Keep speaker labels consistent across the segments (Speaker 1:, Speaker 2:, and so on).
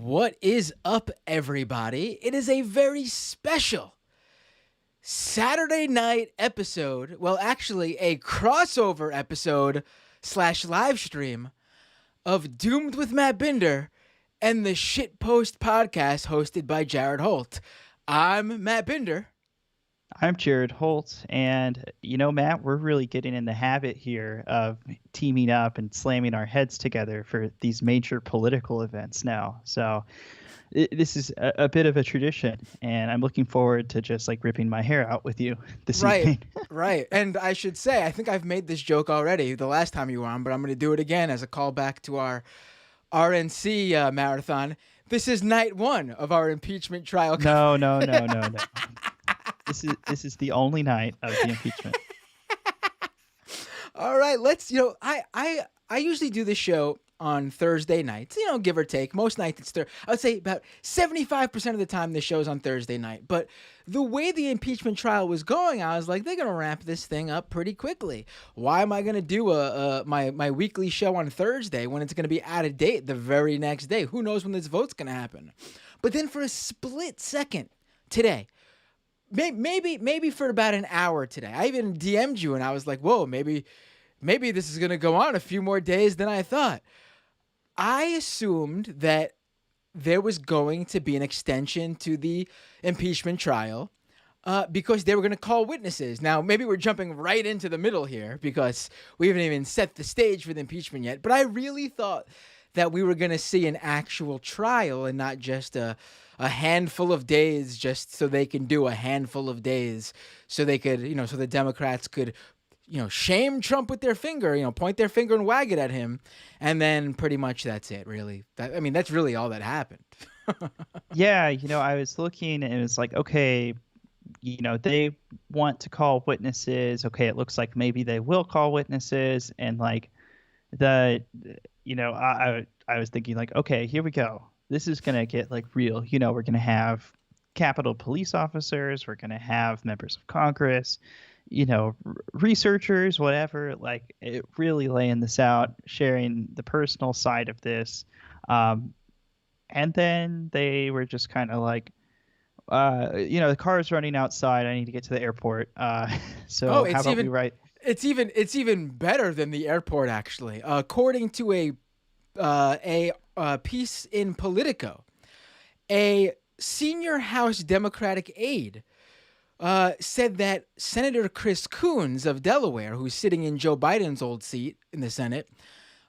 Speaker 1: What is up, everybody? It is a very special Saturday night episode. Well, actually, a crossover episode / live stream of Doomed with Matt Binder and the Shitpost podcast hosted by Jared Holt. I'm Matt Binder.
Speaker 2: I'm Jared Holt, and Matt, we're really getting in the habit here of teaming up and slamming our heads together for these major political events now. So this is a bit of a tradition, and I'm looking forward to just like ripping my hair out with you this evening.
Speaker 1: Right. And I should say, I think I've made this joke already the last time you were on, but I'm going to do it again as a callback to our RNC marathon. This is night one of our impeachment trial.
Speaker 2: No. This is the only night of the impeachment.
Speaker 1: All right, let's. I usually do this show on Thursday nights. Give or take. Most nights it's I would say about 75% of the time the show's on Thursday night. But the way the impeachment trial was going, I was like, they're gonna ramp this thing up pretty quickly. Why am I gonna do my weekly show on Thursday when it's gonna be out of date the very next day? Who knows when this vote's gonna happen? But then for a split second today. Maybe for about an hour today. I even DM'd you and I was like, whoa, maybe this is going to go on a few more days than I thought. I assumed that there was going to be an extension to the impeachment trial because they were going to call witnesses. Now, maybe we're jumping right into the middle here because we haven't even set the stage for the impeachment yet. But I really thought that we were going to see an actual trial and not just a handful of days just so they can do a handful of days so they could, so the Democrats could, shame Trump with their finger, point their finger and wag it at him. And then pretty much that's it, really. That's really all that happened.
Speaker 2: Yeah, I was looking and it was like, okay, they want to call witnesses. Okay, it looks like maybe they will call witnesses. And like I was thinking like, okay, here we go. This is going to get like real. We're going to have Capitol police officers. We're going to have members of Congress, researchers, whatever, like it really laying this out, sharing the personal side of this. And then they were just kind of like, the car's running outside. I need to get to the airport. So how about we write?
Speaker 1: It's even better than the airport, actually. According to a piece in Politico, a senior House Democratic aide said that Senator Chris Coons of Delaware, who's sitting in Joe Biden's old seat in the Senate,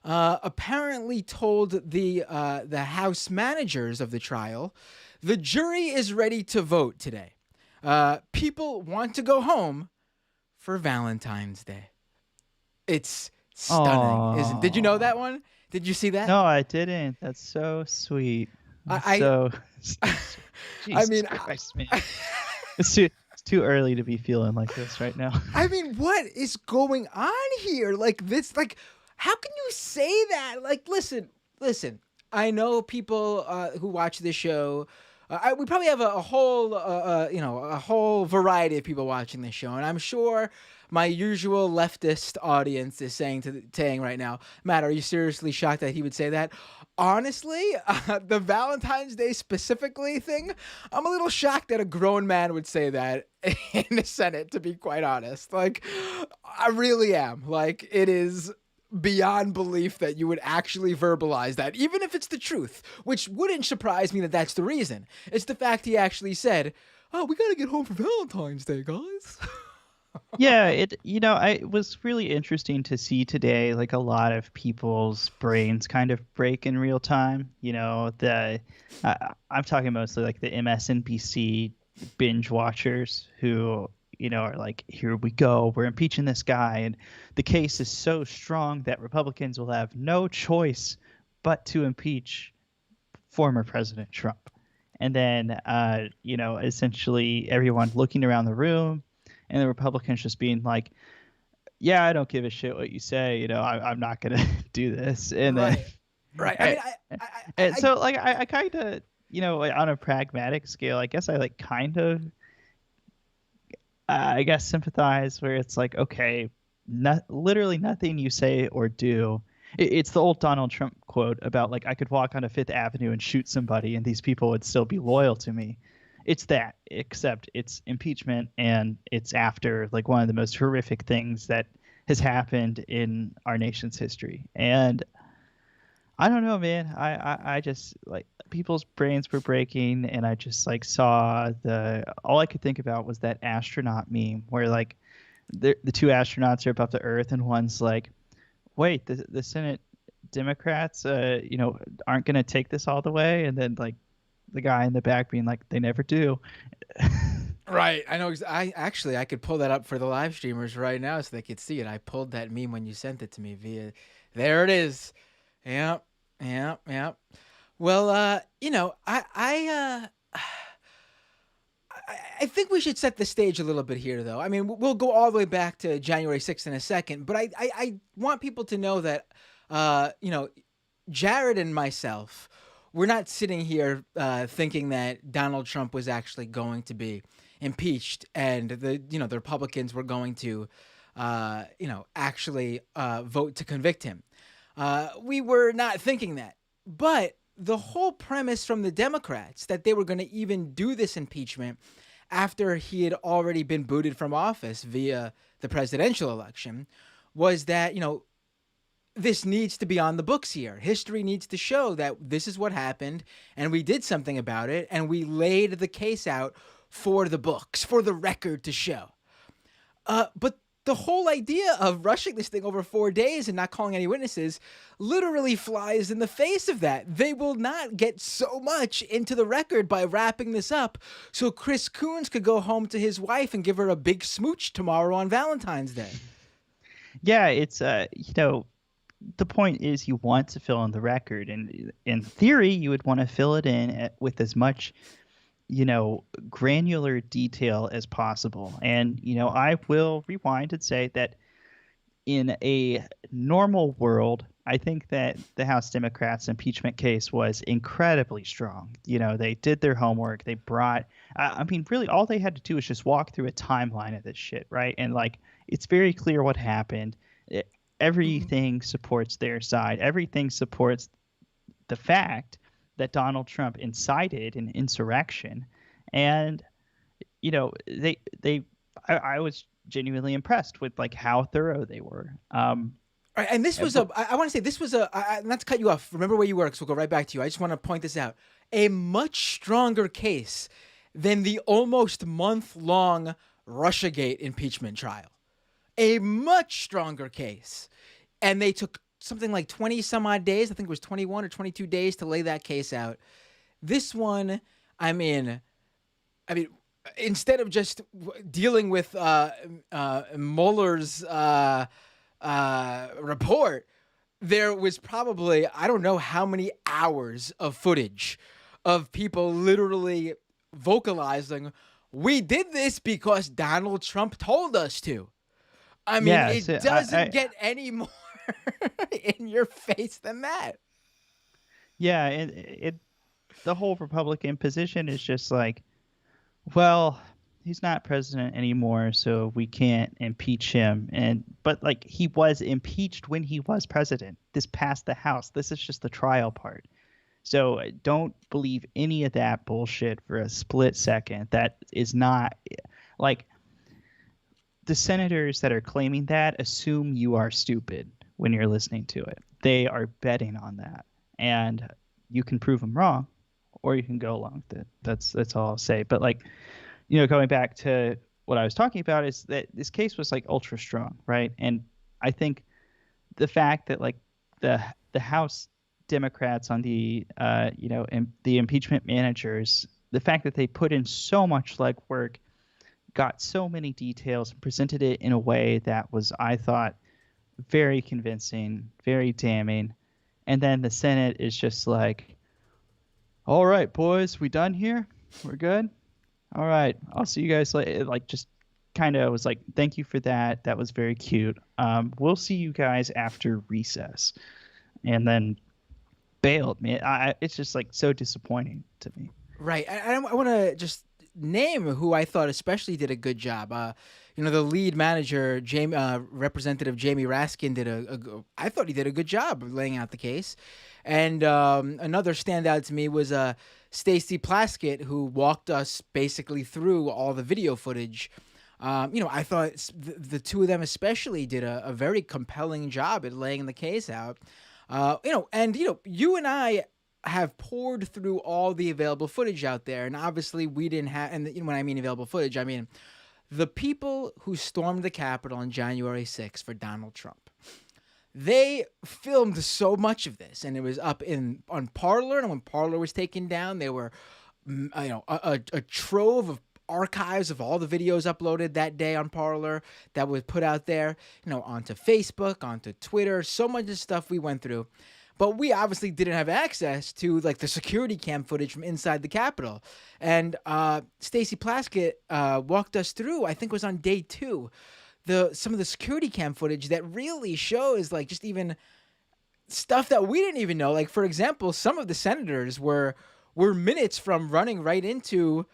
Speaker 1: apparently told the House managers of the trial, the jury is ready to vote today. People want to go home for Valentine's Day. It's stunning, isn't it? Did you know that one? Did you see that?
Speaker 2: No, I didn't. That's so sweet. Jesus Christ, man. It's too early to be feeling like this right now.
Speaker 1: I mean, what is going on here? Like this, like, how can you say that? Like, listen. I know people who watch this show. We probably have a whole variety of people watching this show, and I'm sure my usual leftist audience is saying right now, Matt, are you seriously shocked that he would say that? Honestly, the Valentine's Day specifically thing, I'm a little shocked that a grown man would say that in the Senate, to be quite honest. Like, I really am. Like, it is beyond belief that you would actually verbalize that, even if it's the truth, which wouldn't surprise me that that's the reason. It's the fact he actually said, oh, we got to get home for Valentine's Day, guys.
Speaker 2: Yeah, it was really interesting to see today, like a lot of people's brains kind of break in real time. I'm talking mostly like the MSNBC binge watchers who, are like, here we go, we're impeaching this guy. And the case is so strong that Republicans will have no choice but to impeach former President Trump. And then, essentially everyone looking around the room, and the Republicans just being like, yeah, I don't give a shit what you say. I'm not going to do this. And then,
Speaker 1: right.
Speaker 2: So like, I kind of, like on a pragmatic scale, I guess I like kind of, I guess sympathize where it's like, okay, literally nothing you say or do It's the old Donald Trump quote about like I could walk onto Fifth Avenue and shoot somebody and these people would still be loyal to me. It's that, except it's impeachment and it's after like one of the most horrific things that has happened in our nation's history. And I don't know, man. I just like people's brains were breaking, and I just like saw the all I could think about was that astronaut meme where like the two astronauts are above the Earth, and one's like, "Wait, the Senate Democrats, aren't going to take this all the way," and then like the guy in the back being like, "They never do."
Speaker 1: Right. I know. I could pull that up for the live streamers right now so they could see it. I pulled that meme when you sent it to me via. There it is. Yep. Yep. Yep. Well, I think we should set the stage a little bit here, though. I mean, we'll go all the way back to January 6th in a second, but I want people to know that, Jared and myself, we're not sitting here thinking that Donald Trump was actually going to be impeached and the Republicans were going to, actually vote to convict him. We were not thinking that. But the whole premise from the Democrats that they were going to even do this impeachment after he had already been booted from office via the presidential election was that, this needs to be on the books here. History needs to show that this is what happened and we did something about it and we laid the case out for the books, for the record to show. But the whole idea of rushing this thing over 4 days and not calling any witnesses literally flies in the face of that. They will not get so much into the record by wrapping this up so Chris Coons could go home to his wife and give her a big smooch tomorrow on Valentine's Day.
Speaker 2: Yeah, it's the point is you want to fill in the record, and in theory you would want to fill it in with as much granular detail as possible. And I will rewind and say that in a normal world, I think that the House Democrats impeachment case was incredibly strong. They did their homework. They brought I mean really all they had to do was just walk through a timeline of this shit, right? And like it's very clear what happened. Everything supports their side. Everything supports the fact that Donald Trump incited an insurrection. And, I was genuinely impressed with like how thorough they were.
Speaker 1: Right, and this was I want to say this was not to cut you off. Remember where you were, because we'll go right back to you. I just want to point this out. A much stronger case than the almost month-long Russiagate impeachment trial. A much stronger case. And they took something like 20 some odd days. I think it was 21 or 22 days to lay that case out. This one, I mean, instead of just dealing with Mueller's report, there was probably, I don't know how many hours of footage of people literally vocalizing, we did this because Donald Trump told us to. I mean, it doesn't get any more in your face than that.
Speaker 2: Yeah, it the whole Republican position is just like, well, he's not president anymore, so we can't impeach him. But like he was impeached when he was president. This passed the House. This is just the trial part. So don't believe any of that bullshit for a split second. That is not like the senators that are claiming that assume you are stupid when you're listening to it. They are betting on that, and you can prove them wrong, or you can go along with it. That's all I'll say. But like, going back to what I was talking about is that this case was like ultra strong, right? And I think the fact that like the House Democrats on the the impeachment managers, the fact that they put in so much legwork, got so many details, and presented it in a way that was, I thought, very convincing, very damning. And then the Senate is just like, all right, boys, we done here? We're good? All right, I'll see you guys later. Like, just kind of was like, thank you for that. That was very cute. We'll see you guys after recess. And then bailed, man. It's just like so disappointing to me.
Speaker 1: Right. I want to just name who I thought especially did a good job. the lead manager, Representative Jamie Raskin, I thought he did a good job of laying out the case. And another standout to me was Stacey Plaskett, who walked us basically through all the video footage. I thought the two of them especially did a very compelling job at laying the case out. You and I have poured through all the available footage out there, and obviously we didn't have. And when I mean available footage, I mean the people who stormed the Capitol on January 6th for Donald Trump. They filmed so much of this, and it was up on Parler, and when Parler was taken down, there were, a trove of archives of all the videos uploaded that day on Parler that was put out there, onto Facebook, onto Twitter, so much of stuff we went through. But we obviously didn't have access to like the security cam footage from inside the Capitol. And Stacey Plaskett walked us through, I think it was on day 2, some of the security cam footage that really shows like just even stuff that we didn't even know. Like, for example, some of the senators were minutes from running right into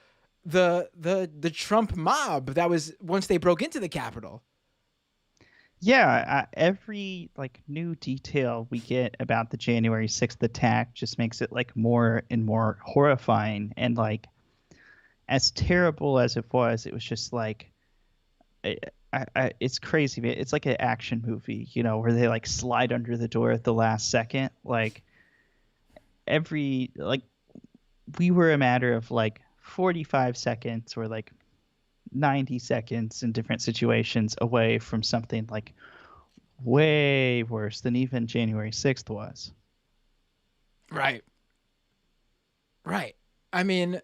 Speaker 1: the Trump mob that was once they broke into the Capitol.
Speaker 2: Yeah, every like new detail we get about the January 6th attack just makes it like more and more horrifying. And like as terrible as it was just like it's crazy. It's like an action movie, where they like slide under the door at the last second. Like we were a matter of like 45 seconds or like 90 seconds in different situations away from something like way worse than even January 6th was.
Speaker 1: Right. I mean,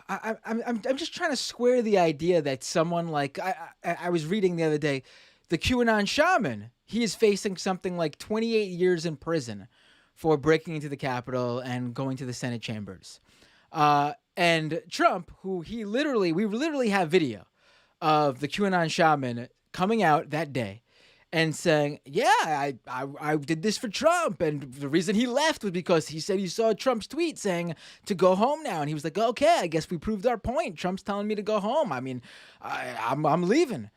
Speaker 1: I'm just trying to square the idea that someone like I was reading the other day, the QAnon shaman, he is facing something like 28 years in prison for breaking into the Capitol and going to the Senate chambers. And Trump, we literally have video of the QAnon shaman coming out that day and saying, yeah, I did this for Trump. And the reason he left was because he said he saw Trump's tweet saying to go home now. And he was like, okay, I guess we proved our point. Trump's telling me to go home. I mean, I'm leaving.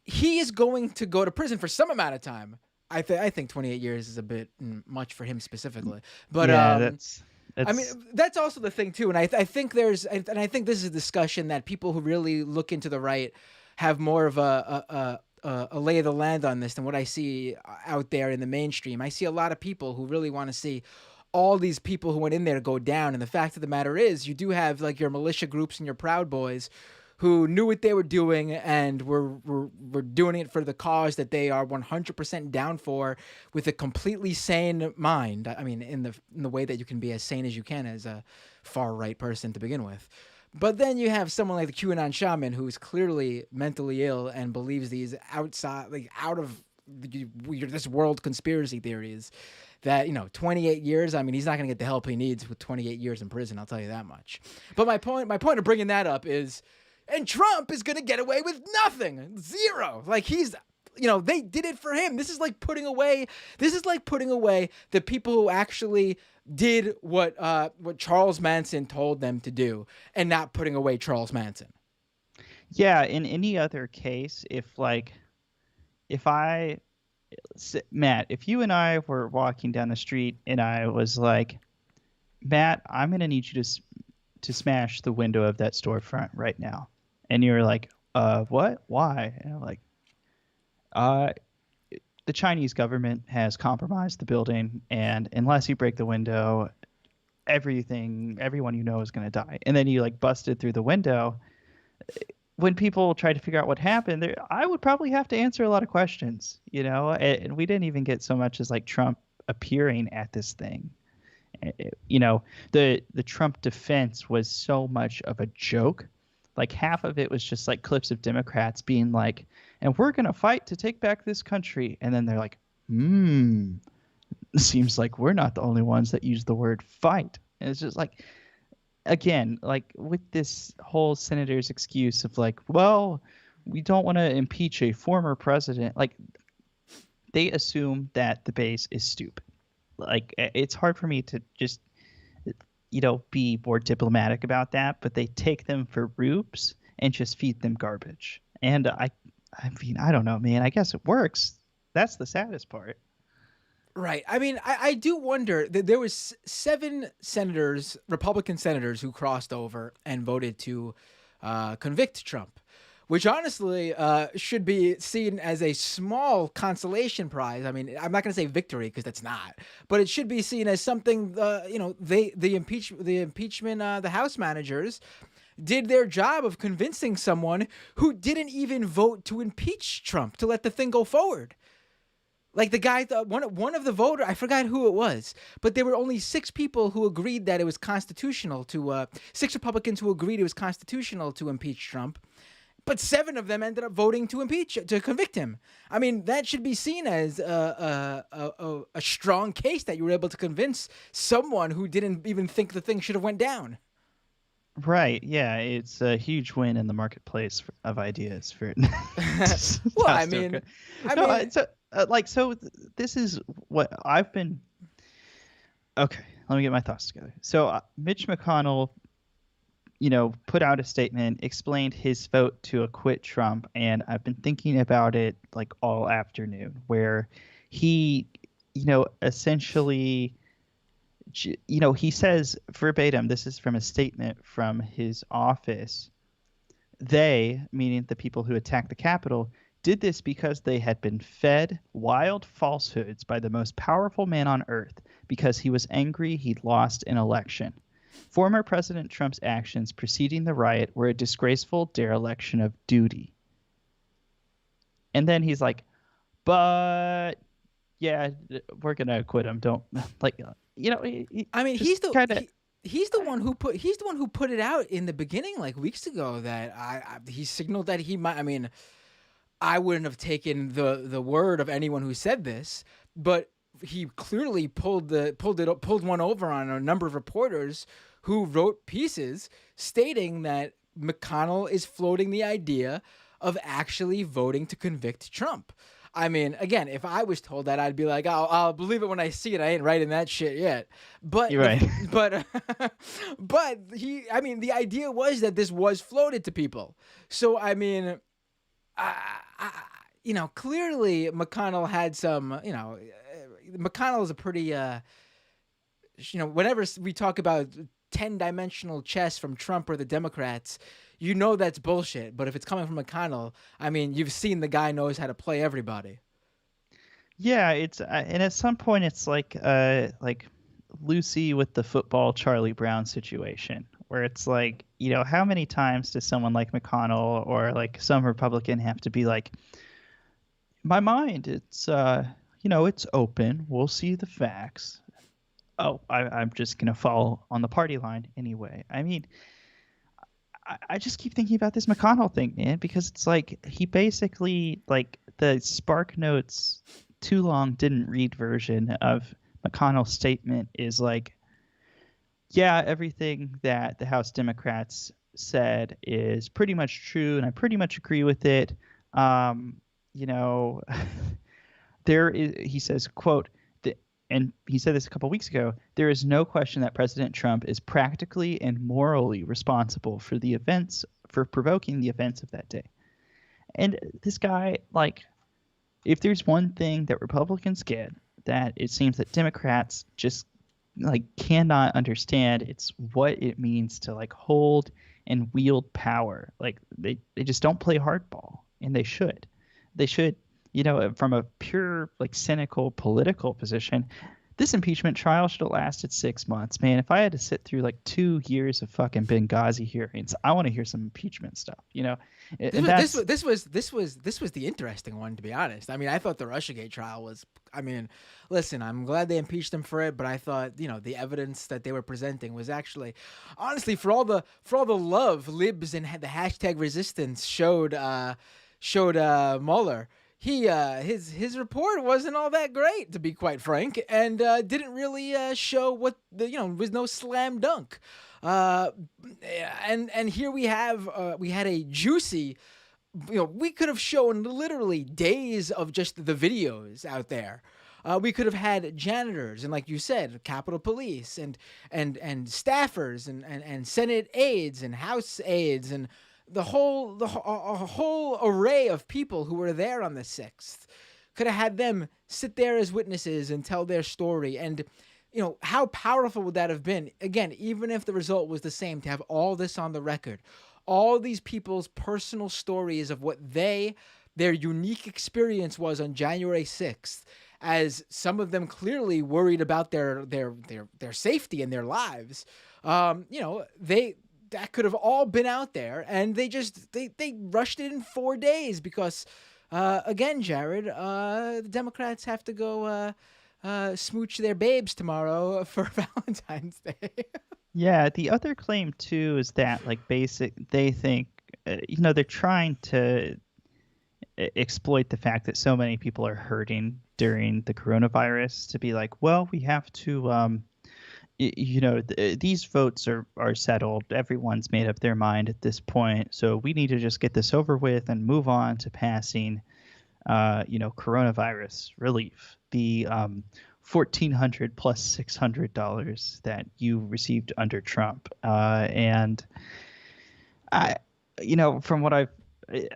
Speaker 1: He is going to go to prison for some amount of time. I think 28 years is a bit much for him specifically. But
Speaker 2: yeah,
Speaker 1: I mean, that's also the thing too, and I think this is a discussion that people who really look into the right have more of a lay of the land on this than what I see out there in the mainstream. I see a lot of people who really want to see all these people who went in there go down, and the fact of the matter is, you do have like your militia groups and your Proud Boys who knew what they were doing and were doing it for the cause that they are 100% down for with a completely sane mind. I mean, in the way that you can be as sane as you can as a far right person to begin with. But then you have someone like the QAnon shaman who is clearly mentally ill and believes these out of this world conspiracy theories that, 28 years, I mean, he's not going to get the help he needs with 28 years in prison, I'll tell you that much. But my point of bringing that up is, and Trump is going to get away with nothing. Zero. Like they did it for him. This is like putting away the people who actually did what Charles Manson told them to do and not putting away Charles Manson.
Speaker 2: Yeah. In any other case, Matt, if you and I were walking down the street and I was like, Matt, I'm going to need you to smash the window of that storefront right now. And you're like, what? Why? And I'm like, the Chinese government has compromised the building, and unless you break the window, everyone is going to die. And then you like busted through the window. When people try to figure out what happened, I would probably have to answer a lot of questions, and we didn't even get so much as like Trump appearing at this thing. The Trump defense was so much of a joke. Like half of it was just like clips of Democrats being like, and we're going to fight to take back this country. And then they're like, seems like we're not the only ones that use the word fight. And it's just like, again, like with this whole senator's excuse of like, well, we don't want to impeach a former president. Like they assume that the base is stupid. Like it's hard for me to just be more diplomatic about that, but they take them for rubes and just feed them garbage. And I mean, I don't know, man. I guess it works. That's the saddest part.
Speaker 1: Right. I mean, I do wonder that there was 7 Republican senators, who crossed over and voted to convict Trump, which honestly should be seen as a small consolation prize. I mean, I'm not going to say victory because that's not, but it should be seen as something. The impeachment, the House managers did their job of convincing someone who didn't even vote to impeach Trump to let the thing go forward. Like the guy, one of the voter, I forgot who it was, but there were only 6 people who agreed that it was constitutional to, 6 Republicans who agreed it was constitutional to impeach Trump, but 7 of them ended up voting to convict him. I mean, that should be seen as a strong case that you were able to convince someone who didn't even think the thing should have went down.
Speaker 2: Right. Yeah. It's a huge win in the marketplace of ideas for.
Speaker 1: Well, I mean,
Speaker 2: this is what I've been. Okay, let me get my thoughts together. So Mitch McConnell, put out a statement, explained his vote to acquit Trump, and I've been thinking about it like all afternoon, where he, essentially. He says verbatim, this is from a statement from his office. They, meaning the people who attacked the Capitol, did this because they had been fed wild falsehoods by the most powerful man on earth because he was angry he'd lost an election. Former President Trump's actions preceding the riot were a disgraceful dereliction of duty. And then he's like, but yeah, we're going to acquit him. Don't like...
Speaker 1: I mean, he's the one who put it out in the beginning, like weeks ago, that he signaled that he might. I mean, I wouldn't have taken the word of anyone who said this, but he clearly pulled one over on a number of reporters who wrote pieces stating that McConnell is floating the idea of actually voting to convict Trump. I mean, again, if I was told that, I'd be like, I'll believe it when I see it. I ain't writing that shit yet. But
Speaker 2: you're right.
Speaker 1: But the idea was that this was floated to people. So I mean, clearly McConnell had some. McConnell is a pretty. Whenever we talk about 10-dimensional chess from Trump or the Democrats, that's bullshit. But if it's coming from McConnell, I mean, you've seen the guy knows how to play everybody.
Speaker 2: Yeah, it's and at some point it's like Lucy with the football Charlie Brown situation, where it's like, how many times does someone like McConnell or like some Republican have to be like, my mind, it's it's open. We'll see the facts. Oh, I'm just gonna fall on the party line anyway. I mean, I just keep thinking about this McConnell thing, man, because it's like he basically, like, the Spark Notes too long didn't read version of McConnell's statement is like, yeah, everything that the House Democrats said is pretty much true, and I pretty much agree with it. There is, he says, quote, and he said this a couple of weeks ago, there is no question that President Trump is practically and morally responsible for provoking the events of that day. And this guy, like, if there's one thing that Republicans get that it seems that Democrats just like cannot understand, it's what it means to like hold and wield power. Like they just don't play hardball, and they should. From a pure, like, cynical political position, this impeachment trial should have lasted 6 months, man. If I had to sit through like 2 years of fucking Benghazi hearings, I want to hear some impeachment stuff,
Speaker 1: This was the interesting one, to be honest. I mean, I thought the Russiagate trial was. I mean, listen, I'm glad they impeached him for it, but I thought the evidence that they were presenting was actually, honestly, for all the love libs and the hashtag resistance showed Mueller. His report wasn't all that great, to be quite frank, and didn't really show what was no slam dunk. And here we had a juicy. We could have shown literally days of just the videos out there. We could have had janitors and, like you said, Capitol Police and staffers and Senate aides and House aides and a whole array of people who were there on the 6th. Could have had them sit there as witnesses and tell their story. And, how powerful would that have been? Again, even if the result was the same, to have all this on the record, all these people's personal stories of what their unique experience was on January 6th, as some of them clearly worried about their safety and their lives. That could have all been out there, and they rushed it in 4 days because, again, Jared, the Democrats have to go smooch their babes tomorrow for Valentine's Day.
Speaker 2: Yeah, the other claim too is that they think they're trying to exploit the fact that so many people are hurting during the coronavirus to be like, well, we have to these votes are settled. Everyone's made up their mind at this point. So we need to just get this over with and move on to passing, coronavirus relief. The $1,400 plus $600 that you received under Trump. And I, from what I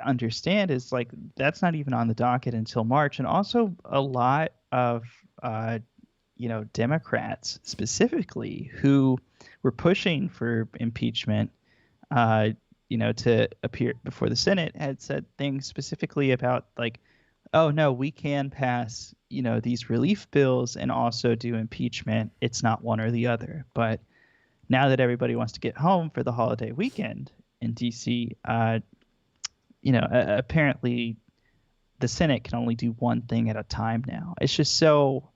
Speaker 2: understand is like, that's not even on the docket until March. And also a lot of, Democrats specifically who were pushing for impeachment, to appear before the Senate had said things specifically about like, oh no, we can pass, these relief bills and also do impeachment. It's not one or the other. But now that everybody wants to get home for the holiday weekend in DC, apparently the Senate can only do one thing at a time now. It's so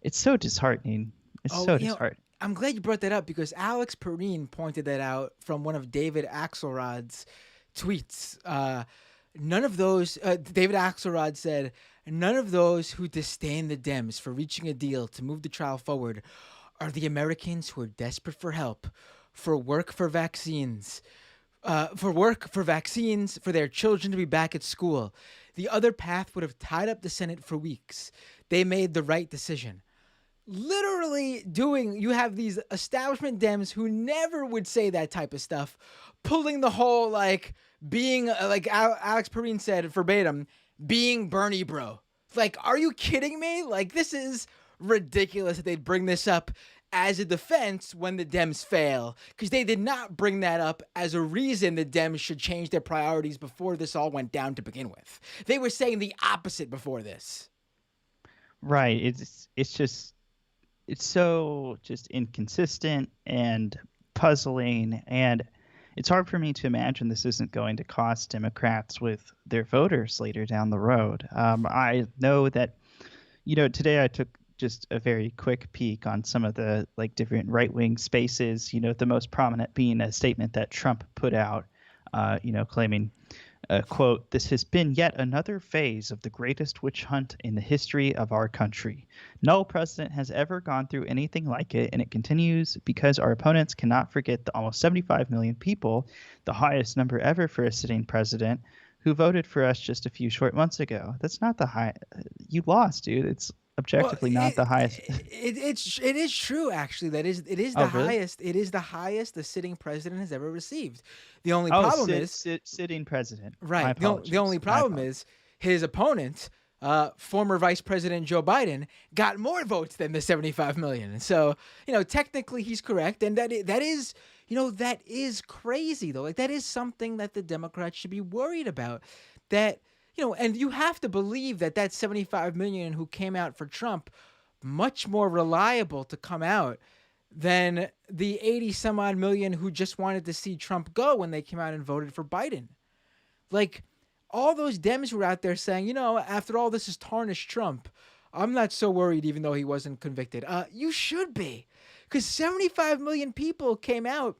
Speaker 2: disheartening. It's so disheartening.
Speaker 1: I'm glad you brought that up because Alex Perrine pointed that out from one of David Axelrod's tweets. David Axelrod said, none of those who disdain the Dems for reaching a deal to move the trial forward are the Americans who are desperate for help, for vaccines, for their children to be back at school. The other path would have tied up the Senate for weeks. They made the right decision. Literally you have these establishment Dems who never would say that type of stuff, pulling the whole being Alex Perrine said verbatim, being Bernie bro. Like, are you kidding me? Like, this is ridiculous that they'd bring this up as a defense when the Dems fail, because they did not bring that up as a reason the Dems should change their priorities before this all went down to begin with. They were saying the opposite before this.
Speaker 2: Right. It's so just inconsistent and puzzling, and it's hard for me to imagine this isn't going to cost Democrats with their voters later down the road. I know that, today I took just a very quick peek on some of the different right-wing spaces, the most prominent being a statement that Trump put out, claiming, quote, "This has been yet another phase of the greatest witch hunt in the history of our country. No president has ever gone through anything like it, and it continues because our opponents cannot forget the almost 75 million people, the highest number ever for a sitting president, who voted for us just a few short months ago." That's not the high. You lost, dude. It's objectively not the highest.
Speaker 1: It is true, actually. It is the highest. It is the highest the sitting president has ever received. The only problem is
Speaker 2: sitting president.
Speaker 1: Right. The only problem is his opponent, former Vice President Joe Biden, got more votes than the 75 million. And so, technically he's correct, and that is crazy though. Like, that is something that the Democrats should be worried about. That. And you have to believe that 75 million who came out for Trump, much more reliable to come out than the 80 some odd million who just wanted to see Trump go when they came out and voted for Biden. Like, all those Dems were out there saying, after all this has tarnished Trump, I'm not so worried even though he wasn't convicted. You should be, because 75 million people came out.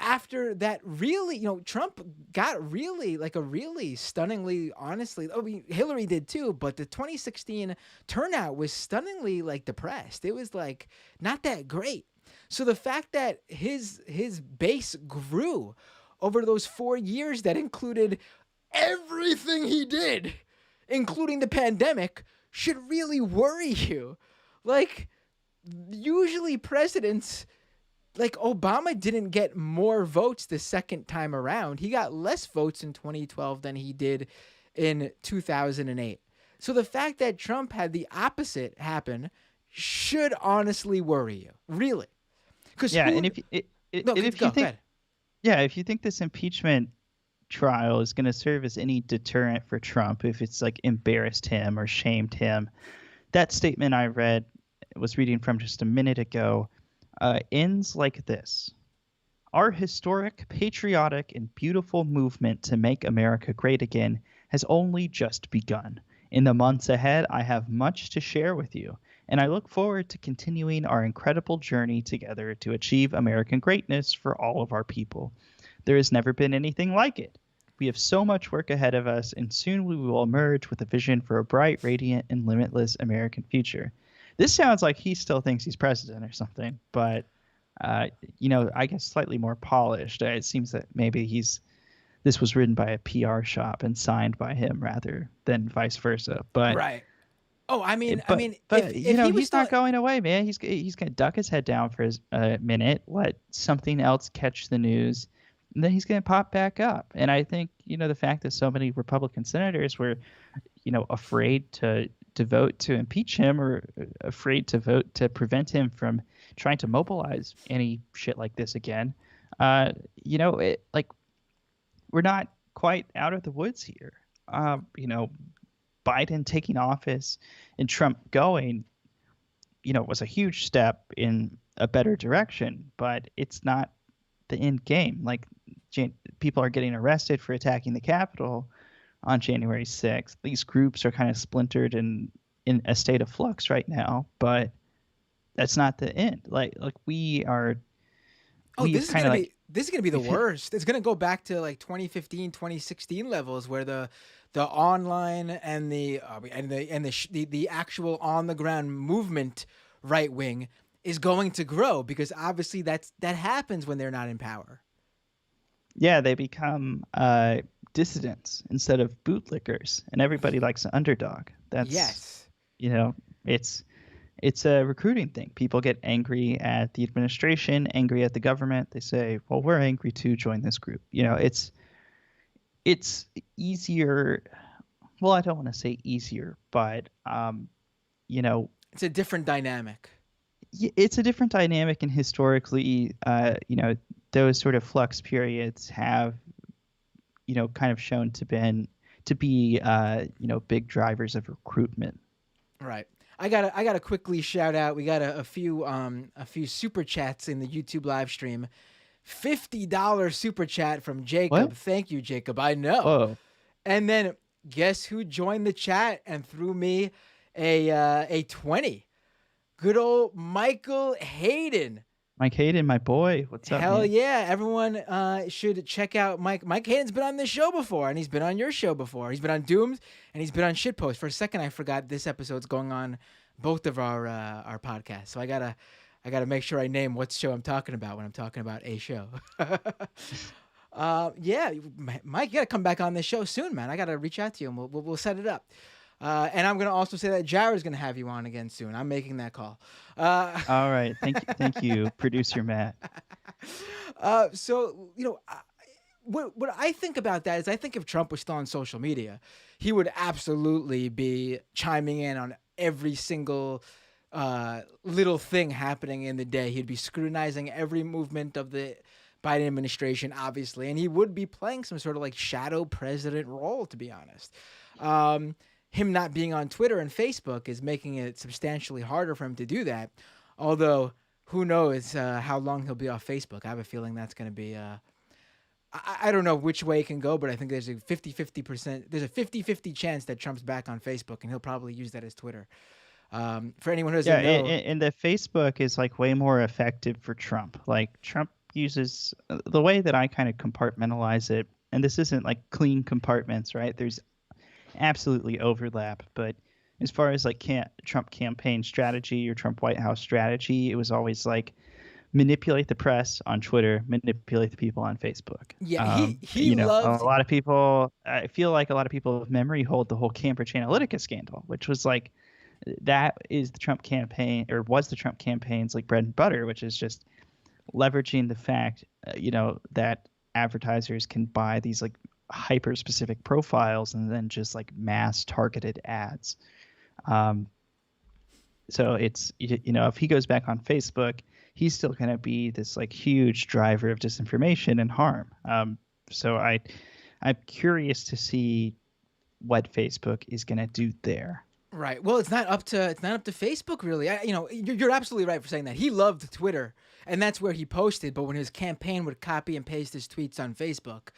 Speaker 1: After that, really, Trump got really a really stunningly, honestly, I mean, Hillary did too, but the 2016 turnout was stunningly depressed. It was not that great. So the fact that his base grew over those 4 years that included everything he did, including the pandemic, should really worry you. Usually presidents, like Obama didn't get more votes the second time around. He got less votes in 2012 than he did in 2008. So the fact that Trump had the opposite happen should honestly worry you, really. Because
Speaker 2: Yeah,
Speaker 1: who?
Speaker 2: and
Speaker 1: No,
Speaker 2: if
Speaker 1: go
Speaker 2: you think
Speaker 1: ahead.
Speaker 2: yeah, if you think this impeachment trial is going to serve as any deterrent for Trump, if it's like embarrassed him or shamed him, that statement I was reading from just a minute ago, ends like this. Our historic, patriotic, and beautiful movement to make America great again has only just begun. In the months ahead, I have much to share with you, and I look forward to continuing our incredible journey together to achieve American greatness for all of our people. There has never been anything like it. We have so much work ahead of us, and soon we will emerge with a vision for a bright, radiant, and limitless American future. This sounds like he still thinks he's president or something, but I guess slightly more polished. It seems that maybe this was written by a PR shop and signed by him rather than vice versa. But
Speaker 1: Right. Oh,
Speaker 2: but
Speaker 1: if he was
Speaker 2: he's
Speaker 1: still,
Speaker 2: not going away, man. He's gonna duck his head down for a minute, let something else catch the news, and then he's gonna pop back up. And I think the fact that so many Republican senators were afraid to vote to impeach him or afraid to vote to prevent him from trying to mobilize any shit like this again. Like we're not quite out of the woods here. Biden taking office and Trump going, was a huge step in a better direction, but it's not the end game. Like people are getting arrested for attacking the Capitol on January 6th. These groups are kind of splintered and in a state of flux right now, but that's not the end. Like
Speaker 1: oh,
Speaker 2: we've kind of like
Speaker 1: this is gonna be the
Speaker 2: we've hit
Speaker 1: worst. It's gonna go back to like 2015, 2016 levels where the online and the actual on the ground movement right wing is going to grow because obviously that happens when they're not in power.
Speaker 2: yeah, they become dissidents instead of bootlickers, and everybody likes an underdog. That's
Speaker 1: Yes.
Speaker 2: you know, it's it's a recruiting thing. People get angry at the administration, angry at the government. They say, "Well, we're angry too. Join this group." It's easier. Well, I don't want to say easier, but you know,
Speaker 1: It's a different dynamic.
Speaker 2: it's a different dynamic, and historically, those sort of flux periods have kind of shown to be big drivers of recruitment.
Speaker 1: Right. I gotta quickly shout out. We got a few super chats in the YouTube live stream. $50 super chat from
Speaker 2: What?
Speaker 1: Jacob. Thank you, Jacob. I know.
Speaker 2: Whoa,
Speaker 1: And then guess who joined the chat and threw me a 20? Good old Michael Hayden.
Speaker 2: Mike Hayden, my boy, what's up,
Speaker 1: Hell
Speaker 2: man?
Speaker 1: yeah. Everyone should check out Mike. Mike Hayden's been on this show before, and he's been on your show before. He's been on Doomed, and he's been on Shitpost. For a second, I forgot this episode's going on both of our podcasts. So I gotta make sure I name what show I'm talking about when I'm talking about a show. Yeah, Mike, you gotta come back on this show soon, man. I gotta reach out to you, and we'll set it up. And I'm gonna also say that Jared's gonna have you on again soon. I'm making that call.
Speaker 2: All right, thank you, producer Matt.
Speaker 1: So what I think about that is I think if Trump was still on social media, he would absolutely be chiming in on every single little thing happening in the day. He'd be scrutinizing every movement of the Biden administration, obviously, and he would be playing some sort of like shadow president role, to be honest. Him not being on Twitter and Facebook is making it substantially harder for him to do that. Although, who knows how long he'll be off Facebook. I have a feeling that's going to be... I don't know which way it can go, but I think there's a 50-50%. There's a 50-50 chance that Trump's back on Facebook, and he'll probably use that as Twitter. For anyone who doesn't know...
Speaker 2: And the Facebook is like way more effective for Trump. Like Trump uses the way that I kind of compartmentalize it, and this isn't like clean compartments, right? There's absolutely overlap, but as far as like Trump campaign strategy or Trump White House strategy, it was always like manipulate the press on Twitter, manipulate the people on Facebook.
Speaker 1: Yeah, he loves...
Speaker 2: a lot of people. I feel like a lot of people of memory hold the whole Cambridge Analytica scandal, which was like that is the Trump campaign or was the Trump campaign's like bread and butter, which is just leveraging the fact, that advertisers can buy these like hyper specific profiles and then just like mass targeted ads. Um, so it's, if he goes back on Facebook, he's still going to be this like huge driver of disinformation and harm. So I'm curious to see what Facebook is going to do there.
Speaker 1: Right. Well, it's not up to Facebook really. You're absolutely right for saying that. He loved Twitter, and that's where he posted. But when his campaign would copy and paste his tweets on Facebook,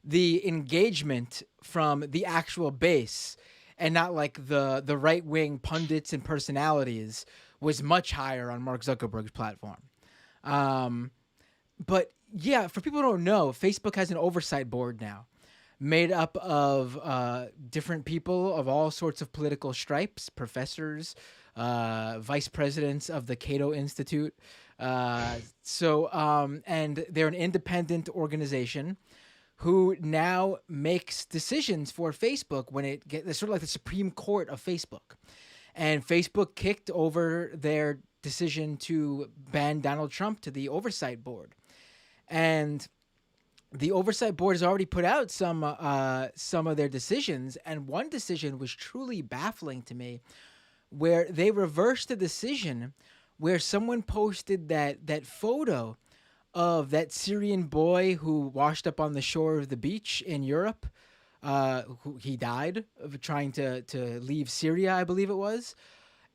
Speaker 1: the engagement from the actual base and not like the right wing pundits and personalities was much higher on Mark Zuckerberg's platform. But yeah, for people who don't know, Facebook has an oversight board now made up of different people of all sorts of political stripes, professors, vice presidents of the Cato Institute. And they're an independent organization who now makes decisions for Facebook when they're sort of like the Supreme Court of Facebook. And Facebook kicked over their decision to ban Donald Trump to the oversight board. And the oversight board has already put out some of their decisions, and one decision was truly baffling to me, where they reversed the decision where someone posted that photo of that Syrian boy who washed up on the shore of the beach in Europe. He died of trying to leave Syria, I believe it was.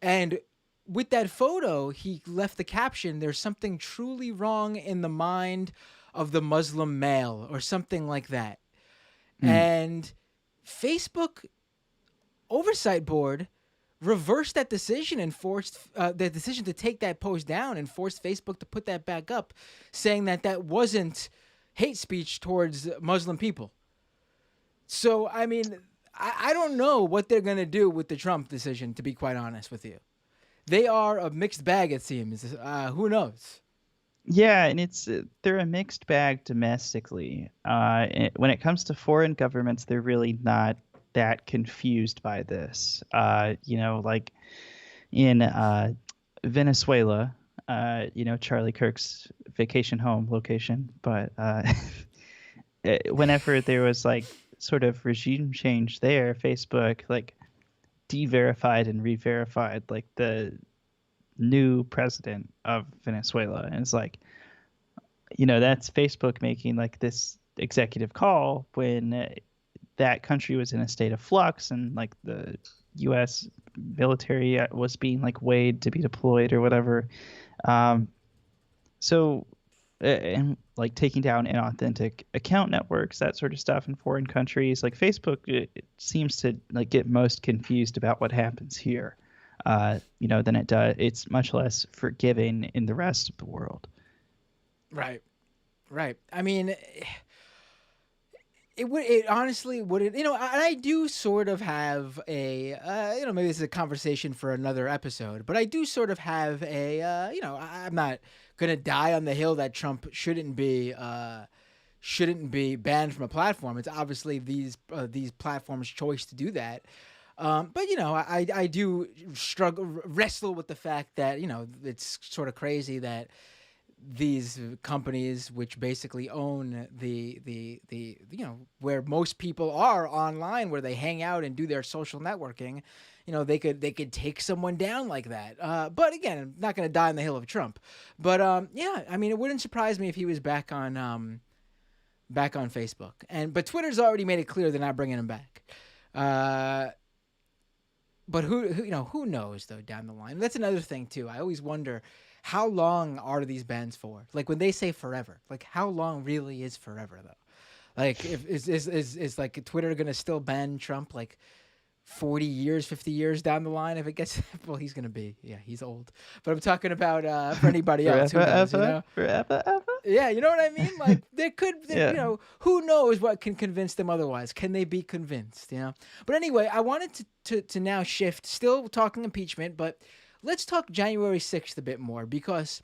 Speaker 1: And with that photo, he left the caption, "There's something truly wrong in the mind of the Muslim male," or something like that. And Facebook oversight board reversed that decision and forced the decision to take that post down and forced Facebook to put that back up, saying that wasn't hate speech towards Muslim people. So, I mean, I don't know what they're going to do with the Trump decision, to be quite honest with you. They are a mixed bag, it seems. Who knows?
Speaker 2: Yeah, and they're a mixed bag domestically. When it comes to foreign governments, they're really not that confused by this. Like in Venezuela, Charlie Kirk's vacation home location, but whenever there was like sort of regime change there, Facebook like de-verified and re-verified like the new president of Venezuela. And it's like, that's Facebook making like this executive call when that country was in a state of flux and like the U.S. military was being like weighed to be deployed or whatever. And like taking down inauthentic account networks, that sort of stuff in foreign countries. Like Facebook, it seems to like get most confused about what happens here. Than it does. It's much less forgiving in the rest of the world.
Speaker 1: Right. I mean, it honestly wouldn't, and I do sort of have a, maybe this is a conversation for another episode, but I do sort of have a, I'm not going to die on the hill that Trump shouldn't be banned from a platform. It's obviously these platforms' choice to do that. But I do wrestle with the fact that it's sort of crazy that these companies, which basically own the where most people are online, where they hang out and do their social networking, they could take someone down like that. But again, I'm not going to die on the hill of Trump. But yeah, I mean, it wouldn't surprise me if he was back on Facebook. But Twitter's already made it clear they're not bringing him back. But who knows though down the line. That's another thing too. I always wonder, how long are these bans for? Like when they say forever, like how long really is forever though? Like is like Twitter gonna still ban Trump like 40 years, 50 years down the line if it gets well, he's gonna be, he's old. But I'm talking about for anybody else who knows,
Speaker 2: forever.
Speaker 1: Yeah, you know what I mean? Like there could, who knows what can convince them otherwise? Can they be convinced? But anyway, I wanted to now shift, still talking impeachment, but let's talk January 6th a bit more because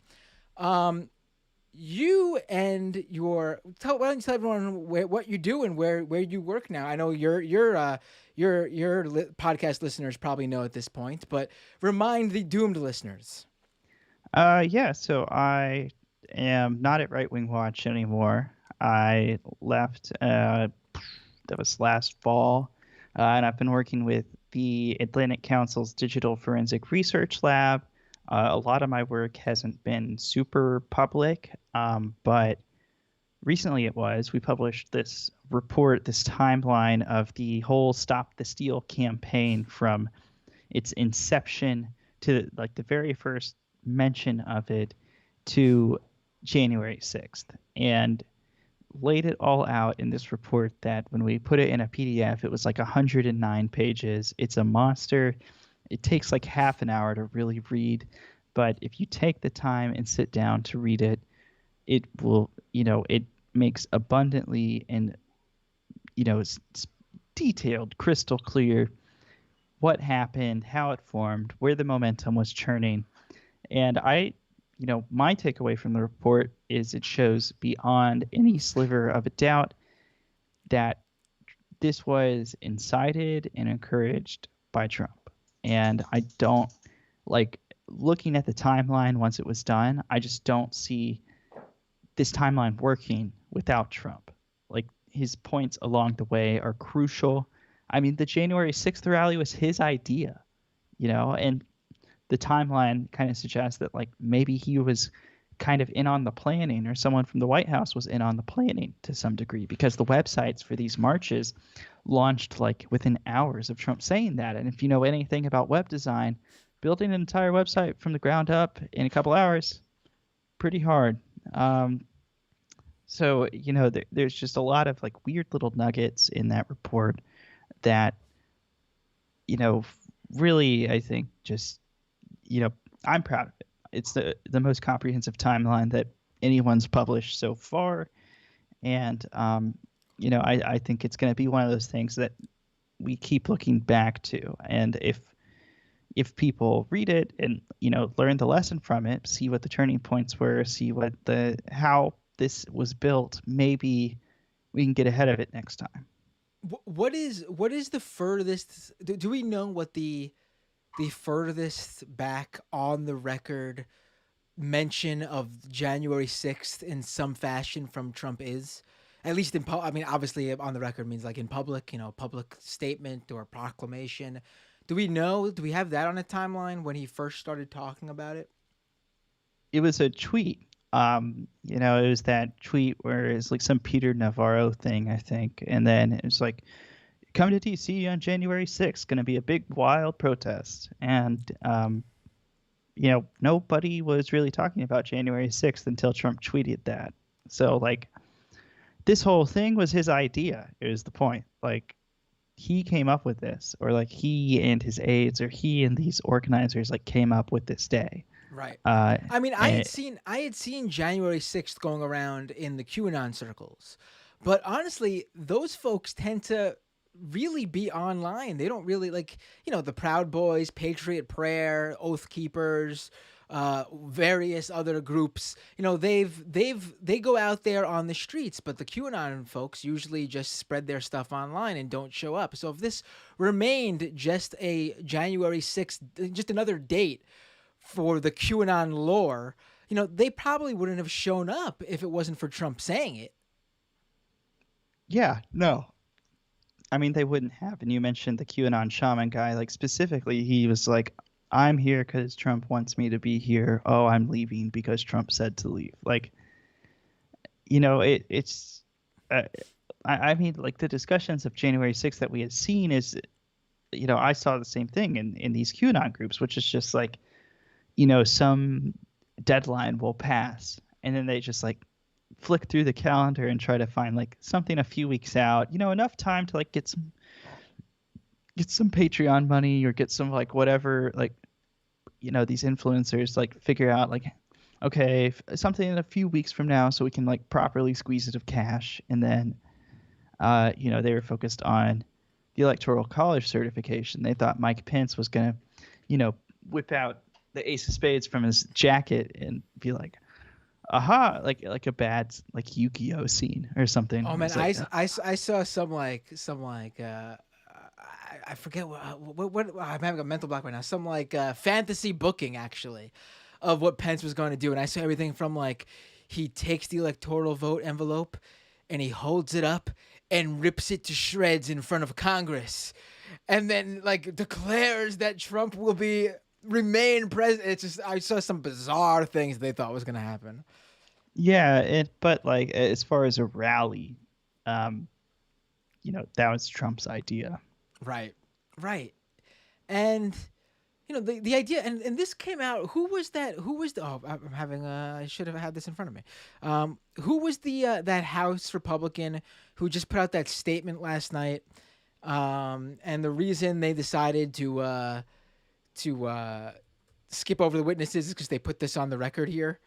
Speaker 1: you and why don't you tell everyone what you do and where you work now? I know your podcast listeners probably know at this point, but remind the doomed listeners.
Speaker 2: So I am not at Right Wing Watch anymore. I left, that was last fall, and I've been working with the Atlantic Council's Digital Forensic Research Lab. A lot of my work hasn't been super public, but recently it was. We published this report, this timeline of the whole Stop the Steal campaign from its inception to like the very first mention of it to January 6th, and laid it all out in this report that when we put it in a PDF, it was like 109 pages. It's a monster. It takes like half an hour to really read, but if you take the time and sit down to read it, it will, it makes abundantly and, detailed, crystal clear what happened, how it formed, where the momentum was churning. And my takeaway from the report is it shows beyond any sliver of a doubt that this was incited and encouraged by Trump. And I don't like looking at the timeline once it was done. I just don't see this timeline working without Trump. Like his points along the way are crucial. I mean, the January 6th rally was his idea, and the timeline kind of suggests that like maybe he was kind of in on the planning, or someone from the White House was in on the planning to some degree, because the websites for these marches launched like within hours of Trump saying that. And if you know anything about web design, building an entire website from the ground up in a couple hours, pretty hard. So, there's just a lot of like weird little nuggets in that report that, really, I think just, I'm proud of it. It's the most comprehensive timeline that anyone's published so far. And, I think it's going to be one of those things that we keep looking back to. And if people read it and, learn the lesson from it, see what the turning points were, see how this was built, maybe we can get ahead of it next time.
Speaker 1: What is the furthest? Do we know what the furthest back on the record mention of January 6th in some fashion from Trump is? At least in I mean, obviously on the record means like in public, public statement or proclamation. Do we know? Do we have that on a timeline when he first started talking about it?
Speaker 2: It was a tweet. It was that tweet where it's like some Peter Navarro thing, I think. And then it's like, come to DC on January 6th, going to be a big, wild protest. And, nobody was really talking about January 6th until Trump tweeted that. So, like, this whole thing was his idea, is the point. Like, he came up with this, or like he and his aides, or he and these organizers, like, came up with this day.
Speaker 1: Right. I mean, I had seen January 6th going around in the QAnon circles, but honestly, those folks tend to really be online. They don't really like, the Proud Boys, Patriot Prayer, Oath Keepers, various other groups. They go out there on the streets, but the QAnon folks usually just spread their stuff online and don't show up. So if this remained just a January 6th, just another date for the QAnon lore, they probably wouldn't have shown up if it wasn't for Trump saying it.
Speaker 2: Yeah, no. I mean, they wouldn't have. And you mentioned the QAnon shaman guy. Like, specifically, he was like, I'm here because Trump wants me to be here. Oh, I'm leaving because Trump said to leave. Like, it's... I mean, like, the discussions of January 6th that we had seen is, I saw the same thing in these QAnon groups, which is just like, some deadline will pass, and then they just like flick through the calendar and try to find like something a few weeks out, enough time to like get some Patreon money or get some like whatever, like, these influencers like figure out like, okay, something in a few weeks from now so we can like properly squeeze it of cash. And then, they were focused on the Electoral College certification. They thought Mike Pence was going to, whip out the ace of spades from his jacket and be like, aha, like a bad like Yu-Gi-Oh scene or something.
Speaker 1: Oh man,
Speaker 2: like,
Speaker 1: I saw some I forget what I'm having a mental block right now. Some like fantasy booking actually of what Pence was going to do, and I saw everything from like he takes the electoral vote envelope and he holds it up and rips it to shreds in front of Congress, and then like declares that Trump will remain president. It's just, I saw some bizarre things they thought was gonna happen.
Speaker 2: Yeah, but like as far as a rally, um, that was Trump's idea.
Speaker 1: Right, right, and the idea, and this came out. Who was that? Who was the? Oh, I'm having. I should have had this in front of me. Who was the that House Republican who just put out that statement last night? And the reason they decided to skip over the witnesses is because they put this on the record here.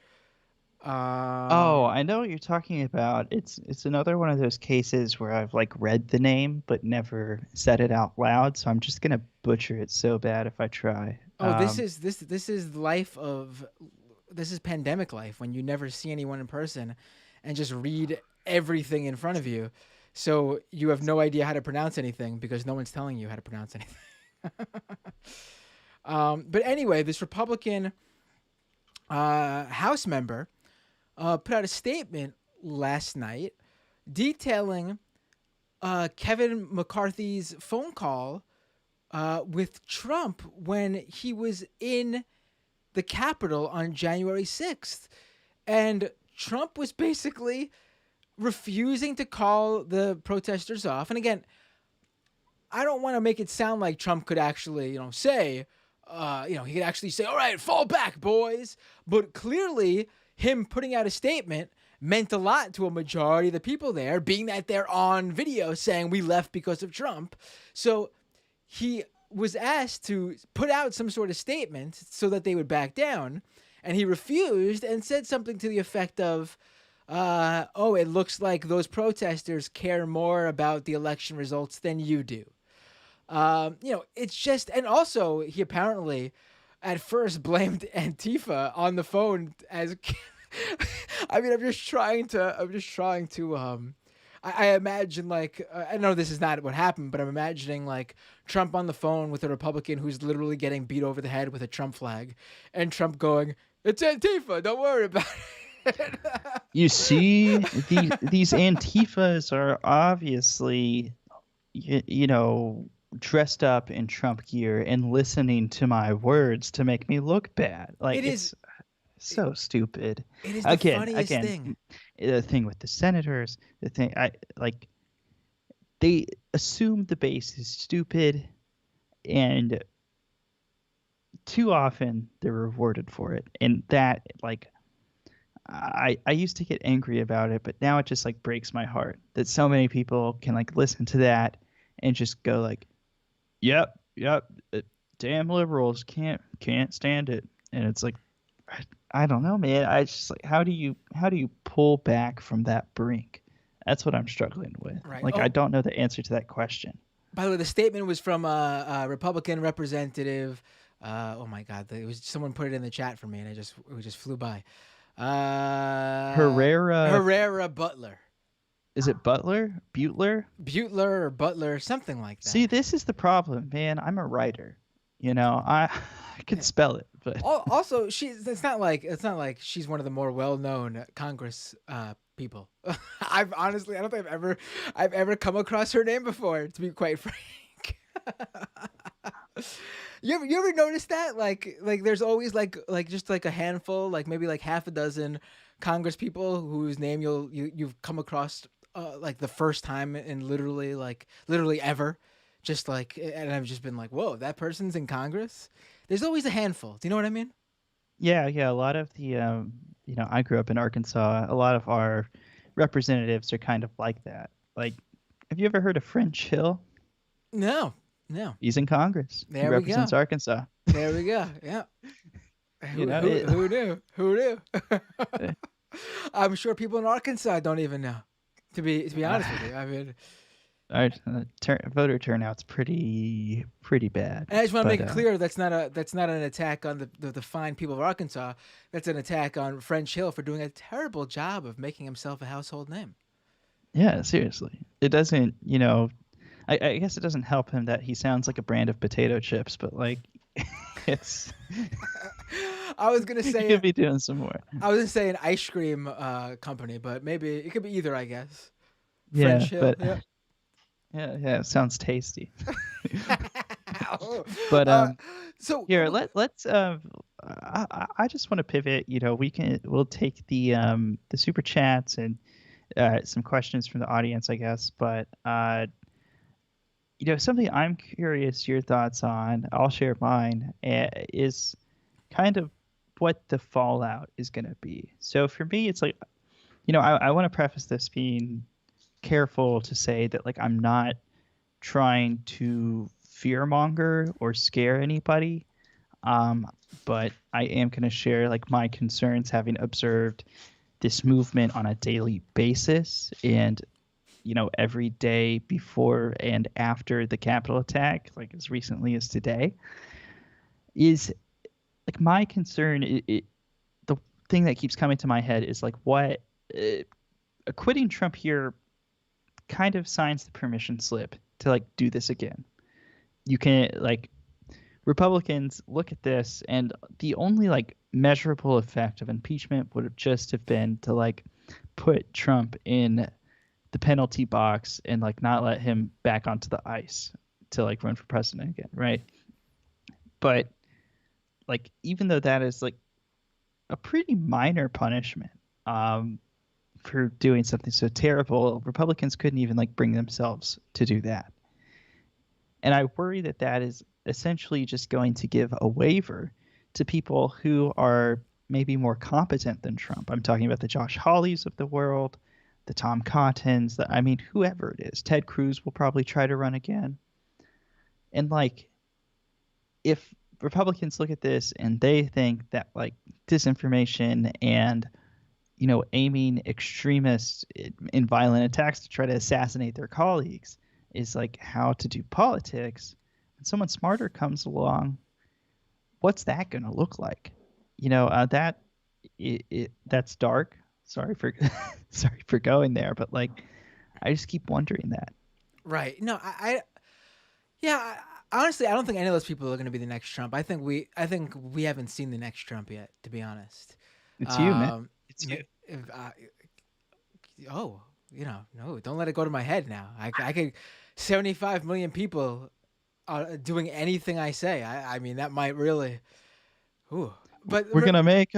Speaker 2: Oh, I know what you're talking about. It's another one of those cases where I've like read the name but never said it out loud, so I'm just gonna butcher it so bad if I try.
Speaker 1: Oh, this is life of this is pandemic life when you never see anyone in person and just read everything in front of you. So you have no idea how to pronounce anything because no one's telling you how to pronounce anything. But anyway, this Republican House member put out a statement last night detailing Kevin McCarthy's phone call with Trump when he was in the Capitol on January 6th. And Trump was basically refusing to call the protesters off. And again, I don't want to make it sound like Trump could actually, say, he could actually say, all right, fall back, boys. But clearly, him putting out a statement meant a lot to a majority of the people there, being that they're on video saying we left because of Trump. So he was asked to put out some sort of statement so that they would back down, and he refused and said something to the effect of, it looks like those protesters care more about the election results than you do. It's just, and also he apparently at first blamed Antifa on the phone as, I mean, I'm just trying to, I imagine like, I know this is not what happened, but I'm imagining like Trump on the phone with a Republican who's literally getting beat over the head with a Trump flag, and Trump going, "It's Antifa, don't worry about it."
Speaker 2: You see, these Antifas are obviously, dressed up in Trump gear and listening to my words to make me look bad. Like it's so stupid.
Speaker 1: It is the funniest thing.
Speaker 2: The thing with the senators, they assume the base is stupid, and too often they're rewarded for it. And that, like, I used to get angry about it, but now it just like breaks my heart that so many people can like listen to that and just go like, yep, damn liberals can't stand it. And it's like, I don't know, man. I just like, how do you pull back from that brink? That's what I'm struggling with.
Speaker 1: Right.
Speaker 2: Like, I don't know the answer to that question.
Speaker 1: By the way, the statement was from a Republican representative. Oh my God, it was someone put it in the chat for me, and it just flew by. Herrera Butler.
Speaker 2: Is it Butler? Butler
Speaker 1: or Butler, something like that.
Speaker 2: See, this is the problem, man. I'm a writer. I could spell it, but
Speaker 1: also it's not like she's one of the more well-known Congress people. I don't think I've ever come across her name before, to be quite frank. You ever notice that like there's always like just like a handful, like maybe like half a dozen Congress people whose name you've come across like the first time in literally ever, just like, and I've just been like, whoa, that person's in Congress. There's always a handful. Do you know what I mean?
Speaker 2: Yeah. A lot of the I grew up in Arkansas. A lot of our representatives are kind of like that. Like, have you ever heard of French Hill?
Speaker 1: No.
Speaker 2: He's in Congress.
Speaker 1: There
Speaker 2: he
Speaker 1: we
Speaker 2: represents
Speaker 1: go.
Speaker 2: Arkansas.
Speaker 1: There we go. Yeah. Who knew? Who knew? I'm sure people in Arkansas don't even know. To be honest with you, I mean,
Speaker 2: our voter turnout's pretty bad.
Speaker 1: And I just want to make it clear that's not an attack on the fine people of Arkansas. That's an attack on French Hill for doing a terrible job of making himself a household name.
Speaker 2: Yeah, seriously. It doesn't, I guess it doesn't help him that he sounds like a brand of potato chips, but like, it's.
Speaker 1: I was gonna
Speaker 2: You
Speaker 1: say
Speaker 2: could be doing some more.
Speaker 1: I was gonna say an ice cream company, but maybe it could be either. I guess
Speaker 2: Yeah,
Speaker 1: French Hill.
Speaker 2: but
Speaker 1: Yeah.
Speaker 2: yeah, it sounds tasty.
Speaker 1: Oh,
Speaker 2: But
Speaker 1: uh, so
Speaker 2: here let's I just want to pivot. We'll take the super chats and some questions from the audience, I guess. But something I'm curious your thoughts on. I'll share mine. Is kind of what the fallout is going to be. So for me, it's like, I want to preface this being careful to say that like I'm not trying to fearmonger or scare anybody. Um, but I am going to share like my concerns having observed this movement on a daily basis and every day before and after the Capitol attack, like as recently as today, is like my concern. The thing that keeps coming to my head is like what acquitting Trump here kind of signs the permission slip to like do this again. You can like Republicans look at this and the only like measurable effect of impeachment would have just have been to like put Trump in the penalty box and like not let him back onto the ice to like run for president again, right? But like even though that is like a pretty minor punishment for doing something so terrible, Republicans couldn't even like bring themselves to do that. And I worry that that is essentially just going to give a waiver to people who are maybe more competent than Trump. I'm talking about the Josh Hawleys of the world, the Tom Cottons, I mean, whoever it is. Ted Cruz will probably try to run again. And like, if Republicans look at this and they think that like disinformation and aiming extremists in violent attacks to try to assassinate their colleagues is like how to do politics, and someone smarter comes along, what's that going to look like? That's dark. Sorry for sorry for going there, but like I just keep wondering that.
Speaker 1: right. No, yeah. Honestly, I don't think any of those people are going to be the next Trump. I think we haven't seen the next Trump yet, to be honest.
Speaker 2: It's you, man. It's
Speaker 1: Ma-
Speaker 2: you.
Speaker 1: if, oh, no, don't let it go to my head now. I could 75 million people doing anything I say. I mean, that might really. Ooh. But
Speaker 2: We're gonna make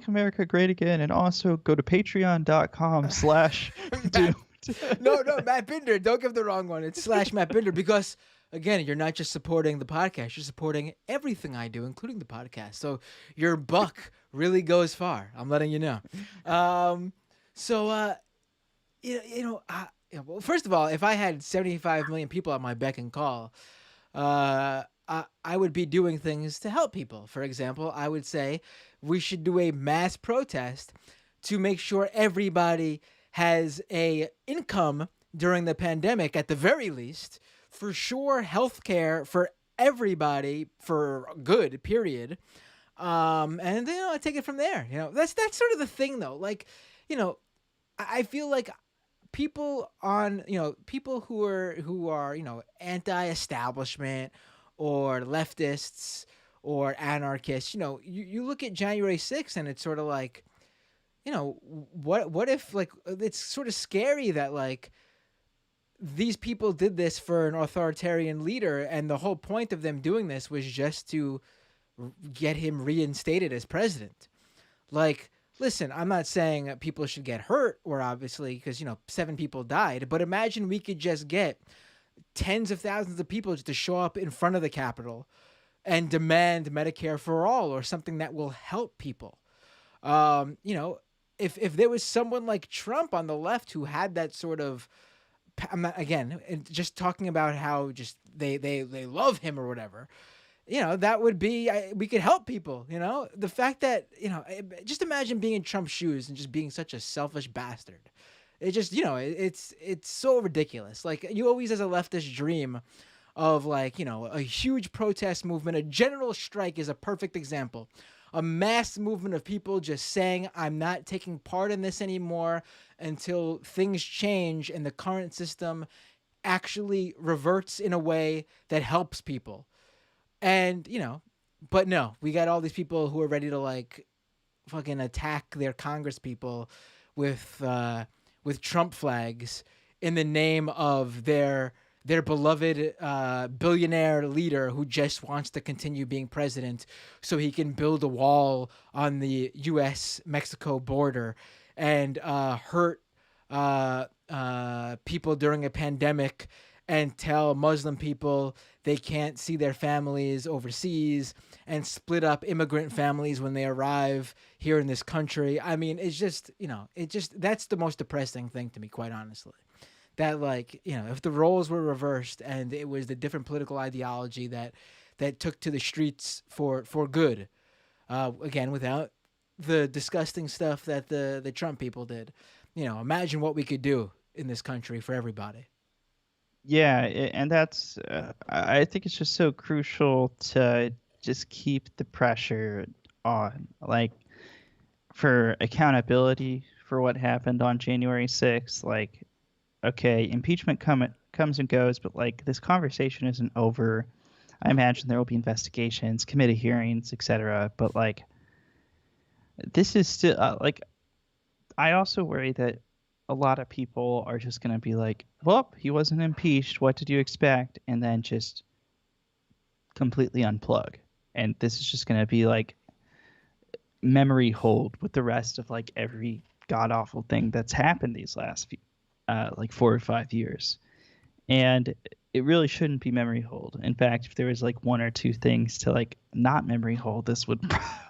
Speaker 2: America great again, and also go to patreon.com/doomed.
Speaker 1: Matt, no, Matt Binder. Don't give the wrong one. It's slash Matt Binder because again, you're not just supporting the podcast. You're supporting everything I do, including the podcast. So your buck really goes far. I'm letting you know. So well, first of all, if I had 75 million people at my beck and call, I would be doing things to help people. For example, I would say we should do a mass protest to make sure everybody has a income during the pandemic at the very least. For sure, healthcare for everybody for good. Period. And I take it from there. That's sort of the thing though. Like, I feel like people who are anti-establishment or leftists or anarchists, you look at January 6th and it's sort of like, what if like it's sort of scary that like these people did this for an authoritarian leader and the whole point of them doing this was just to get him reinstated as president. Like, listen, I'm not saying that people should get hurt, or obviously, because, 7 people died, but imagine we could just get tens of thousands of people just to show up in front of the Capitol and demand Medicare for all or something that will help people. If there was someone like Trump on the left who had that sort of, I'm not, again, just talking about how just they love him or whatever, that would be, we could help people, the fact that, just imagine being in Trump's shoes and just being such a selfish bastard. It just, it's so ridiculous. Like, you always as a leftist dream of like, a huge protest movement. A general strike is a perfect example. A mass movement of people just saying, I'm not taking part in this anymore until things change and the current system actually reverts in a way that helps people. And, But no, we got all these people who are ready to like fucking attack their Congress people with Trump flags in the name of their beloved billionaire leader who just wants to continue being president so he can build a wall on the U.S. Mexico border and hurt people during a pandemic and tell Muslim people they can't see their families overseas and split up immigrant families when they arrive here in this country. I mean, it's just, that's the most depressing thing to me, quite honestly. That, like, if the roles were reversed and it was the different political ideology that took to the streets for good, again, without the disgusting stuff that the Trump people did, imagine what we could do in this country for everybody.
Speaker 2: Yeah, and that's I think it's just so crucial to just keep the pressure on, like, for accountability for what happened on January 6th. Like, okay, impeachment comes and goes, but like this conversation isn't over. I imagine there will be investigations, committee hearings, etc. But like, this is still like, I also worry that a lot of people are just going to be like, well, he wasn't impeached. What did you expect? And then just completely unplug. And this is just going to be like memory hold with the rest of like every god awful thing that's happened these last few, like 4 or 5 years. And it really shouldn't be memory hold. In fact, if there was like one or two things to like not memory hold, this would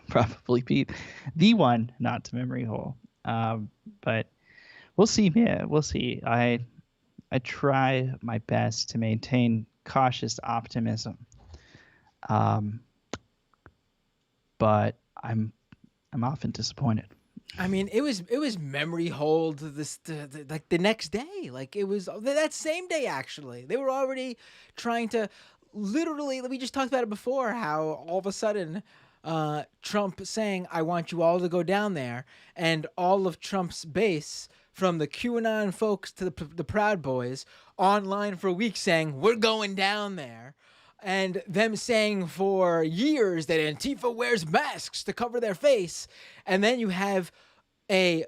Speaker 2: probably be the one not to memory hold. But we'll see, man. We'll see. I try my best to maintain cautious optimism, but I'm often disappointed.
Speaker 1: I mean, it was memory hold like the next day. Like it was that same day actually. They were already trying to literally. We just talked about it before. How all of a sudden, Trump saying, "I want you all to go down there," and all of Trump's base, from the QAnon folks to the Proud Boys, online for weeks saying, "We're going down there." And them saying for years that Antifa wears masks to cover their face. And then you have a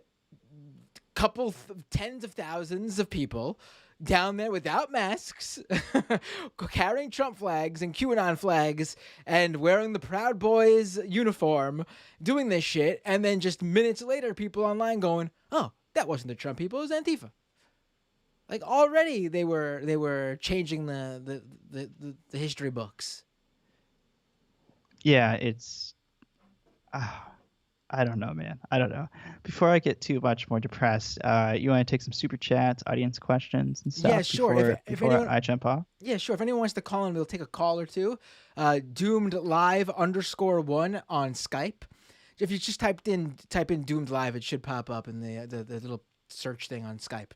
Speaker 1: couple tens of thousands of people down there without masks, carrying Trump flags and QAnon flags and wearing the Proud Boys uniform, doing this shit. And then just minutes later, people online going, oh, that wasn't the Trump people, it was Antifa. Like already they were changing the history books.
Speaker 2: Yeah, it's I don't know, man. I don't know. Before I get too much more depressed, you want to take some super chats, audience questions and stuff?
Speaker 1: Yeah, sure.
Speaker 2: Before anyone, I jump off?
Speaker 1: Yeah, sure. If anyone wants to call in, we'll take a call or two. Doomed Live _1 on Skype. If you just type in Doomed Live, it should pop up in the little search thing on Skype.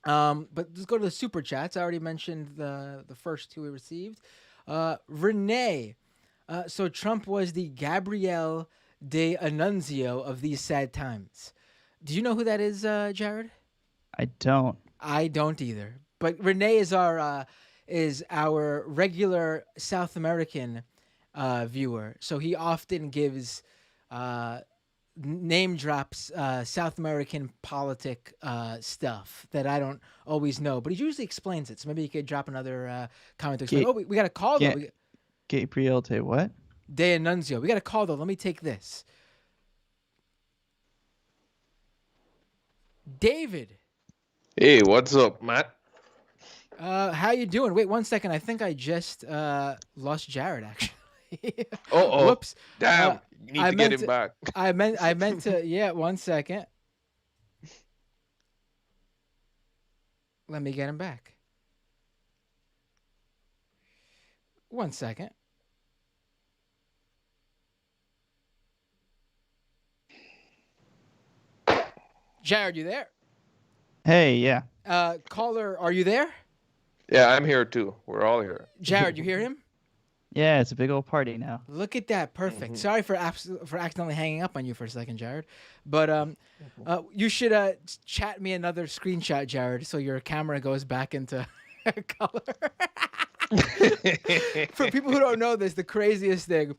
Speaker 1: But let's go to the super chats. I already mentioned the first two we received. Renee. So Trump was the Gabrielle de Annunzio of these sad times. Do you know who that is, Jared?
Speaker 2: I don't.
Speaker 1: I don't either. But Renee is our regular South American viewer. So he often gives name drops South American politic stuff that I don't always know, but he usually explains it. So maybe you could drop another comment to explain. We got a call though.
Speaker 2: Gabriel de what?
Speaker 1: De Annunzio. We got a call though. Let me take this. David.
Speaker 3: Hey, what's up, Matt?
Speaker 1: How you doing? Wait 1 second. I think I just lost Jared actually.
Speaker 3: Oh,
Speaker 1: whoops!
Speaker 3: Damn, you need to get him back.
Speaker 1: I meant to. Yeah, 1 second. Let me get him back. 1 second. Jared, you there?
Speaker 2: Hey, yeah.
Speaker 1: Caller, are you there?
Speaker 3: Yeah, I'm here too. We're all here.
Speaker 1: Jared, you hear him?
Speaker 2: Yeah, it's a big old party now.
Speaker 1: Look at that, perfect. Sorry for accidentally hanging up on you for a second, Jared. But you should chat me another screenshot, Jared, so your camera goes back into color. For people who don't know this, the craziest thing,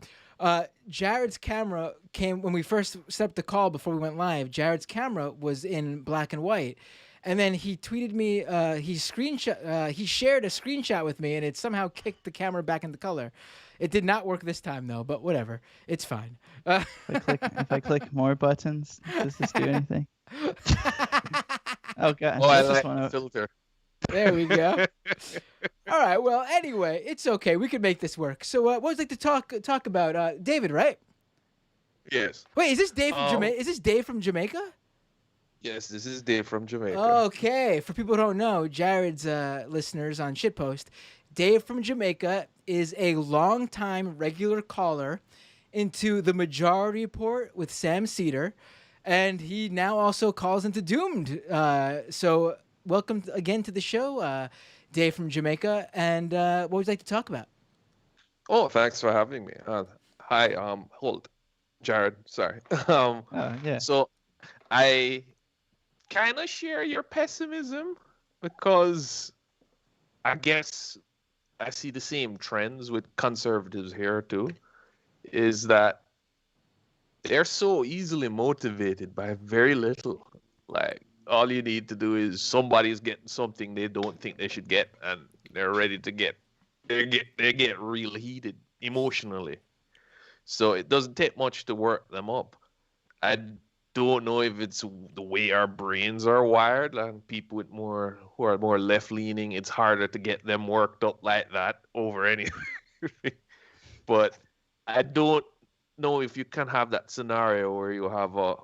Speaker 1: Jared's camera came when we first set up the call before we went live. Jared's camera was in black and white, and then he tweeted me. He shared a screenshot with me, and it somehow kicked the camera back into color. It did not work this time though, but whatever, it's fine.
Speaker 2: If I click more buttons, does this do anything? Oh god!
Speaker 3: Oh, I
Speaker 2: just
Speaker 3: like the filter.
Speaker 1: There we go. All right. Well, anyway, it's okay. We can make this work. So, what would you like to talk about, David? Right?
Speaker 3: Yes.
Speaker 1: Wait, is this Dave from Jamaica? Is this Dave from Jamaica?
Speaker 3: Yes, this is Dave from Jamaica.
Speaker 1: Okay. For people who don't know, Jared's listeners on Shitpost, Dave from Jamaica is a longtime regular caller into the Majority Report with Sam Cedar, and he now also calls into Doomed. So welcome again to the show, Dave from Jamaica. And what would you like to talk about?
Speaker 3: Oh, thanks for having me. Hi, Holt, Jared. Sorry.
Speaker 2: yeah.
Speaker 3: So I kind of share your pessimism because I guess I see the same trends with conservatives here too, is that they're so easily motivated by very little. Like, all you need to do is somebody's getting something they don't think they should get, and they're ready to they get real heated emotionally. So it doesn't take much to work them up. I don't know if it's the way our brains are wired, and people who are more left leaning, it's harder to get them worked up like that over anything. But I don't know if you can have that scenario where you have a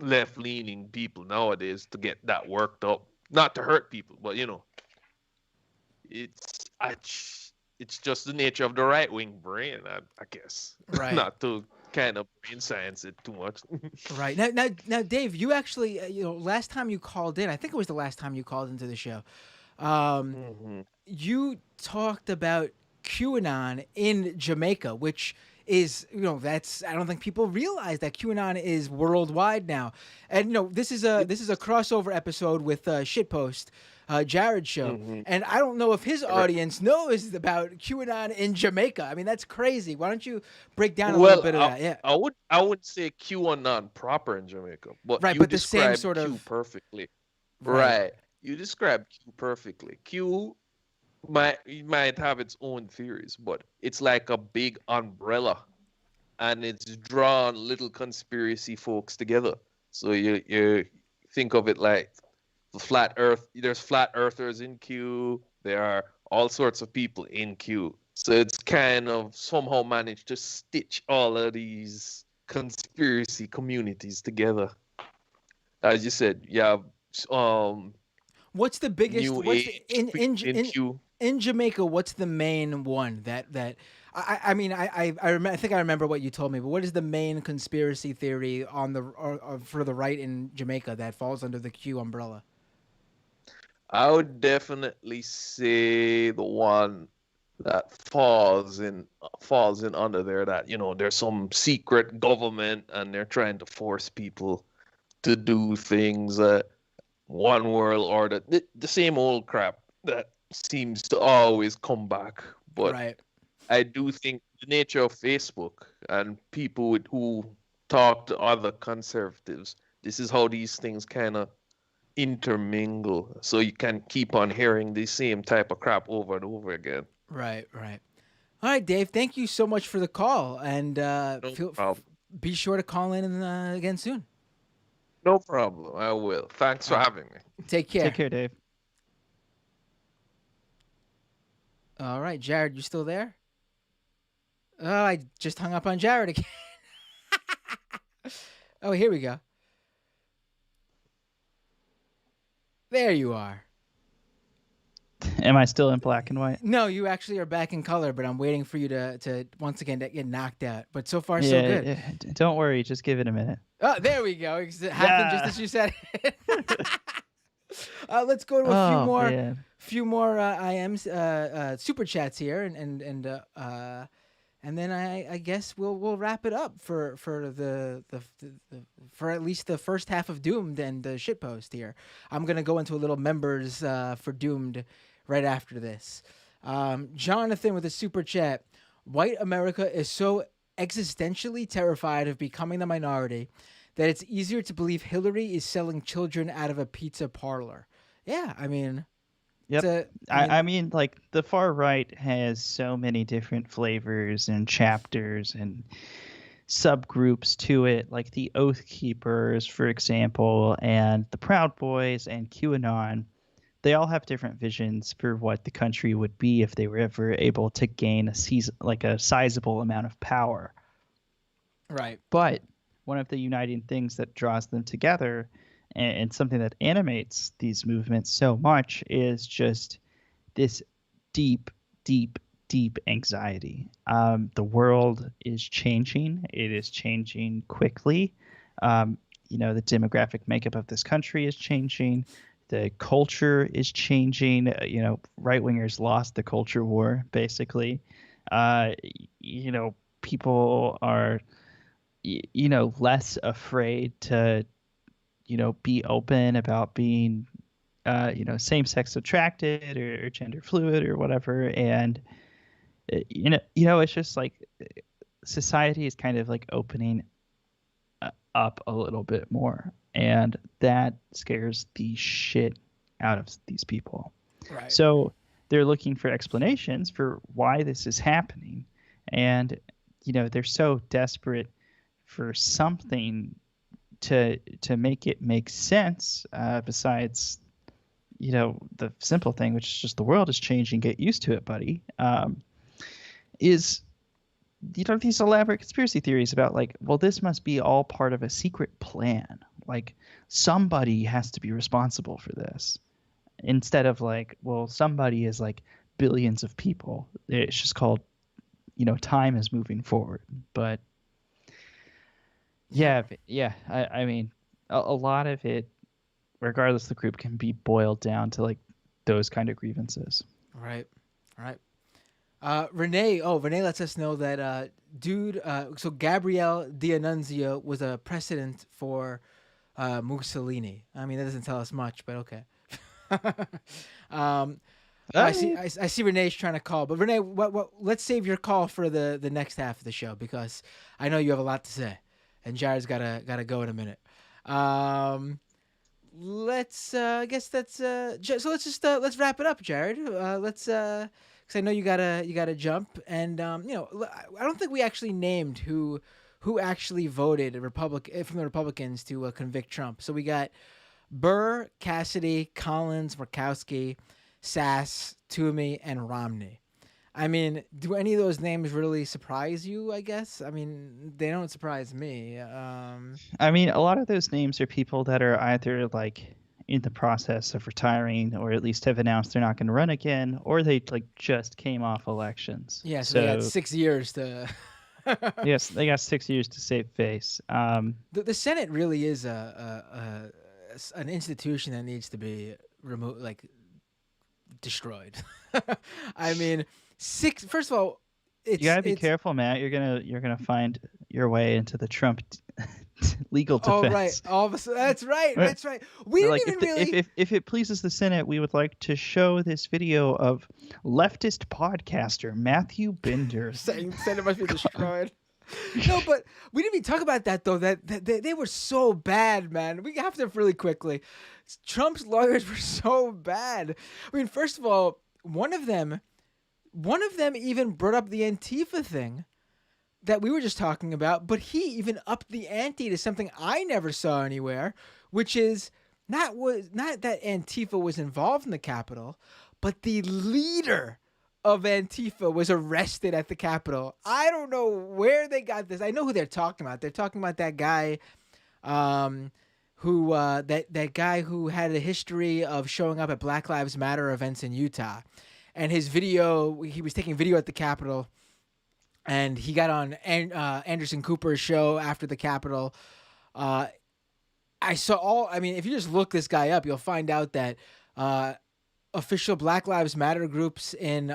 Speaker 3: left leaning people nowadays to get that worked up. Not to hurt people, but it's just the nature of the right wing brain, I guess.
Speaker 1: Right.
Speaker 3: Not to kind of brain science it too much.
Speaker 1: Right. Now, Dave, you actually, last time you called in, I think it was the last time you called into the show, you talked about QAnon in Jamaica, which is, that's, I don't think people realize that QAnon is worldwide now. And, this is a crossover episode with Shitpost, Jared's show. And I don't know if his audience knows about QAnon in Jamaica. I mean, that's crazy. Why don't you break down a little bit of that? Yeah.
Speaker 3: I would say QAnon proper in Jamaica, but
Speaker 1: right,
Speaker 3: you
Speaker 1: but the same
Speaker 3: described
Speaker 1: sort
Speaker 3: Q
Speaker 1: of
Speaker 3: perfectly. Right. You described Q perfectly. Q might have its own theories, but it's like a big umbrella, and it's drawn little conspiracy folks together. So you think of it like the flat Earth. There's flat earthers in Q. There are all sorts of people in Q. So it's kind of somehow managed to stitch all of these conspiracy communities together. As you said, you have
Speaker 1: what's the biggest
Speaker 3: New
Speaker 1: what's
Speaker 3: Age
Speaker 1: the,
Speaker 3: Q.
Speaker 1: in Jamaica? What's the main one that I mean I think I remember what you told me, but what is the main conspiracy theory on the or for the right in Jamaica that falls under the Q umbrella?
Speaker 3: I would definitely say the one that falls in under there, that there's some secret government and they're trying to force people to do things, one world order, the same old crap that seems to always come back. But
Speaker 1: right.
Speaker 3: I do think the nature of Facebook and people who talk to other conservatives, this is how these things kind of intermingle, so you can keep on hearing the same type of crap over and over again.
Speaker 1: Right. All right, Dave, thank you so much for the call, and be sure to call in again soon.
Speaker 3: No problem, I will. Thanks for having me.
Speaker 1: Take care.
Speaker 2: Take care, Dave.
Speaker 1: All right, Jared, you still there? Oh, I just hung up on Jared again. Oh, here we go. There you are.
Speaker 2: Am I still in black and white?
Speaker 1: No, you actually are back in color, but I'm waiting for you to once again get knocked out. But so far, so good.
Speaker 2: Yeah, don't worry, just give it a minute.
Speaker 1: Oh, there we go. It happened just as you said it. Let's go to a few more IMs, super chats here, and then I guess we'll wrap it up for at least the first half of Doomed and the shitpost here. I'm gonna go into a little members for Doomed right after this. Jonathan with a super chat. White America is so existentially terrified of becoming the minority that it's easier to believe Hillary is selling children out of a pizza parlor. Yeah, I mean,
Speaker 2: Yep. I mean, like the far right has so many different flavors and chapters and subgroups to it, like the Oath Keepers, for example, and the Proud Boys and QAnon. They all have different visions for what the country would be if they were ever able to gain a sizable amount of power.
Speaker 1: Right.
Speaker 2: But one of the uniting things that draws them together and something that animates these movements so much is just this deep, deep, deep anxiety. The world is changing. It is changing quickly. The demographic makeup of this country is changing. The culture is changing. Right-wingers lost the culture war, basically. People are, less afraid to, be open about being, same-sex attracted or gender fluid or whatever. And, it's just like society is kind of like opening up a little bit more. And that scares the shit out of these people.
Speaker 1: Right.
Speaker 2: So they're looking for explanations for why this is happening. And, they're so desperate for something to make it make sense besides, the simple thing, which is just the world is changing. Get used to it, buddy. Is these elaborate conspiracy theories about like, well, this must be all part of a secret plan. Like somebody has to be responsible for this, instead of like, well, somebody is like billions of people. It's just called, time is moving forward. But yeah. I mean, a lot of it, regardless of the group, can be boiled down to like those kind of grievances.
Speaker 1: Right. Renee lets us know that so Gabrielle D'Annunzio was a precedent for Mussolini. I mean, that doesn't tell us much, but okay. I see Renee's trying to call, but Renee, let's save your call for the next half of the show because I know you have a lot to say, and Jared's gotta go in a minute. Let's wrap it up, Jared. Because I know you gotta jump, and I don't think we actually named who actually voted from the Republicans to convict Trump. So we got Burr, Cassidy, Collins, Murkowski, Sass, Toomey, and Romney. I mean, do any of those names really surprise you, I guess? I mean, they don't surprise me.
Speaker 2: I mean, a lot of those names are people that are either like in the process of retiring or at least have announced they're not going to run again, or they like just came off elections.
Speaker 1: Yeah, so they got 6 years to...
Speaker 2: Yes, they got 6 years to save face.
Speaker 1: The Senate really is an institution that needs to be removed, like destroyed. I mean, first of all,
Speaker 2: you gotta be careful, Matt. You're gonna find your way into the Trump legal defense.
Speaker 1: Oh right, all of a sudden, that's right. We didn't even really.
Speaker 2: If it pleases the Senate, we would like to show this video of leftist podcaster Matthew Binder
Speaker 1: saying Senate must be destroyed. No, but we didn't even talk about that though. That they were so bad, man. We have to really quickly. Trump's lawyers were so bad. I mean, first of all, one of them even brought up the Antifa thing that we were just talking about, but he even upped the ante to something I never saw anywhere, which is not that Antifa was involved in the Capitol, but the leader of Antifa was arrested at the Capitol. I don't know where they got this. I know who they're talking about. They're talking about that guy who had a history of showing up at Black Lives Matter events in Utah. And his video, he was taking video at the Capitol, and he got on Anderson Cooper's show after the Capitol. If you just look this guy up, you'll find out that official Black Lives Matter groups in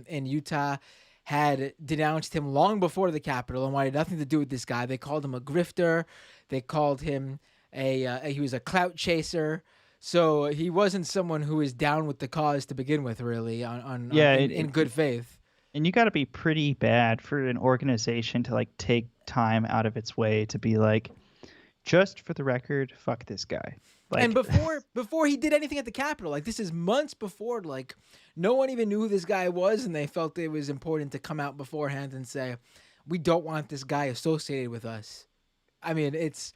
Speaker 1: Utah had denounced him long before the Capitol and wanted nothing to do with this guy. They called him a grifter. They called him he was a clout chaser. So he wasn't someone who was down with the cause to begin with, really,
Speaker 2: Yeah,
Speaker 1: in good faith.
Speaker 2: and you got to be pretty bad for an organization to like take time out of its way to be like, just for the record, fuck this guy. Like,
Speaker 1: And before he did anything at the Capitol, like this is months before, like no one even knew who this guy was, and they felt it was important to come out beforehand and say, we don't want this guy associated with us. I mean, it's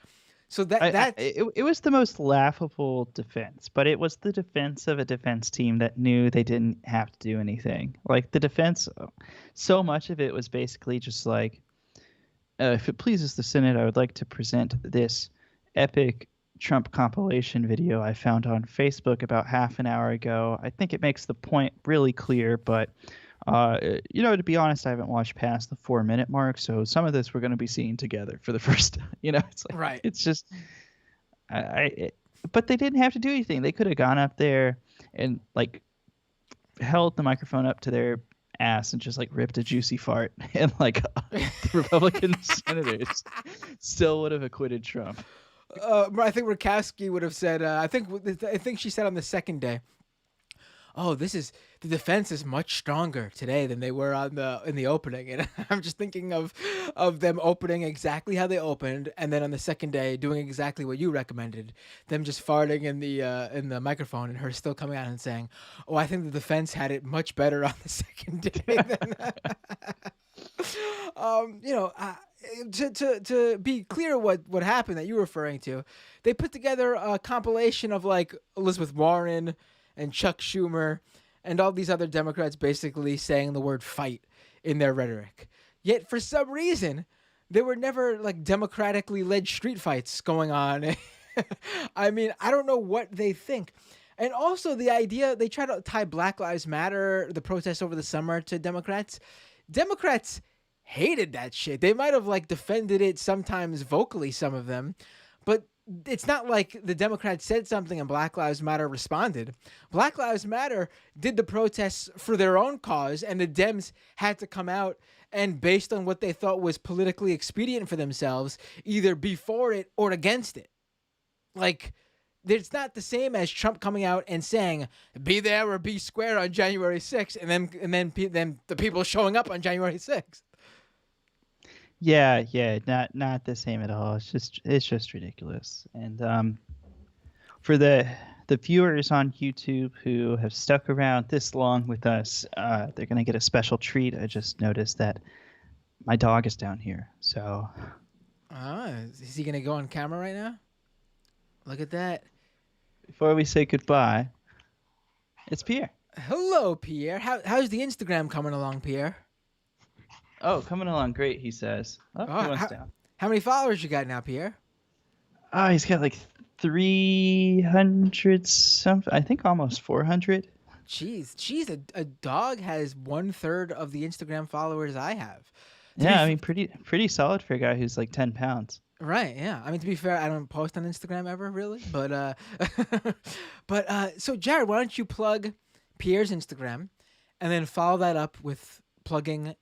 Speaker 1: so
Speaker 2: it was the most laughable defense, but it was the defense of a defense team that knew they didn't have to do anything. Like the defense, so much of it was basically just like, if it pleases the Senate, I would like to present this epic Trump compilation video I found on Facebook about half an hour ago. I think it makes the point really clear, but to be honest, I haven't watched past the 4-minute mark, so some of this we're going to be seeing together for the first time. It's like,
Speaker 1: right.
Speaker 2: It's just, but they didn't have to do anything. They could have gone up there and like held the microphone up to their ass and just like ripped a juicy fart, and like the Republican senators still would have acquitted Trump.
Speaker 1: I think Murkowski would have said. I think she said on the second day, "Oh, the defense is much stronger today than they were in the opening." And I'm just thinking of them opening exactly how they opened, and then on the second day doing exactly what you recommended, them just farting in the microphone, and her still coming out and saying, "Oh, I think the defense had it much better on the second day." To be clear, what happened that you're referring to, they put together a compilation of like Elizabeth Warren and Chuck Schumer and all these other Democrats basically saying the word fight in their rhetoric. Yet for some reason, there were never like democratically led street fights going on. I mean, I don't know what they think. And also the idea, they try to tie Black Lives Matter, the protests over the summer, to Democrats. Democrats hated that shit. They might have like defended it sometimes vocally, some of them, but it's not like the Democrats said something and Black Lives Matter responded. Black Lives Matter did the protests for their own cause, and the Dems had to come out and, based on what they thought was politically expedient for themselves, either be for it or against it. Like, it's not the same as Trump coming out and saying, be there or be square on January 6th, and then the people showing up on January 6th.
Speaker 2: Yeah, not the same at all. It's just ridiculous. And for the viewers on YouTube who have stuck around this long with us, they're gonna get a special treat. I just noticed that my dog is down here. So,
Speaker 1: is he gonna go on camera right now? Look at that.
Speaker 2: Before we say goodbye, it's Pierre.
Speaker 1: Hello, Pierre. How's the Instagram coming along, Pierre?
Speaker 2: Oh, coming along great, he says. Oh, he went down.
Speaker 1: How many followers you got now, Pierre?
Speaker 2: Oh, he's got like 300 something. I think almost 400.
Speaker 1: Jeez, a dog has 1/3 of the Instagram followers I have.
Speaker 2: Yeah, I mean, pretty solid for a guy who's like 10 pounds.
Speaker 1: Right, yeah. I mean, to be fair, I don't post on Instagram ever, really. But so Jared, why don't you plug Pierre's Instagram, and then follow that up with plugging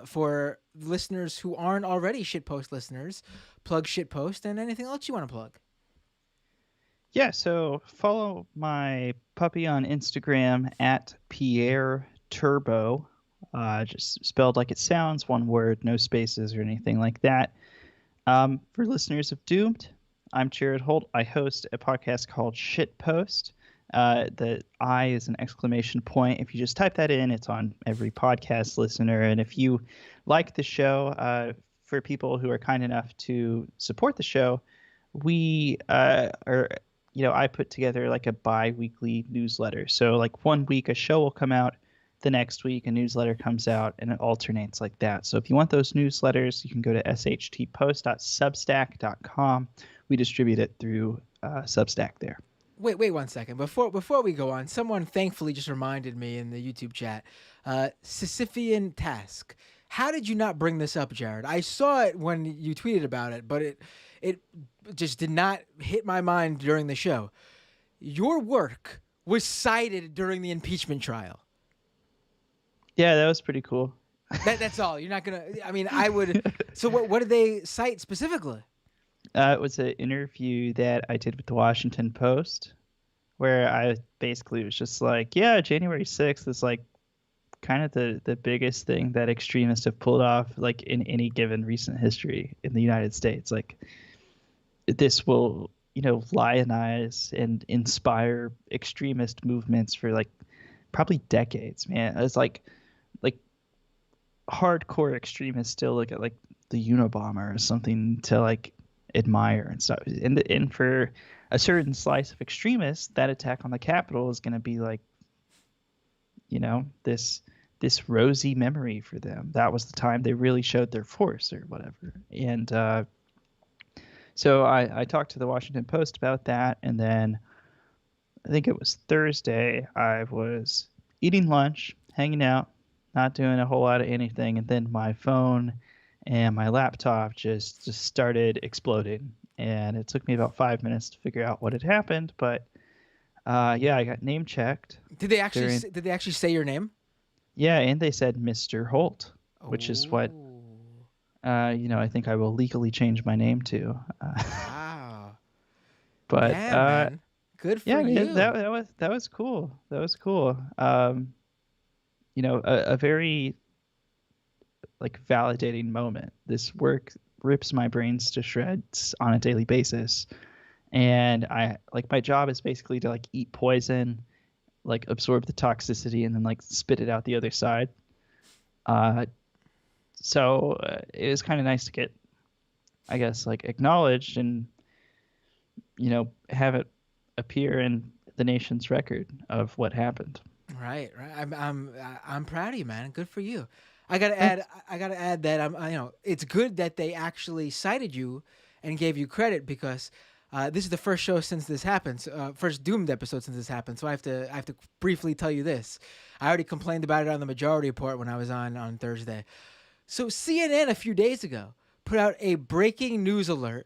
Speaker 1: for listeners who aren't already Shitpost listeners, plug Shitpost and anything else you want to plug.
Speaker 2: Yeah, so follow my puppy on Instagram at Pierre Turbo, just spelled like it sounds, one word, no spaces or anything like that. For listeners of Doomed, I'm Jared Holt. I host a podcast called Shitpost. The I is an exclamation point. If you just type that in, it's on every podcast listener. And if you like the show, for people who are kind enough to support the show, we I put together like a bi-weekly newsletter. So like 1 week a show will come out, the next week a newsletter comes out, and it alternates like that. So if you want those newsletters, you can go to shtpost.substack.com. We distribute it through Substack there.
Speaker 1: Wait 1 second. Before we go on, someone thankfully just reminded me in the YouTube chat, Sisyphean task. How did you not bring this up, Jared? I saw it when you tweeted about it, but it just did not hit my mind during the show. Your work was cited during the impeachment trial.
Speaker 2: Yeah, that was pretty cool.
Speaker 1: That's all. You're not gonna. I mean, I would. So what did they cite specifically?
Speaker 2: It was an interview that I did with the Washington Post. where I basically was just like, yeah, January 6th is like kind of the biggest thing that extremists have pulled off like in any given recent history in the United States. Like this will, lionize and inspire extremist movements for like probably decades, man. It's like hardcore extremists still look at like the Unabomber or something to like admire and stuff. And for a certain slice of extremists, that attack on the Capitol is going to be like, this rosy memory for them. That was the time they really showed their force or whatever. And so I talked to the Washington Post about that, and then I think it was Thursday. I was eating lunch, hanging out, not doing a whole lot of anything, and then my phone and my laptop just started exploding. And it took me about 5 minutes to figure out what had happened, but yeah, I got name checked.
Speaker 1: Did they actually say your name?
Speaker 2: Yeah, and they said Mr. Holt, which is what I think I will legally change my name to.
Speaker 1: Wow.
Speaker 2: But
Speaker 1: yeah, man. Good for you.
Speaker 2: That was cool. That was cool. A very like validating moment. This work rips my brains to shreds on a daily basis. And I like my job is basically to like eat poison, like absorb the toxicity and then like spit it out the other side. So it was kind of nice to get, I guess, like acknowledged and, have it appear in the nation's record of what happened.
Speaker 1: Right. I'm proud of you, man. Good for you. I gotta add that it's good that they actually cited you and gave you credit because this is the first show since this happened, first Doomed episode since this happened. So I have to briefly tell you this. I already complained about it on the Majority Report when I was on Thursday. So CNN a few days ago put out a breaking news alert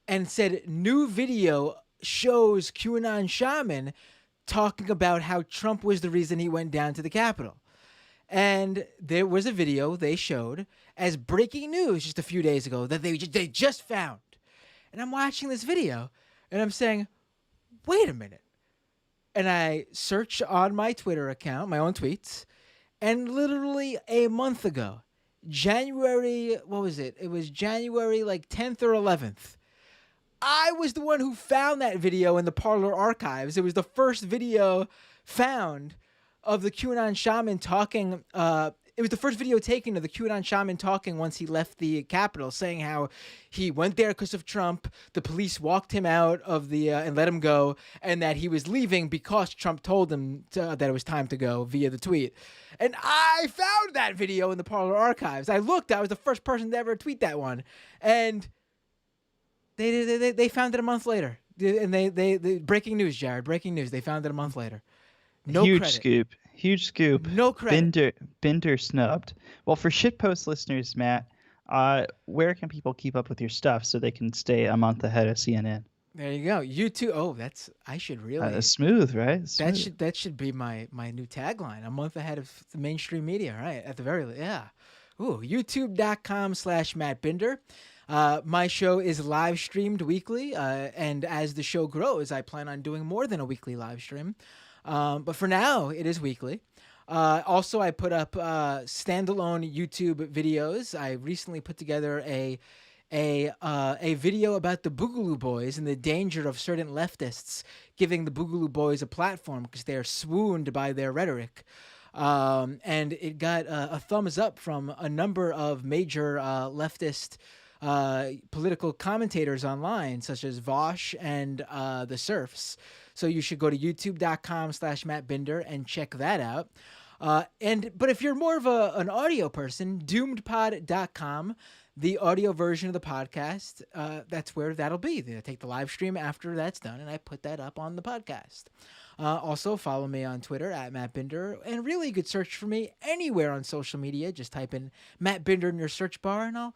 Speaker 1: and said new video shows QAnon shaman talking about how Trump was the reason he went down to the Capitol. And there was a video they showed as breaking news just a few days ago that they just found. And I'm watching this video and I'm saying, wait a minute. And I search on my Twitter account, my own tweets, and literally a month ago, January, what was it? It was January like 10th or 11th. I was the one who found that video in the Parler archives. It was the first video found of the QAnon shaman talking. It was the first video taken of the QAnon shaman talking once he left the Capitol, saying how he went there because of Trump. The police walked him out of the and let him go, and that he was leaving because Trump told him that it was time to go via the tweet. And I found that video in the Parler archives. I looked. I was the first person to ever tweet that one, and they found it a month later. And they breaking news, Jared. Breaking news. They found it a month later. No
Speaker 2: Huge
Speaker 1: credit.
Speaker 2: Huge scoop.
Speaker 1: No credit.
Speaker 2: Bender snubbed. Well, for shitpost listeners, Matt, where can people keep up with your stuff so they can stay a month ahead of CNN?
Speaker 1: There you go. YouTube. Oh, I should really.
Speaker 2: Smooth, right? Smooth.
Speaker 1: That should be my new tagline. A month ahead of the mainstream media, right? At the very least, yeah. Ooh, youtube.com/Matt Binder. My show is live streamed weekly, and as the show grows, I plan on doing more than a weekly live stream. But for now, it is weekly. Also, I put up standalone YouTube videos. I recently put together a video about the Boogaloo Boys and the danger of certain leftists giving the Boogaloo Boys a platform because they are swooned by their rhetoric. And it got a thumbs up from a number of major leftist political commentators online, such as Vosh and the Serfs. So you should go to youtube.com/Matt Binder and check that out. But if you're more of an audio person, doomedpod.com, the audio version of the podcast, that's where that'll be. I take the live stream after that's done, and I put that up on the podcast. Also, follow me on Twitter @Matt Binder, and really you could search for me anywhere on social media. Just type in Matt Binder in your search bar, and I'll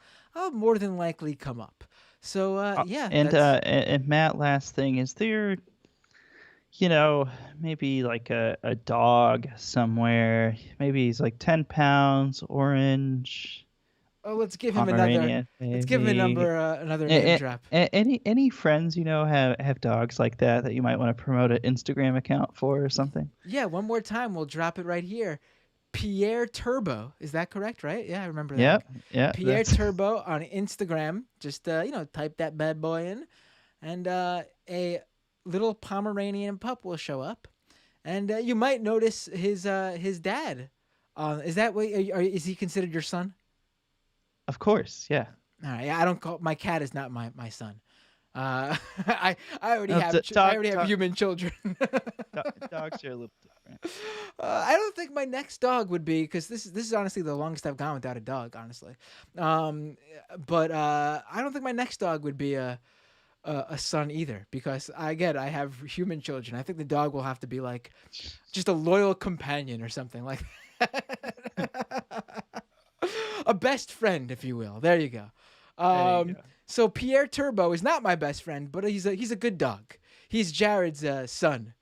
Speaker 1: more than likely come up. So yeah.
Speaker 2: And Matt, last thing, is there, maybe like a dog somewhere? Maybe he's like 10 pounds, orange,
Speaker 1: Oh, let's give him another.
Speaker 2: Pomeranian,
Speaker 1: Let's give him
Speaker 2: maybe.
Speaker 1: another name drop.
Speaker 2: Any friends have dogs like that you might want to promote an Instagram account for or something?
Speaker 1: Yeah, one more time. We'll drop it right here. Pierre Turbo. Is that correct? Right? Yeah, I remember that.
Speaker 2: Yeah,
Speaker 1: Pierre
Speaker 2: that's
Speaker 1: Turbo on Instagram. Just type that bad boy in, and a little Pomeranian pup will show up, and you might notice his dad. Is that what? Is he considered your son?
Speaker 2: of course, yeah.
Speaker 1: All right. I don't call my cat is not my son. I already
Speaker 2: No,
Speaker 1: have I already have
Speaker 2: dog,
Speaker 1: human children.
Speaker 2: dogs are a little different.
Speaker 1: I don't think my next dog would be, because this is honestly the longest I've gone without a dog, honestly. But I don't think my next dog would be a son either, because I have human children. I think the dog will have to be like just a loyal companion or something like that. A best friend, if you will. There you go.
Speaker 2: There you go.
Speaker 1: So Pierre Turbo is not my best friend, but he's a good dog. He's Jared's son.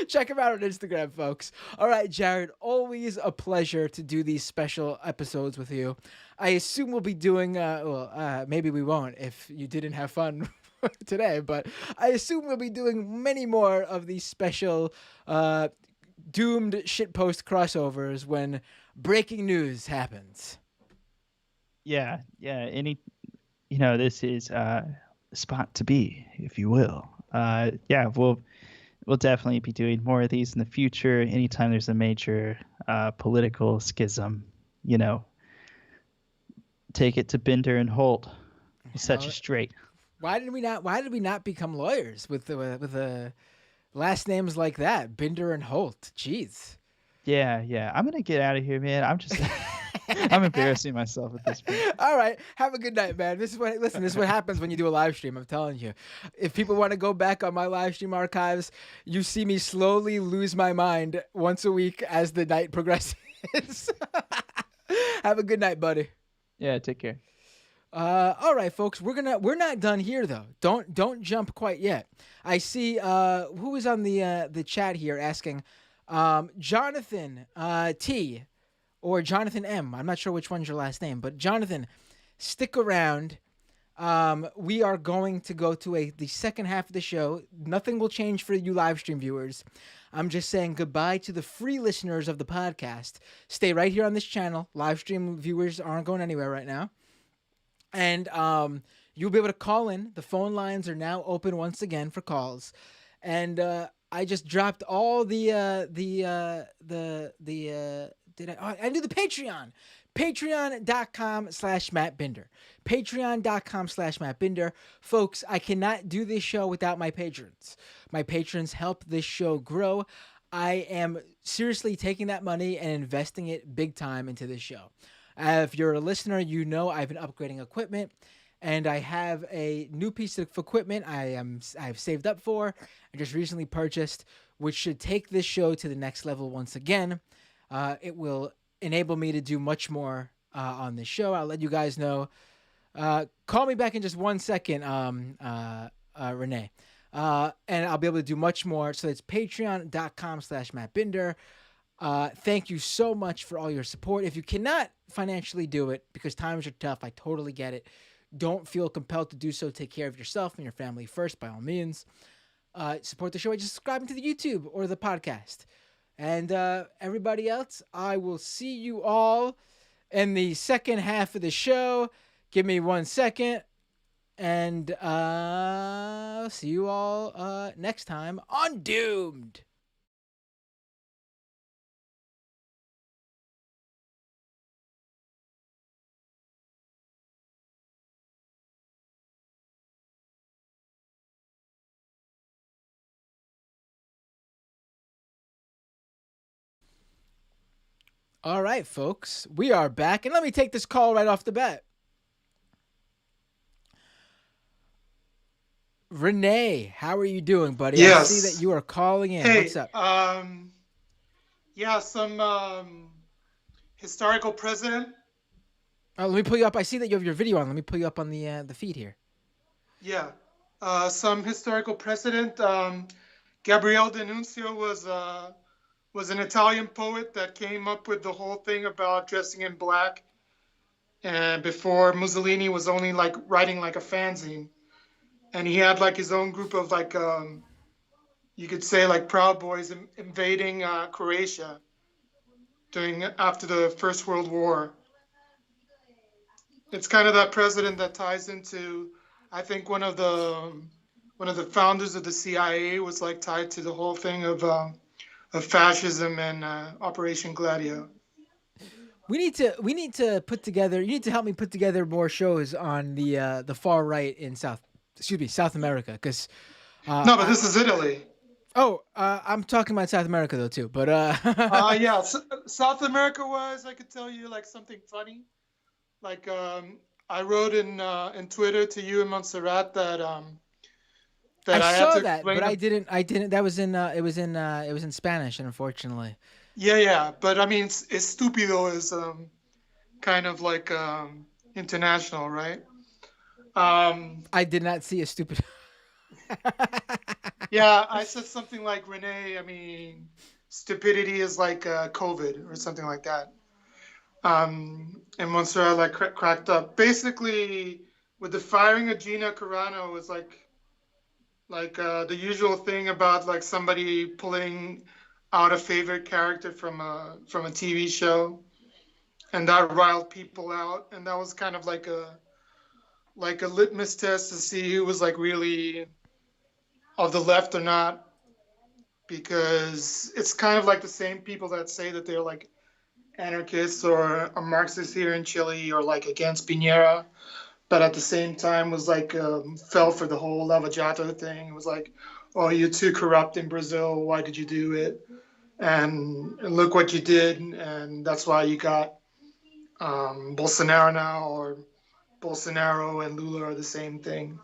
Speaker 1: Check him out on Instagram, folks. All right, Jared, always a pleasure to do these special episodes with you. I assume we'll be doing, maybe we won't if you didn't have fun today, but I assume we'll be doing many more of these special doomed shitpost crossovers when breaking news happens.
Speaker 2: Yeah. This is the spot to be, if you will. We'll definitely be doing more of these in the future. Anytime there's a major political schism, take it to Binder and Holt. We'll set you straight.
Speaker 1: Why did we not become lawyers with last names like that, Binder and Holt? Jeez.
Speaker 2: Yeah. I'm gonna get out of here, man. I'm embarrassing myself at this point.
Speaker 1: All right. Have a good night, man. This is what happens when you do a live stream. I'm telling you. If people want to go back on my live stream archives, you see me slowly lose my mind once a week as the night progresses. Have a good night, buddy.
Speaker 2: Yeah, take care.
Speaker 1: All right, folks. We're not done here though. Don't jump quite yet. I see who is on the chat here asking Jonathan T or Jonathan M. I'm not sure which one's your last name, but Jonathan, stick around. We are going to go to the second half of the show. Nothing will change for you live stream viewers. I'm just saying goodbye to the free listeners of the podcast. Stay right here on this channel. Live stream viewers aren't going anywhere right now. And you'll be able to call in. The phone lines are now open once again for calls. And I just dropped all I do the Patreon. Patreon.com/MattBinder. Patreon.com/MattBinder. Folks, I cannot do this show without my patrons. My patrons help this show grow. I am seriously taking that money and investing it big time into this show. If you're a listener, you know I've been upgrading equipment, and I have a new piece of equipment I've saved up for and just recently purchased, which should take this show to the next level once again. It will enable me to do much more on this show. I'll let you guys know. Call me back in just 1 second, Renee. And I'll be able to do much more. So it's patreon.com/MattBinder. Thank you so much for all your support. If you cannot financially do it because times are tough, I totally get it. Don't feel compelled to do so. Take care of yourself and your family first, by all means. Support the show by just subscribing to the YouTube or the podcast. And everybody else, I will see you all in the second half of the show. Give me 1 second. And see you all next time on Doomed. All right, folks, we are back. And let me take this call right off the bat. Renee, how are you doing, buddy?
Speaker 4: Yes.
Speaker 1: I see that you are calling in.
Speaker 4: Hey,
Speaker 1: What's up?
Speaker 4: Some historical president.
Speaker 1: Let me pull you up. I see that you have your video on. Let me pull you up on the feed here.
Speaker 4: Yeah, some historical president. Gabriel D'Annunzio was was an Italian poet that came up with the whole thing about dressing in black. And before Mussolini was only like writing like a fanzine, and he had like his own group of like you could say like Proud Boys invading Croatia during after the First World War. It's kind of that president that ties into, I think one of the founders of the CIA was like tied to the whole thing of fascism and Operation Gladio.
Speaker 1: We need to put together. You need to help me put together more shows on the far right in South America, because
Speaker 4: No, but this is Italy.
Speaker 1: I'm talking about South America though too. But
Speaker 4: Yeah, South America wise, I could tell you like something funny. Like I wrote in Twitter to you and Montserrat that that
Speaker 1: I
Speaker 4: I had
Speaker 1: saw
Speaker 4: to
Speaker 1: that,
Speaker 4: explain.
Speaker 1: but I didn't. That was in it was in Spanish, unfortunately.
Speaker 4: Yeah, but I mean, it's stupido is kind of like international, right?
Speaker 1: I did not see a stupid.
Speaker 4: Yeah, I said something like Renee. I mean, stupidity is like COVID or something like that. And Montserrat like cracked up. Basically, with the firing of Gina Carano was like the usual thing about like somebody pulling out a favorite character from a TV show, and that riled people out, and that was kind of like a litmus test to see who was like really of the left or not, because it's kind of like the same people that say that they're like anarchists or Marxists here in Chile or like against Piñera, but at the same time was like fell for the whole Lava Jato thing. It was like, oh, you're too corrupt in Brazil. Why did you do it? And look what you did, and that's why you got Bolsonaro now, or Bolsonaro and Lula are the same thing.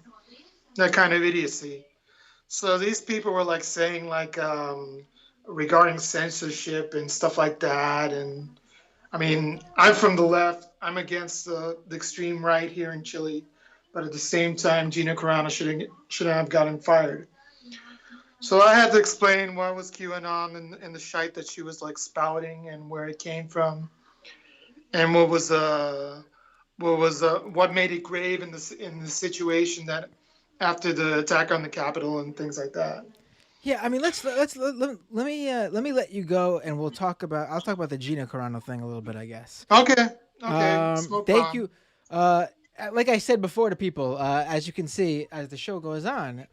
Speaker 4: That kind of idiocy. So these people were like saying like regarding censorship and stuff like that, and I mean, I'm from the left. I'm against the extreme right here in Chile, but at the same time, Gina Carano shouldn't have gotten fired. So I had to explain what was QAnon and the shite that she was like spouting and where it came from, and what made it grave in the situation that after the attack on the Capitol and things like that.
Speaker 1: Yeah, I mean, let me let you go, and I'll talk about the Gina Carano thing a little bit, I guess.
Speaker 4: Okay, smoke
Speaker 1: Thank
Speaker 4: bomb.
Speaker 1: you. Like I said before to people, as you can see, as the show goes on,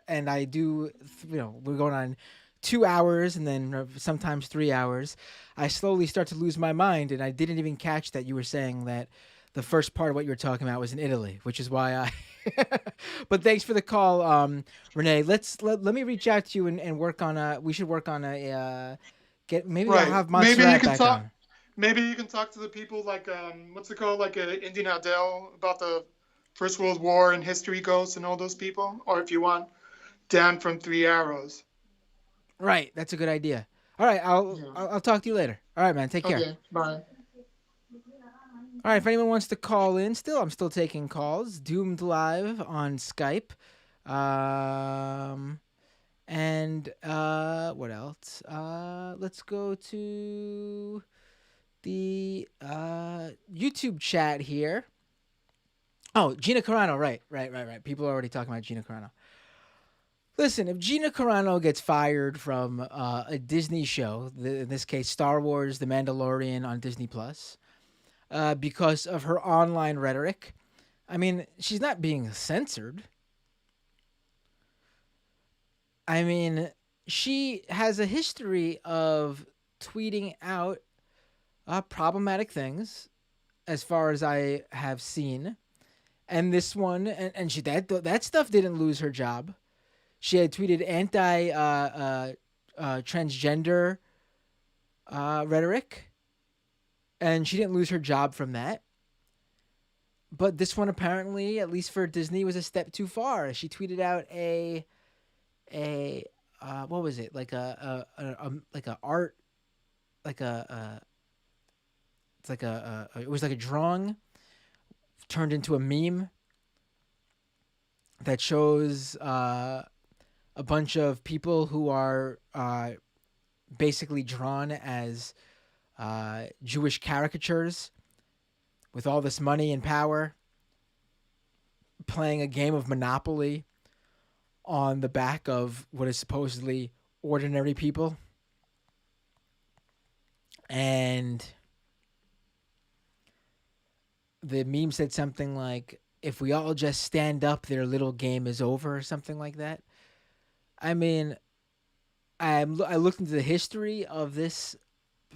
Speaker 1: and I do, we're going on 2 hours and then sometimes 3 hours, I slowly start to lose my mind, and I didn't even catch that you were saying that the first part of what you were talking about was in Italy, which is why I. But thanks for the call, Renee. Let me reach out to you and work on a. We should work on a. Maybe I'll
Speaker 4: Right.
Speaker 1: have
Speaker 4: Maybe you
Speaker 1: Montserrat
Speaker 4: can
Speaker 1: back
Speaker 4: talk.
Speaker 1: on.
Speaker 4: Maybe you can talk to the people like what's it called, like Indian Adele about the First World War and History Ghosts and all those people, or if you want, Dan from Three Arrows.
Speaker 1: Right, that's a good idea. All right,
Speaker 4: Yeah.
Speaker 1: I'll talk to you later. All right, man. Take care.
Speaker 4: Okay. Bye.
Speaker 1: All right, if anyone wants to call in, I'm still taking calls. Doomed live on Skype. And what else? Let's go to the YouTube chat here. Oh, Gina Carano, right. People are already talking about Gina Carano. Listen, if Gina Carano gets fired from a Disney show, in this case Star Wars: The Mandalorian on Disney Plus, because of her online rhetoric, I mean, she's not being censored. I mean, she has a history of tweeting out problematic things, as far as I have seen. And this one, and she that stuff didn't lose her job. She had tweeted anti transgender rhetoric, and she didn't lose her job from that. But this one apparently, at least for Disney, was a step too far. She tweeted out a what was it, like a art, like it's like it was like a drawing turned into a meme that shows a bunch of people who are basically drawn as Jewish caricatures with all this money and power, playing a game of Monopoly on the back of what is supposedly ordinary people. And the meme said something like, if we all just stand up, their little game is over, or something like that. I mean, I looked into the history of this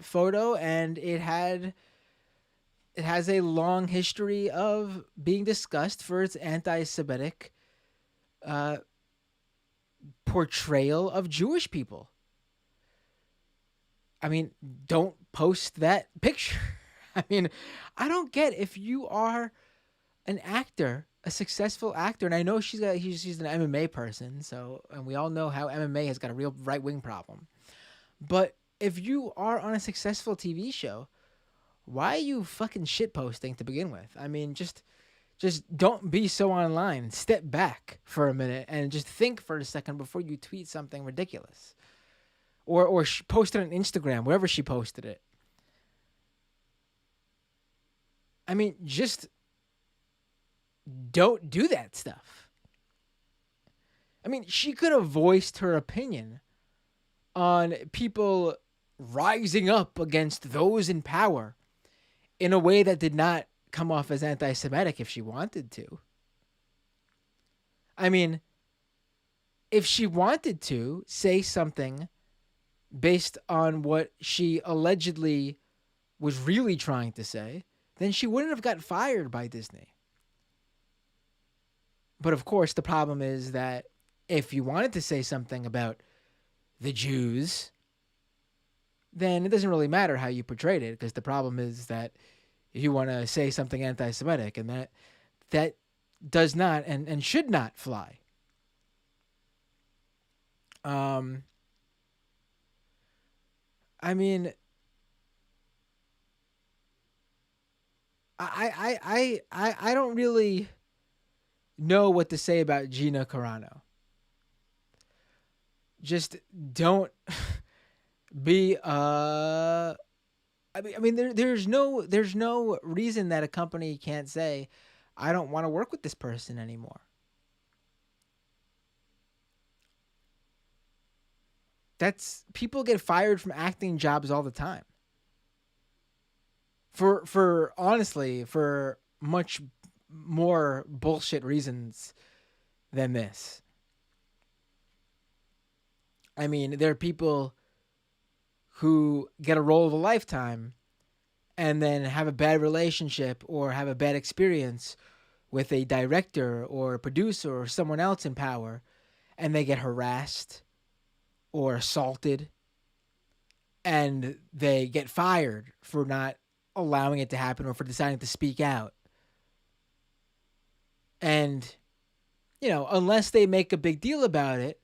Speaker 1: photo, and it has a long history of being discussed for its anti-Semitic portrayal of Jewish people. I mean, don't post that picture. I mean, I don't get, if you are an actor, a successful actor, and I know she's an MMA person, so, and we all know how MMA has got a real right-wing problem. But if you are on a successful TV show, why are you fucking shitposting to begin with? I mean, just don't be so online. Step back for a minute and just think for a second before you tweet something ridiculous. Or post it on Instagram, wherever she posted it. I mean, just don't do that stuff. I mean, she could have voiced her opinion on people rising up against those in power in a way that did not come off as anti-Semitic if she wanted to. I mean, if she wanted to say something based on what she allegedly was really trying to say, then she wouldn't have got fired by Disney. But of course, the problem is that if you wanted to say something about the Jews, then it doesn't really matter how you portrayed it, because the problem is that you want to say something anti-Semitic, and that does not and should not fly. I mean, I don't really know what to say about Gina Carano. Just don't be I mean there's no reason that a company can't say, I don't want to work with this person anymore. People get fired from acting jobs all the time. For honestly, for much more bullshit reasons than this. I mean, there are people who get a role of a lifetime and then have a bad relationship or have a bad experience with a director or a producer or someone else in power, and they get harassed or assaulted, and they get fired for not allowing it to happen or for deciding to speak out. And, unless they make a big deal about it,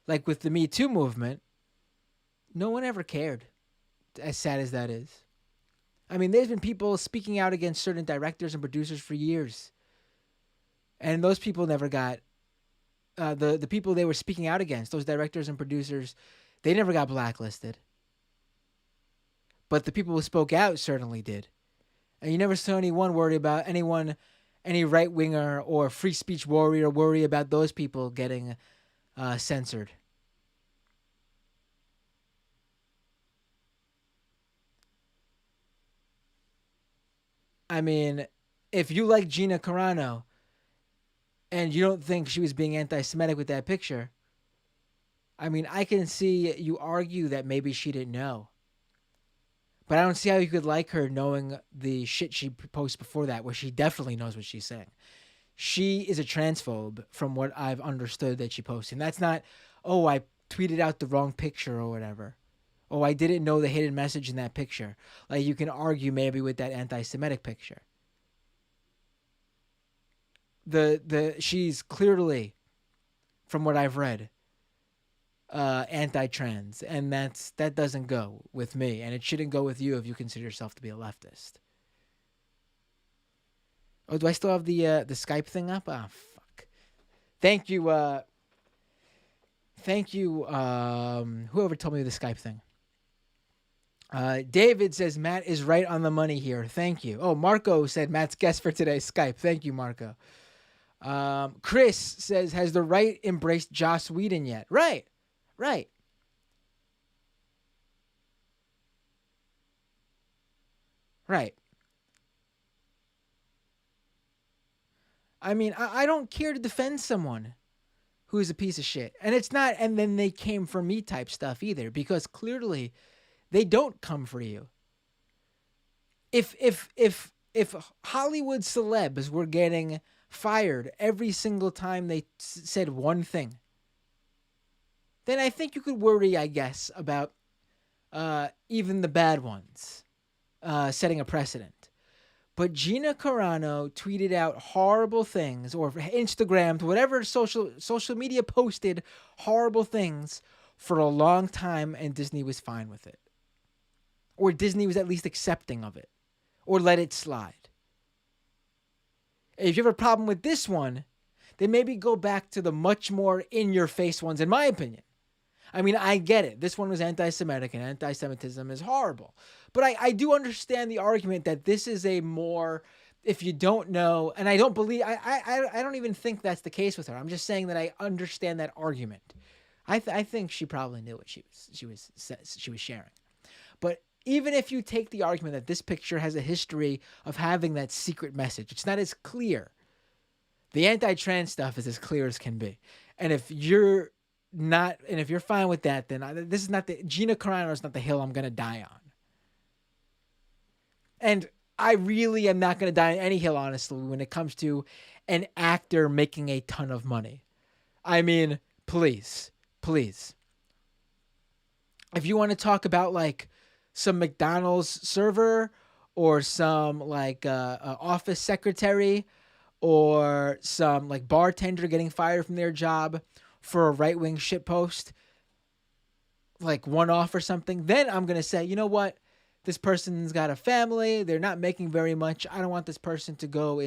Speaker 1: like with the Me Too movement, no one ever cared, as sad as that is. I mean, there's been people speaking out against certain directors and producers for years. And those people never got, the people they were speaking out against, those directors and producers, they never got blacklisted. But the people who spoke out certainly did. And you never saw anyone worry about any right-winger or free speech warrior worry about those people getting censored. I mean, if you like Gina Carano and you don't think she was being anti-Semitic with that picture, I mean, I can see you argue that maybe she didn't know. But I don't see how you could like her knowing the shit she posted before that, where she definitely knows what she's saying. She is a transphobe from what I've understood that she posted. And that's not, oh, I tweeted out the wrong picture or whatever. Oh, I didn't know the hidden message in that picture. Like you can argue maybe with that anti-Semitic picture. She's clearly, from what I've read, anti-trans, and that doesn't go with me, and it shouldn't go with you if you consider yourself to be a leftist. Oh, do I still have the Skype thing up? Ah, fuck. Thank you. Whoever told me the Skype thing. David says Matt is right on the money here. Thank you. Oh, Marco said Matt's guest for today's Skype. Thank you, Marco. Chris says, has the right embraced Joss Whedon yet? Right. Right. Right. I mean, I don't care to defend someone who is a piece of shit. And it's not, and then they came for me type stuff either, because clearly they don't come for you. If Hollywood celebs were getting fired every single time they said one thing, then I think you could worry, I guess, about even the bad ones setting a precedent. But Gina Carano tweeted out horrible things, or Instagrammed, whatever social media posted horrible things for a long time, and Disney was fine with it. Or Disney was at least accepting of it. Or let it slide. If you have a problem with this one, then maybe go back to the much more in-your-face ones, in my opinion. I mean, I get it. This one was anti-Semitic, and anti-Semitism is horrible. But I do understand the argument that this is a more, if you don't know, and I don't believe, I don't even think that's the case with her. I'm just saying that I understand that argument. I think she probably knew what she was sharing. But even if you take the argument that this picture has a history of having that secret message, it's not as clear. The anti-trans stuff is as clear as can be. And if you're fine with that, then this is not Gina Carano is not the hill I'm going to die on. And I really am not going to die on any hill, honestly, when it comes to an actor making a ton of money. I mean, please. If you want to talk about like some McDonald's server or some like office secretary or some like bartender getting fired from their job for a right-wing shitpost, like one-off or something, then I'm going to say, you know what? This person's got a family. They're not making very much. I don't want this person to go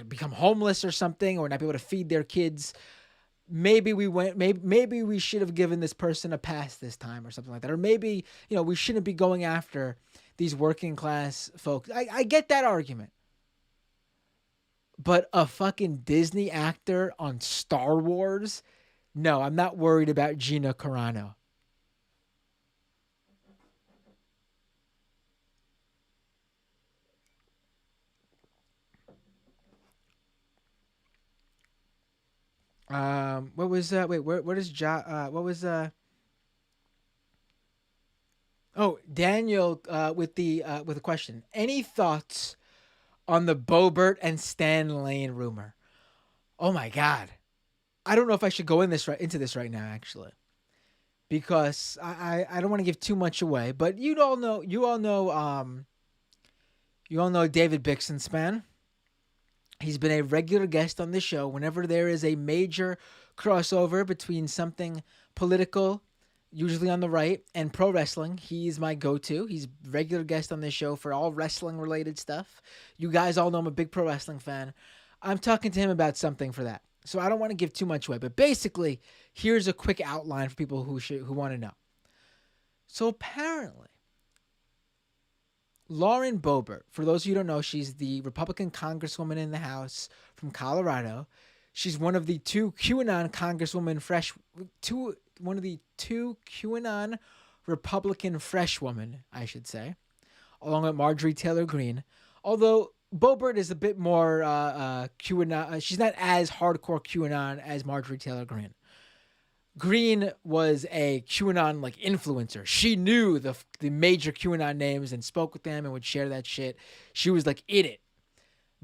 Speaker 1: become homeless or something, or not be able to feed their kids. Maybe we should have given this person a pass this time or something like that. Or maybe, we shouldn't be going after these working class folks. I get that argument. But a fucking Disney actor on Star Wars? No, I'm not worried about Gina Carano. What was what is Daniel with a question. Any thoughts on the Boebert and Stan Lane rumor? Oh my God. I don't know if I should go into this right now, actually, because I don't want to give too much away, but you all know David Bixenspan. He's been a regular guest on this show whenever there is a major crossover between something political, usually on the right, and pro wrestling. He's my go-to. He's a regular guest on this show for all wrestling-related stuff. You guys all know I'm a big pro wrestling fan. I'm talking to him about something for that. So I don't want to give too much away. But basically, here's a quick outline for people who want to know. So apparently, Lauren Boebert, for those of you who don't know, she's the Republican congresswoman in the House from Colorado. She's one of the two QAnon QAnon Republican freshwomen, I should say, along with Marjorie Taylor Greene. Although Boebert is a bit more QAnon, she's not as hardcore QAnon as Marjorie Taylor Greene. Greene was a QAnon like influencer. She knew the major QAnon names and spoke with them and would share that shit. She was like in it.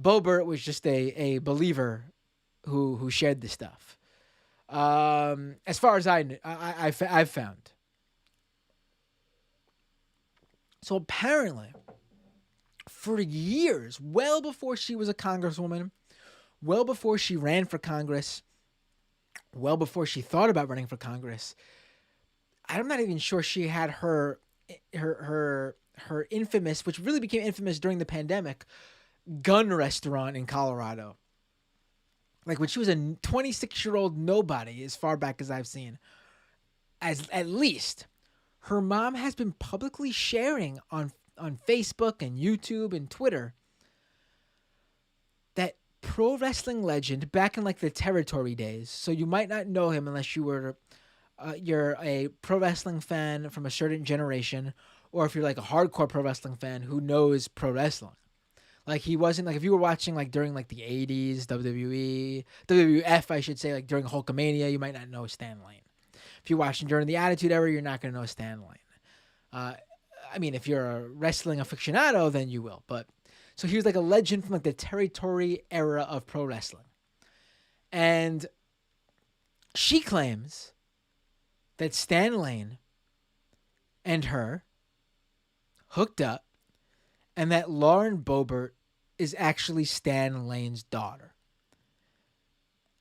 Speaker 1: Boebert was just a believer who shared this stuff. As far as I've found. So apparently, for years, well before she was a congresswoman, well before she ran for Congress, well before she thought about running for Congress, I'm not even sure she had her infamous, which really became infamous during the pandemic, gun restaurant in Colorado. Like when she was a 26-year-old nobody, as far back as I've seen, as at least her mom has been publicly sharing on Facebook and YouTube and Twitter that pro wrestling legend back in like the territory days. So you might not know him unless you're a pro wrestling fan from a certain generation, or if you're like a hardcore pro wrestling fan who knows pro wrestling. Like he wasn't like if you were watching like during like the 80s WWE, WWF I should say, like during Hulkamania, you might not know Stan Lane. If you're watching during the Attitude Era, you're not going to know Stan Lane. I mean, if you're a wrestling aficionado, then you will. But so he was like a legend from like the territory era of pro wrestling. And she claims that Stan Lane and her hooked up and that Lauren Boebert is actually Stan Lane's daughter.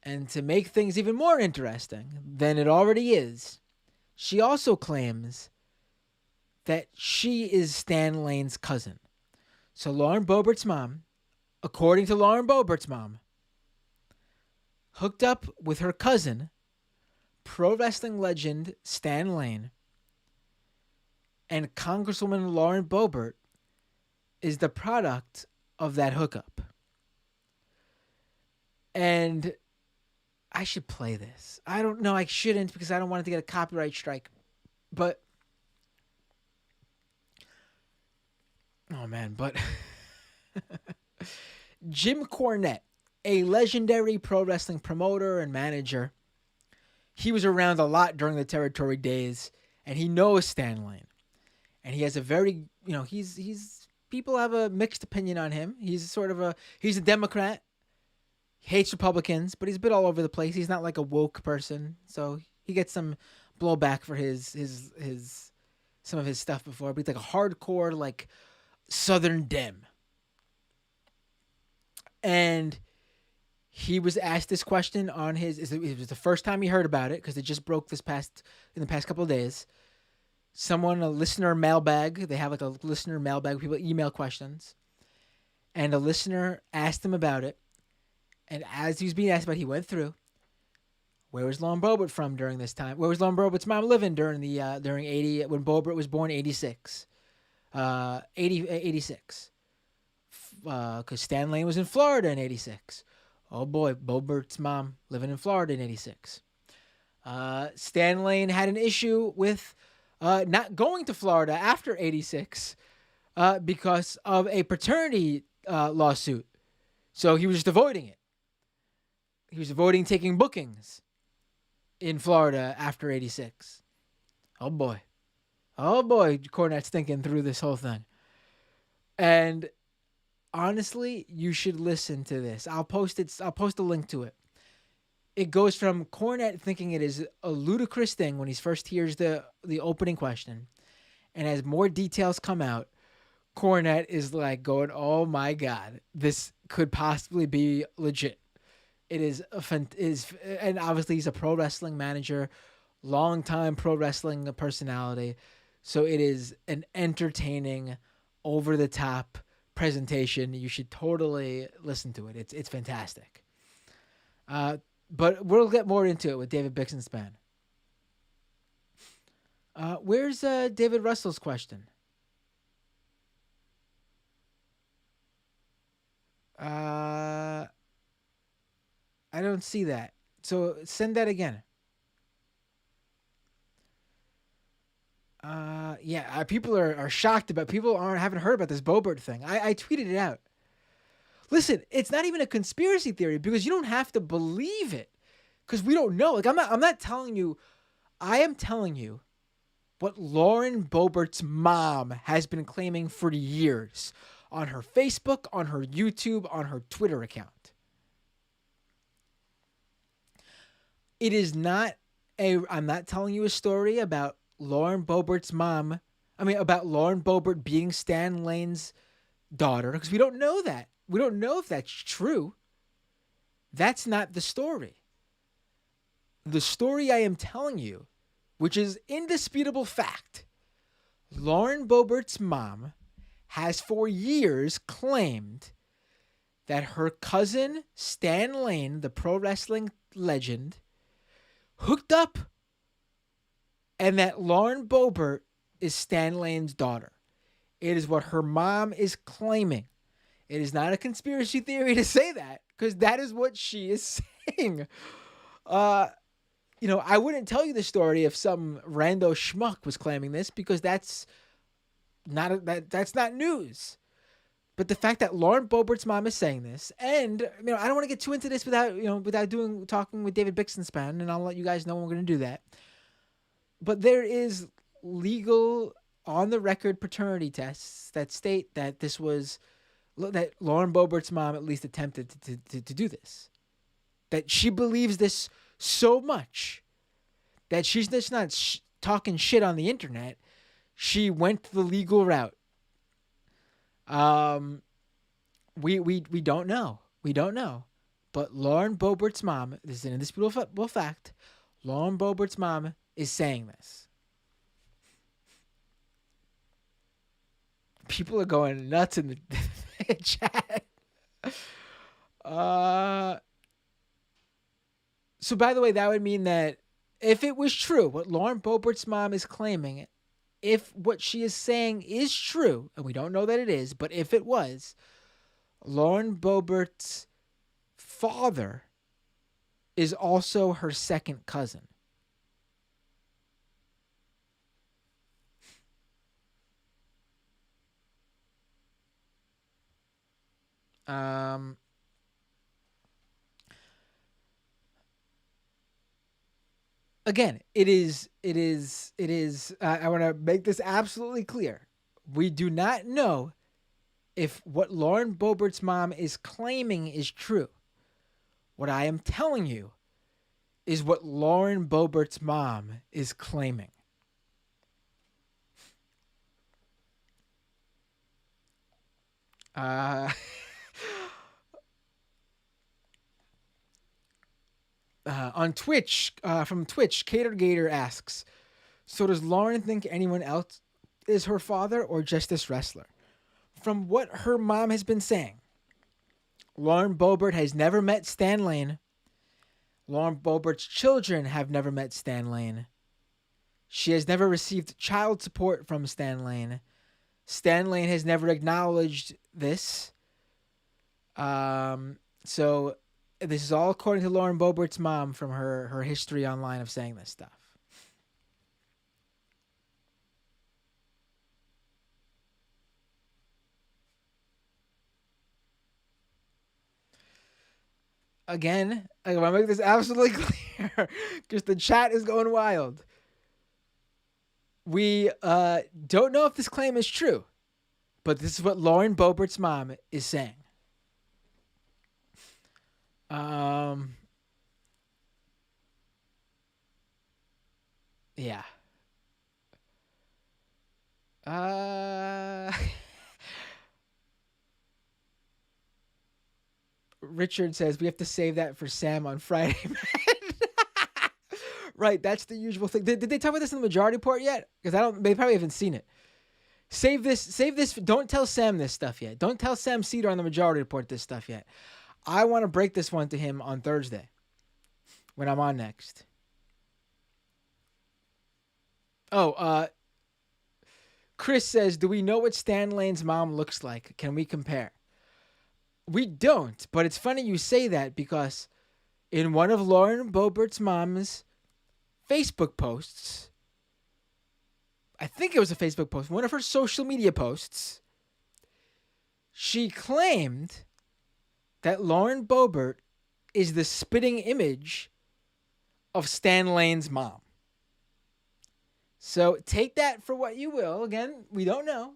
Speaker 1: And to make things even more interesting than it already is, she also claims that she is Stan Lane's cousin. So Lauren Boebert's mom, according to Lauren Boebert's mom, hooked up with her cousin, pro wrestling legend Stan Lane, and Congresswoman Lauren Boebert is the product of that hookup. And I should play this. I don't know. I shouldn't because I don't want it to get a copyright strike. But oh man, but Jim Cornette, a legendary pro wrestling promoter and manager, he was around a lot during the territory days, and he knows Stan Lane. And he has a very, he's people have a mixed opinion on him. He's a Democrat. He hates Republicans, but he's a bit all over the place. He's not like a woke person, so he gets some blowback for his some of his stuff before. But he's like a hardcore like Southern Dem. And he was asked this question on it was the first time he heard about it because it just broke in the past couple of days. A listener mailbag, they have like a listener mailbag where people email questions. And a listener asked him about it. And as he was being asked about it, he went through. Where was Lauren Boebert from during this time? Where was Lauren Boebert's mom living during when Boebert was born, 86? 86. Because Stan Lane was in Florida in 86. Oh boy, Boebert's mom living in Florida in 86. Stan Lane had an issue with not going to Florida after 86 because of a paternity lawsuit. So he was just avoiding it. He was avoiding taking bookings in Florida after 86. Oh boy, Cornette's thinking through this whole thing. And honestly, you should listen to this. I'll post a link to it. It goes from Cornette thinking it is a ludicrous thing when he first hears the opening question, and as more details come out, Cornette is like going, "Oh my God, this could possibly be legit." It is and obviously he's a pro wrestling manager, longtime pro wrestling personality, so it is an entertaining, over the top presentation. You should totally listen to it. It's fantastic. But we'll get more into it with David Bixenspan. Where's David Russell's question? I don't see that. So send that again. People are shocked about. People haven't heard about this Boebert thing. I tweeted it out. Listen, it's not even a conspiracy theory because you don't have to believe it because we don't know. Like I'm not telling you. I am telling you what Lauren Boebert's mom has been claiming for years on her Facebook, on her YouTube, on her Twitter account. It is not I'm not telling you a story about Lauren Boebert's mom. About Lauren Boebert being Stan Lane's daughter because we don't know that. We don't know if that's true. That's not the story. The story I am telling you, which is indisputable fact, Lauren Boebert's mom has for years claimed that her cousin Stan Lane, the pro wrestling legend, hooked up, and that Lauren Boebert is Stan Lane's daughter. It is what her mom is claiming. It is not a conspiracy theory to say that, because that is what she is saying. I wouldn't tell you the story if some rando schmuck was claiming this, because that's not news. But the fact that Lauren Boebert's mom is saying this, and I don't want to get too into this without talking with David Bixenspan, and I'll let you guys know when we're going to do that. But there is legal on the record paternity tests that state that that Lauren Boebert's mom at least attempted to do this. That she believes this so much that she's just not talking shit on the internet. She went the legal route. We don't know. We don't know. But Lauren Boebert's mom, this is an indisputable fact, Lauren Boebert's mom is saying this. People are going nuts in the chat. So by the way, that would mean that if it was true, what Lauren Boebert's mom is claiming, if what she is saying is true, and we don't know that it is, but if it was, Lauren Boebert's father is also her second cousin. Again, it is, I want to make this absolutely clear. We do not know if what Lauren Boebert's mom is claiming is true. What I am telling you is what Lauren Boebert's mom is claiming. On Twitch, from Twitch, Catergator asks, so does Lauren think anyone else is her father or just this wrestler? From what her mom has been saying, Lauren Boebert has never met Stan Lane. Lauren Boebert's children have never met Stan Lane. She has never received child support from Stan Lane. Stan Lane has never acknowledged this. So this is all according to Lauren Boebert's mom from her history online of saying this stuff. Again, I want to make this absolutely clear because the chat is going wild. We don't know if this claim is true, but this is what Lauren Boebert's mom is saying. Yeah. Richard says we have to save that for Sam on Friday. Right, that's the usual thing. Did they talk about this in the majority report yet? Because they probably haven't seen it. Save this. Don't tell Sam this stuff yet. Don't tell Sam Cedar on the majority report this stuff yet. I want to break this one to him on Thursday when I'm on next. Chris says, do we know what Stan Lane's mom looks like? Can we compare? We don't, but it's funny you say that because in one of Lauren Boebert's mom's Facebook posts, I think it was a Facebook post, one of her social media posts, she claimed that Lauren Boebert is the spitting image of Stan Lane's mom. So take that for what you will. Again, we don't know.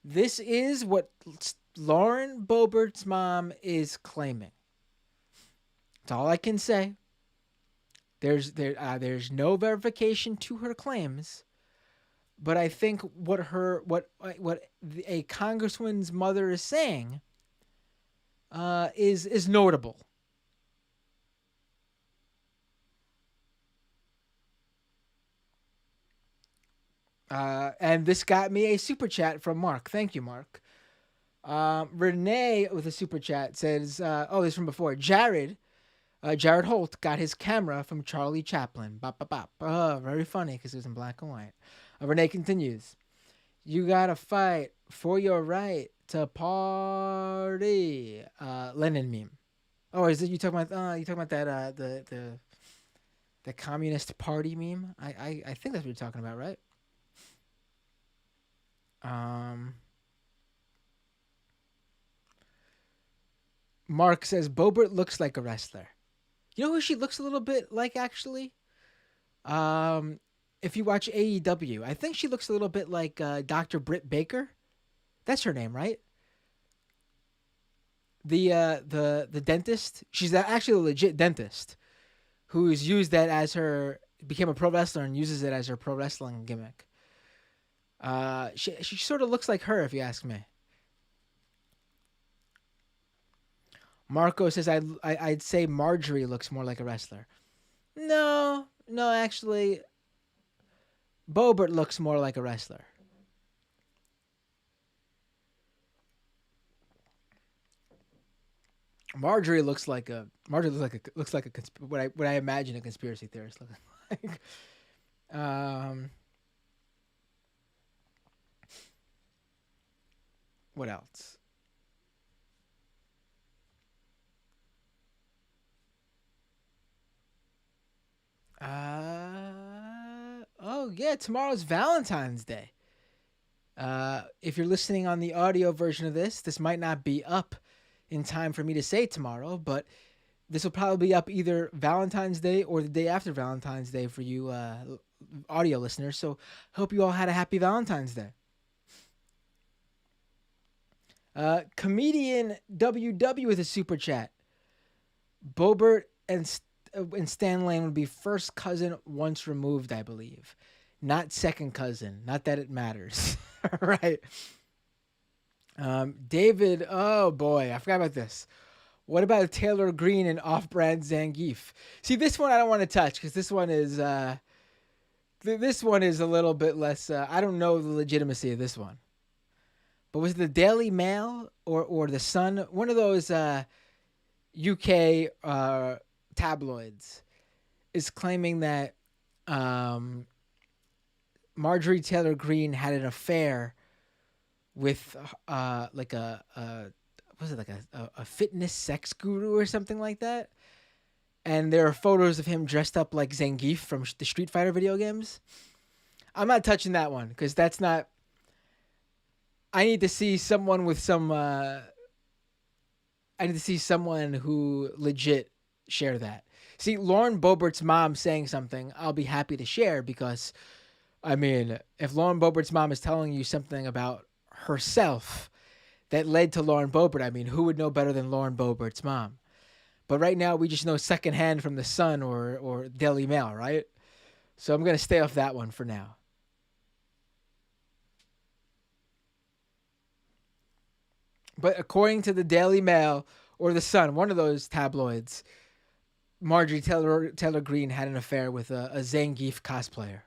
Speaker 1: This is what Lauren Boebert's mom is claiming. That's all I can say. There's no verification to her claims, but I think what a congresswoman's mother is saying is notable. And this got me a super chat from Mark. Thank you, Mark. Renee with a super chat says, this is from before. Jared, Jared Holt got his camera from Charlie Chaplin. Bop, bop, bop. Very funny because it was in black and white. Renee continues. You gotta fight for your right to party. Lenin meme. Oh, is it you talking about? You talking about that? The Communist Party meme? I think that's what you're talking about, right? Mark says Bobert looks like a wrestler. You know who she looks a little bit like, actually? If you watch AEW, I think she looks a little bit like Dr. Britt Baker. That's her name, right? The dentist. She's actually a legit dentist who's used that as her, became a pro wrestler and uses it as her pro wrestling gimmick. She sort of looks like her, if you ask me. Marco says I'd say Marjorie looks more like a wrestler. No, actually, Bobert looks more like a wrestler. Marjorie looks like a what I imagine a conspiracy theorist looking like. What else? Oh yeah, tomorrow's Valentine's Day. If you're listening on the audio version of this might not be up in time for me to say tomorrow, but this will probably be up either Valentine's Day or the day after Valentine's Day for you audio listeners. So hope you all had a happy Valentine's Day. Comedian WW with a super chat. Bobert and Stan Lane would be first cousin once removed, I believe. Not second cousin. Not that it matters. Right. David, oh boy, I forgot about this. What about Taylor Green and off-brand Zangief? See, this one I don't want to touch because this one is a little bit less. I don't know the legitimacy of this one. But was it the Daily Mail or the Sun? One of those UK tabloids is claiming that Marjorie Taylor Greene had an affair with like a fitness sex guru or something like that. And there are photos of him dressed up like Zangief from the Street Fighter video games. I'm not touching that one because that's not. I need to see someone with some. I need to see someone who legit share that. See, Lauren Boebert's mom saying something, I'll be happy to share because, I mean, if Lauren Boebert's mom is telling you something about herself that led to Lauren Boebert, I mean, who would know better than Lauren Boebert's mom? But right now, we just know secondhand from the Sun or Daily Mail, right? So I'm going to stay off that one for now. But according to the Daily Mail or the Sun, one of those tabloids, Marjorie Taylor Greene had an affair with a Zangief cosplayer.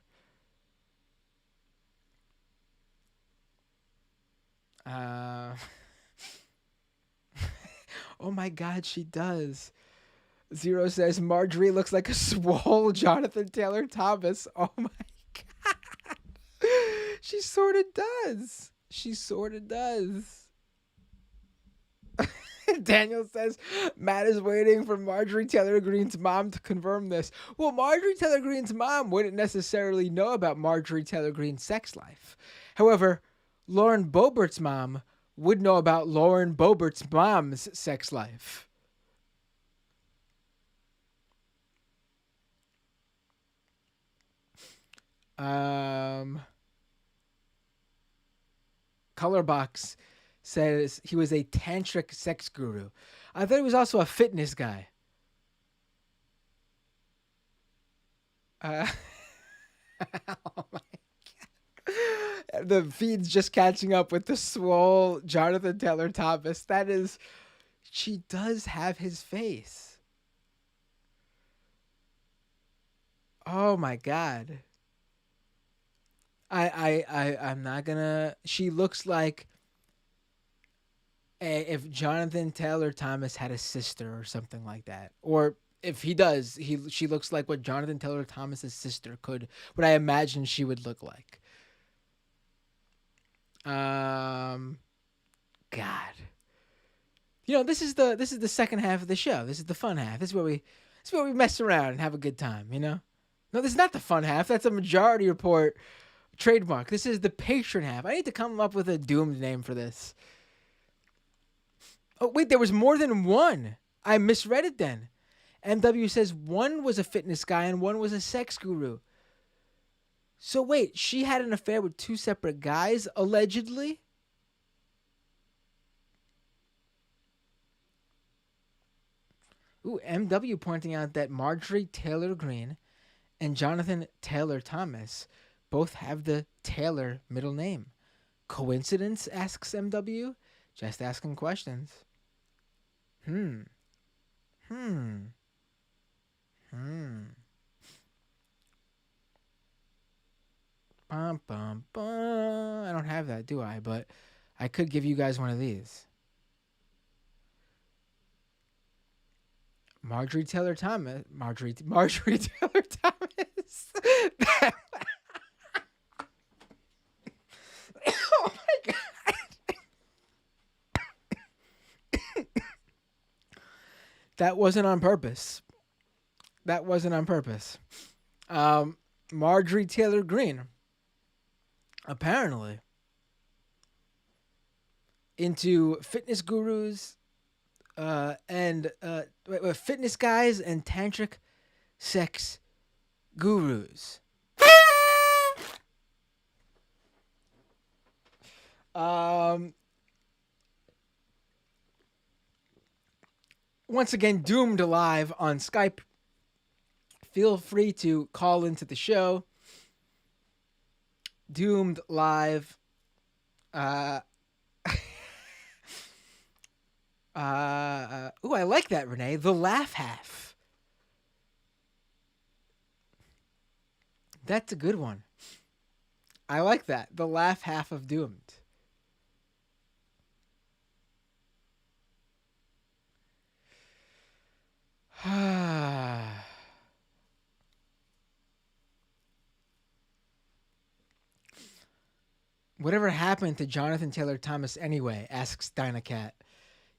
Speaker 1: Oh my God, she does. Zero says Marjorie looks like a swole Jonathan Taylor Thomas. Oh my God. She sort of does. Daniel says Matt is waiting for Marjorie Taylor Greene's mom to confirm this. Well, Marjorie Taylor Greene's mom wouldn't necessarily know about Marjorie Taylor Greene's sex life. However, Lauren Boebert's mom would know about Lauren Boebert's mom's sex life. Colorbox says he was a tantric sex guru. I thought he was also a fitness guy. Oh my God. The feed's just catching up with the swole Jonathan Taylor Thomas. That is, she does have his face. Oh my God. I'm not gonna. She looks like if Jonathan Taylor Thomas had a sister or something like that, or if he does, she looks like what Jonathan Taylor Thomas's sister what I imagine she would look like. God. This is the second half of the show. This is the fun half. This is where we mess around and have a good time, No, this is not the fun half. That's a Majority Report trademark. This is the patron half. I need to come up with a doomed name for this. Oh, wait, there was more than one. I misread it then. MW says one was a fitness guy and one was a sex guru. So wait, she had an affair with two separate guys, allegedly? Ooh, MW pointing out that Marjorie Taylor Greene and Jonathan Taylor Thomas both have the Taylor middle name. Coincidence, asks MW. Just asking questions. Bum, bum, bum. I don't have that, do I? But I could give you guys one of these. Marjorie Taylor Thomas. Marjorie Taylor Thomas. Oh my God. That wasn't on purpose. Marjorie Taylor Greene, apparently, into fitness gurus and fitness guys and tantric sex gurus. Once again, Doomed live on Skype. Feel free to call into the show. Doomed live. Ooh, I like that, Renee. The laugh half. That's a good one. I like that. The laugh half of Doomed. Whatever happened to Jonathan Taylor Thomas anyway? Asks Dynacat.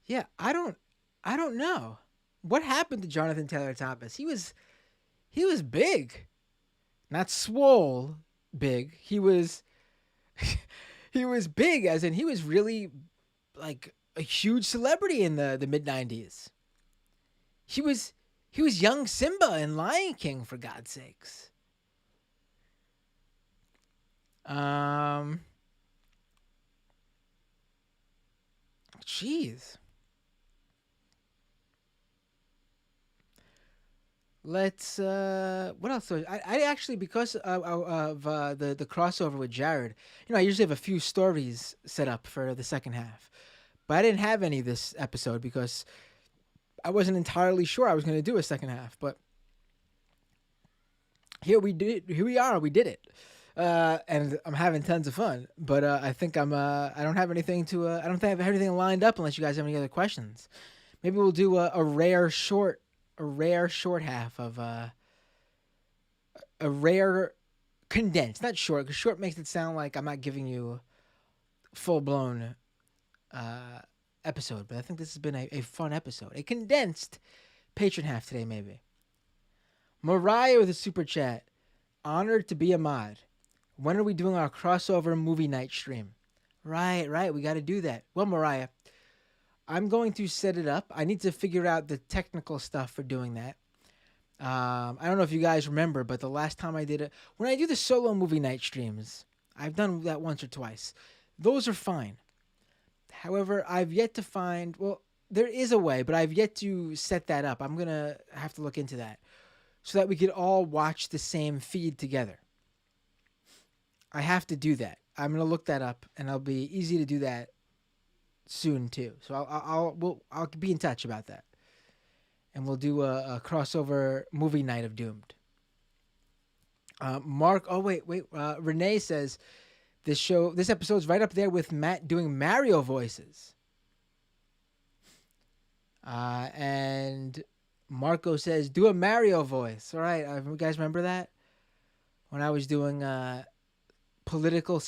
Speaker 1: Yeah, I don't know. What happened to Jonathan Taylor Thomas? He was big. Not swole big. He was big, as in he was really like a huge celebrity in the mid-90s. He was young Simba in Lion King, for God's sakes. Jeez. Let's what else? I actually, because of the crossover with Jared, I usually have a few stories set up for the second half, but I didn't have any this episode because I wasn't entirely sure I was going to do a second half. But here we are. We did it. And I'm having tons of fun, but I think I don't have anything I don't have anything lined up unless you guys have any other questions. Maybe we'll do a rare short half of a rare condensed, not short, because short makes it sound like I'm not giving you full blown episode. But I think this has been a fun episode, a condensed patron half today, maybe. Mariah with a super chat, honored to be a mod. When are we doing our crossover movie night stream? Right. We got to do that. Well, Mariah, I'm going to set it up. I need to figure out the technical stuff for doing that. I don't know if you guys remember, but the last time I did it, when I do the solo movie night streams, I've done that once or twice. Those are fine. However, I've yet to find, well, there is a way, but I've yet to set that up. I'm going to have to look into that so that we could all watch the same feed together. I have to do that. I'm going to look that up, and it'll be easy to do that soon too. So I'll be in touch about that, and we'll do a crossover movie night of Doomed. Mark, Renee says this episode's right up there with Matt doing Mario voices. And Marco says, do a Mario voice. All right. You guys remember that? When I was doing political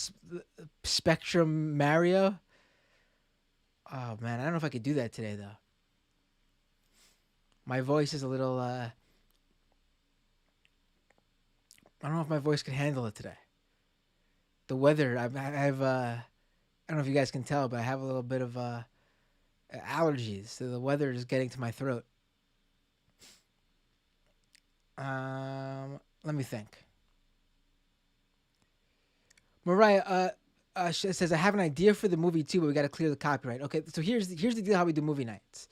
Speaker 1: spectrum Mario? Oh, man. I don't know if I could do that today, though. My voice is a little... I don't know if my voice can handle it today. The weather, I have... I don't know if you guys can tell, but I have a little bit of allergies. So the weather is getting to my throat. Let me think. Mariah says, I have an idea for the movie too, but we got to clear the copyright. Okay, so here's the deal how we do movie nights.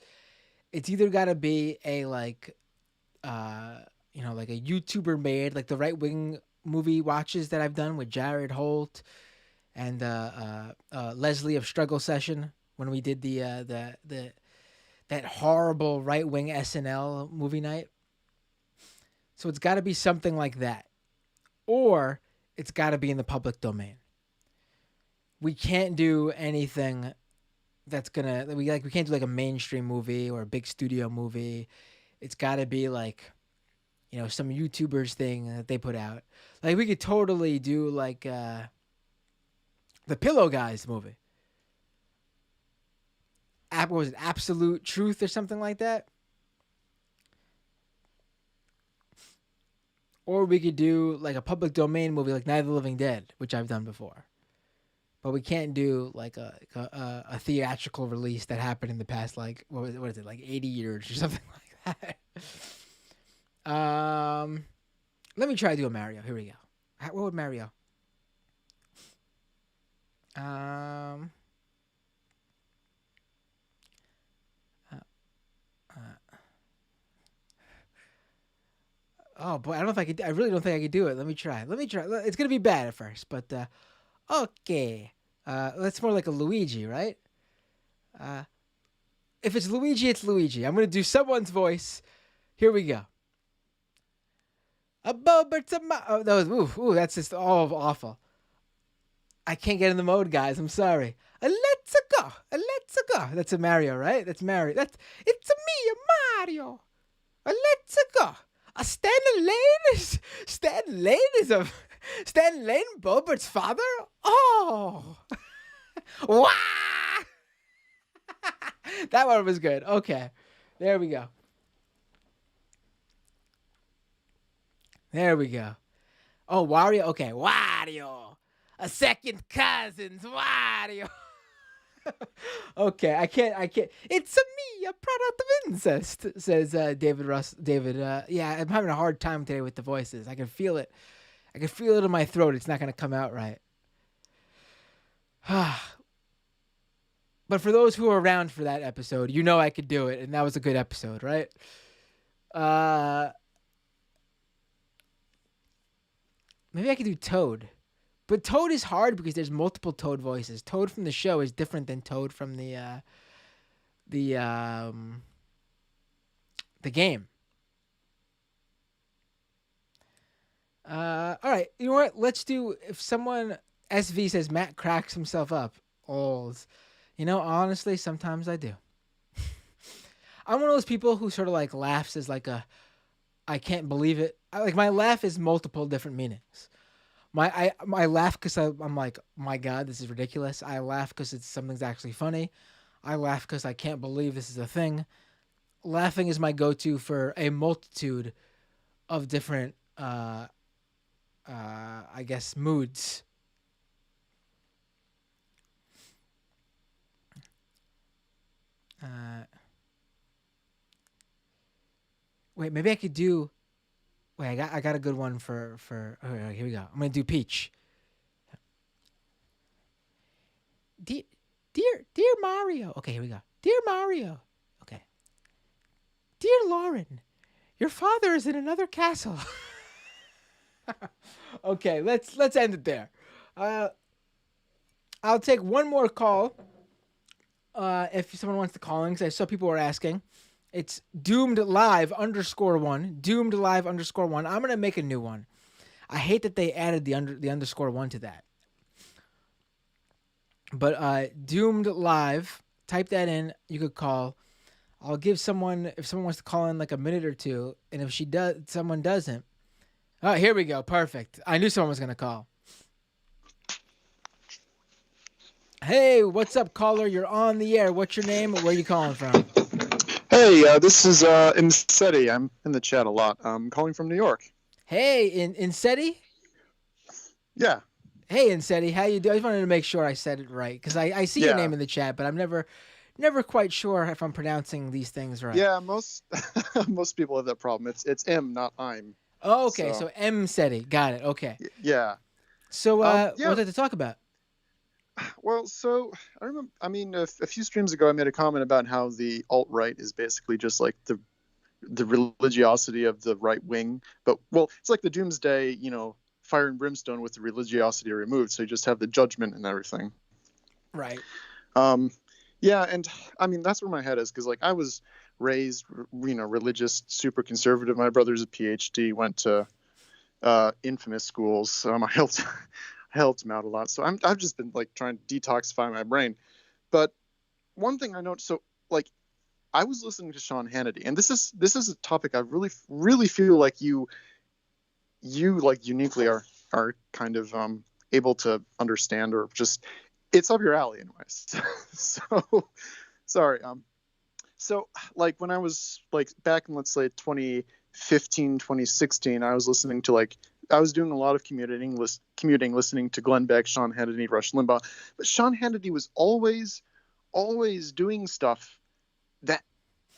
Speaker 1: It's either got to be a like a YouTuber made, like the Right Wing movie watches that I've done with Jared Holt and Leslie of Struggle Session when we did that horrible Right Wing SNL movie night. So it's got to be something like that, or it's got to be in the public domain. We can't do anything that's gonna we can't do like a mainstream movie or a big studio movie. It's got to be like, some YouTubers thing that they put out. Like we could totally do like the Pillow Guys movie. What was it, Absolute Truth or something like that? Or we could do like a public domain movie like Night of the Living Dead, which I've done before. But we can't do like a theatrical release that happened in the past, like, what is it, like 80 years or something like that. Let me try to do a Mario. Here we go. What would Mario? Oh boy, I don't know if I could. I really don't think I could do it. Let me try. It's gonna be bad at first, but okay. That's more like a Luigi, right? If it's Luigi, it's Luigi. I'm gonna do someone's voice. Here we go. That's just all awful. I can't get in the mode, guys. I'm sorry. Let's go. That's a Mario, right? That's Mario. It's a me, Mario. Let's go. Stan Lane Bobert's father? Oh. Wow. That one was good. Okay. There we go. Oh, Wario. Okay. Wario. A second cousin's Wario. Okay, I can't. It's a me, a product of incest, says David Russ. Yeah, I'm having a hard time today with the voices. I can feel it. In my throat. It's not going to come out right. But for those who were around for that episode, I could do it, and that was a good episode, right? Maybe I could do Toad. But Toad is hard because there's multiple Toad voices. Toad from the show is different than Toad from the game. All right, you know what? Let's do. If someone SV says Matt cracks himself up, honestly, sometimes I do. I'm one of those people who sort of like laughs as like I can't believe it. My laugh is multiple different meanings. I laugh because I'm like, my God, this is ridiculous. I laugh because something's actually funny. I laugh because I can't believe this is a thing. Laughing is my go-to for a multitude of different, I guess, moods. Wait, maybe I could do. Wait, I got a good one for. Okay, here we go. I'm gonna do Peach. Dear Mario. Okay, here we go. Dear Mario. Okay. Dear Lauren, your father is in another castle. Okay, let's end it there. I'll take one more call. If someone wants to call in, because I saw people were asking. It's Doomed Live _1. Doomed Live _1. I'm gonna make a new one. I hate that they added the _1 to that. But Doomed Live. Type that in. You could call. I'll give someone if someone wants to call in like a minute or two, and if someone doesn't. Oh, here we go. Perfect. I knew someone was gonna call. Hey, what's up, caller? You're on the air. What's your name? Where are you calling from?
Speaker 5: Hey, this is Imseti. I'm in the chat a lot. I'm calling from New York.
Speaker 1: Hey, Inseti?
Speaker 5: Yeah.
Speaker 1: Hey, Inseti, how you doing? I just wanted to make sure I said it right because I see your
Speaker 5: Yeah.
Speaker 1: name in the chat, but I'm never quite sure if I'm pronouncing these things right.
Speaker 5: Yeah, most people have that problem. It's M, not I'm.
Speaker 1: Oh, okay. So M Seti. Got it. Okay.
Speaker 5: Yeah.
Speaker 1: So
Speaker 5: Yeah.
Speaker 1: what was it to talk about?
Speaker 5: Well, so I remember. I mean, a few streams ago, I made a comment about how the alt-right is basically just like the religiosity of the right wing. But well, it's like the doomsday, fire and brimstone with the religiosity removed. So you just have the judgment and everything.
Speaker 1: Right.
Speaker 5: Yeah, and I mean that's where my head is because like I was raised, religious, super conservative. My brother's a PhD, went to infamous schools, so I helped him out a lot. So I've just been like trying to detoxify my brain. But one thing I noticed, so like I was listening to Sean Hannity, and this is a topic I really feel like you like uniquely are kind of able to understand, or just it's up your alley anyways. So sorry. So like when I was like back in, let's say 2015, 2016, I was listening to I was doing a lot of commuting, listening to Glenn Beck, Sean Hannity, Rush Limbaugh. But Sean Hannity was always doing stuff that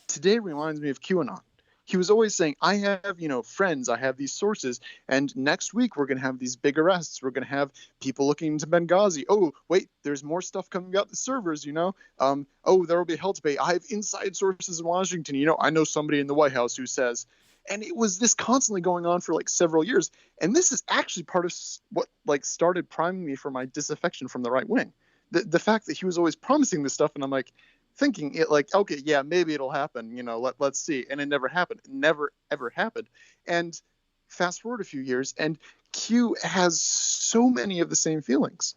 Speaker 5: today reminds me of QAnon. He was always saying, I have, friends, I have these sources, and next week we're going to have these big arrests. We're going to have people looking into Benghazi. Oh, wait, there's more stuff coming out the servers, Oh, there will be hell to pay. I have inside sources in Washington. I know somebody in the White House who says, and it was this constantly going on for like several years. And this is actually part of what like started priming me for my disaffection from the right wing. The fact that he was always promising this stuff, and I'm like, thinking it like, okay, yeah, maybe it'll happen, let's see. And it never happened. It never, ever happened. And fast forward a few years, and Q has so many of the same feelings.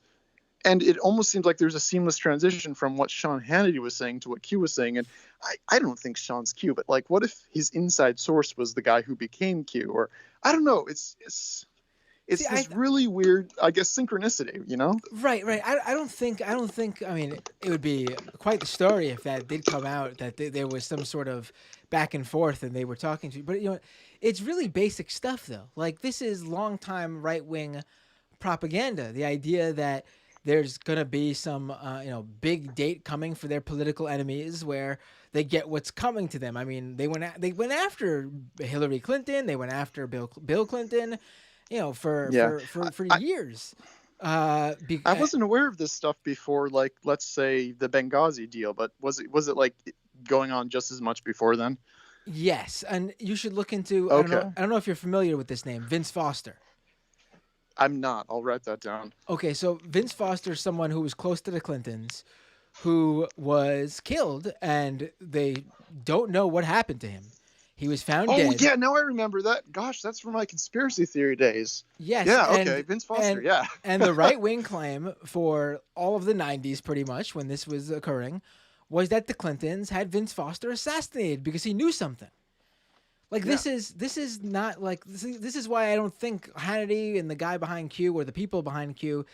Speaker 5: And it almost seems like there's a seamless transition from what Sean Hannity was saying to what Q was saying. And I don't think Sean's Q, but like, what if his inside source was the guy who became Q? Or I don't know. It's this really weird, I guess, synchronicity,
Speaker 1: Right. I don't think. I mean, it would be quite the story if that did come out, that there was some sort of back and forth and they were talking to you. But it's really basic stuff though. Like this is longtime right wing propaganda. The idea that there's gonna be some big date coming for their political enemies where they get what's coming to them. I mean, they went after Hillary Clinton. They went after Bill Clinton. For years. I
Speaker 5: wasn't aware of this stuff before, like, let's say the Benghazi deal, but was it like going on just as much before then?
Speaker 1: Yes, and you should look into.
Speaker 5: Okay.
Speaker 1: I don't know if you're familiar with this name, Vince Foster.
Speaker 5: I'm not. I'll write that down.
Speaker 1: Okay, so Vince Foster is someone who was close to the Clintons, who was killed, and they don't know what happened to him. He was found dead.
Speaker 5: Oh, yeah, now I remember that. Gosh, that's from my conspiracy theory days.
Speaker 1: Yes.
Speaker 5: Yeah, okay, Vince Foster, yeah.
Speaker 1: And the right-wing claim for all of the 90s, pretty much, when this was occurring, was that the Clintons had Vince Foster assassinated because he knew something. Like,
Speaker 5: Yeah.
Speaker 1: this is not, like, this is why I don't think Hannity and the guy behind Q or the people behind Q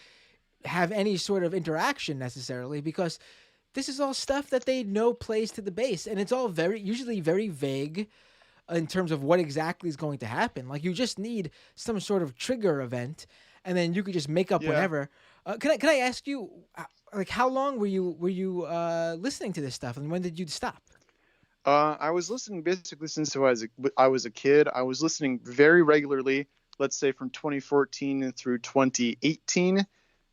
Speaker 1: have any sort of interaction necessarily, because this is all stuff that they know plays to the base, and it's all usually very vague in terms of what exactly is going to happen. Like, you just need some sort of trigger event, and then you could just make up whatever. Can I ask you, like, how long were you listening to this stuff, and when did you stop?
Speaker 5: I was listening basically since I was a kid. I was listening very regularly, let's say from 2014 through 2018.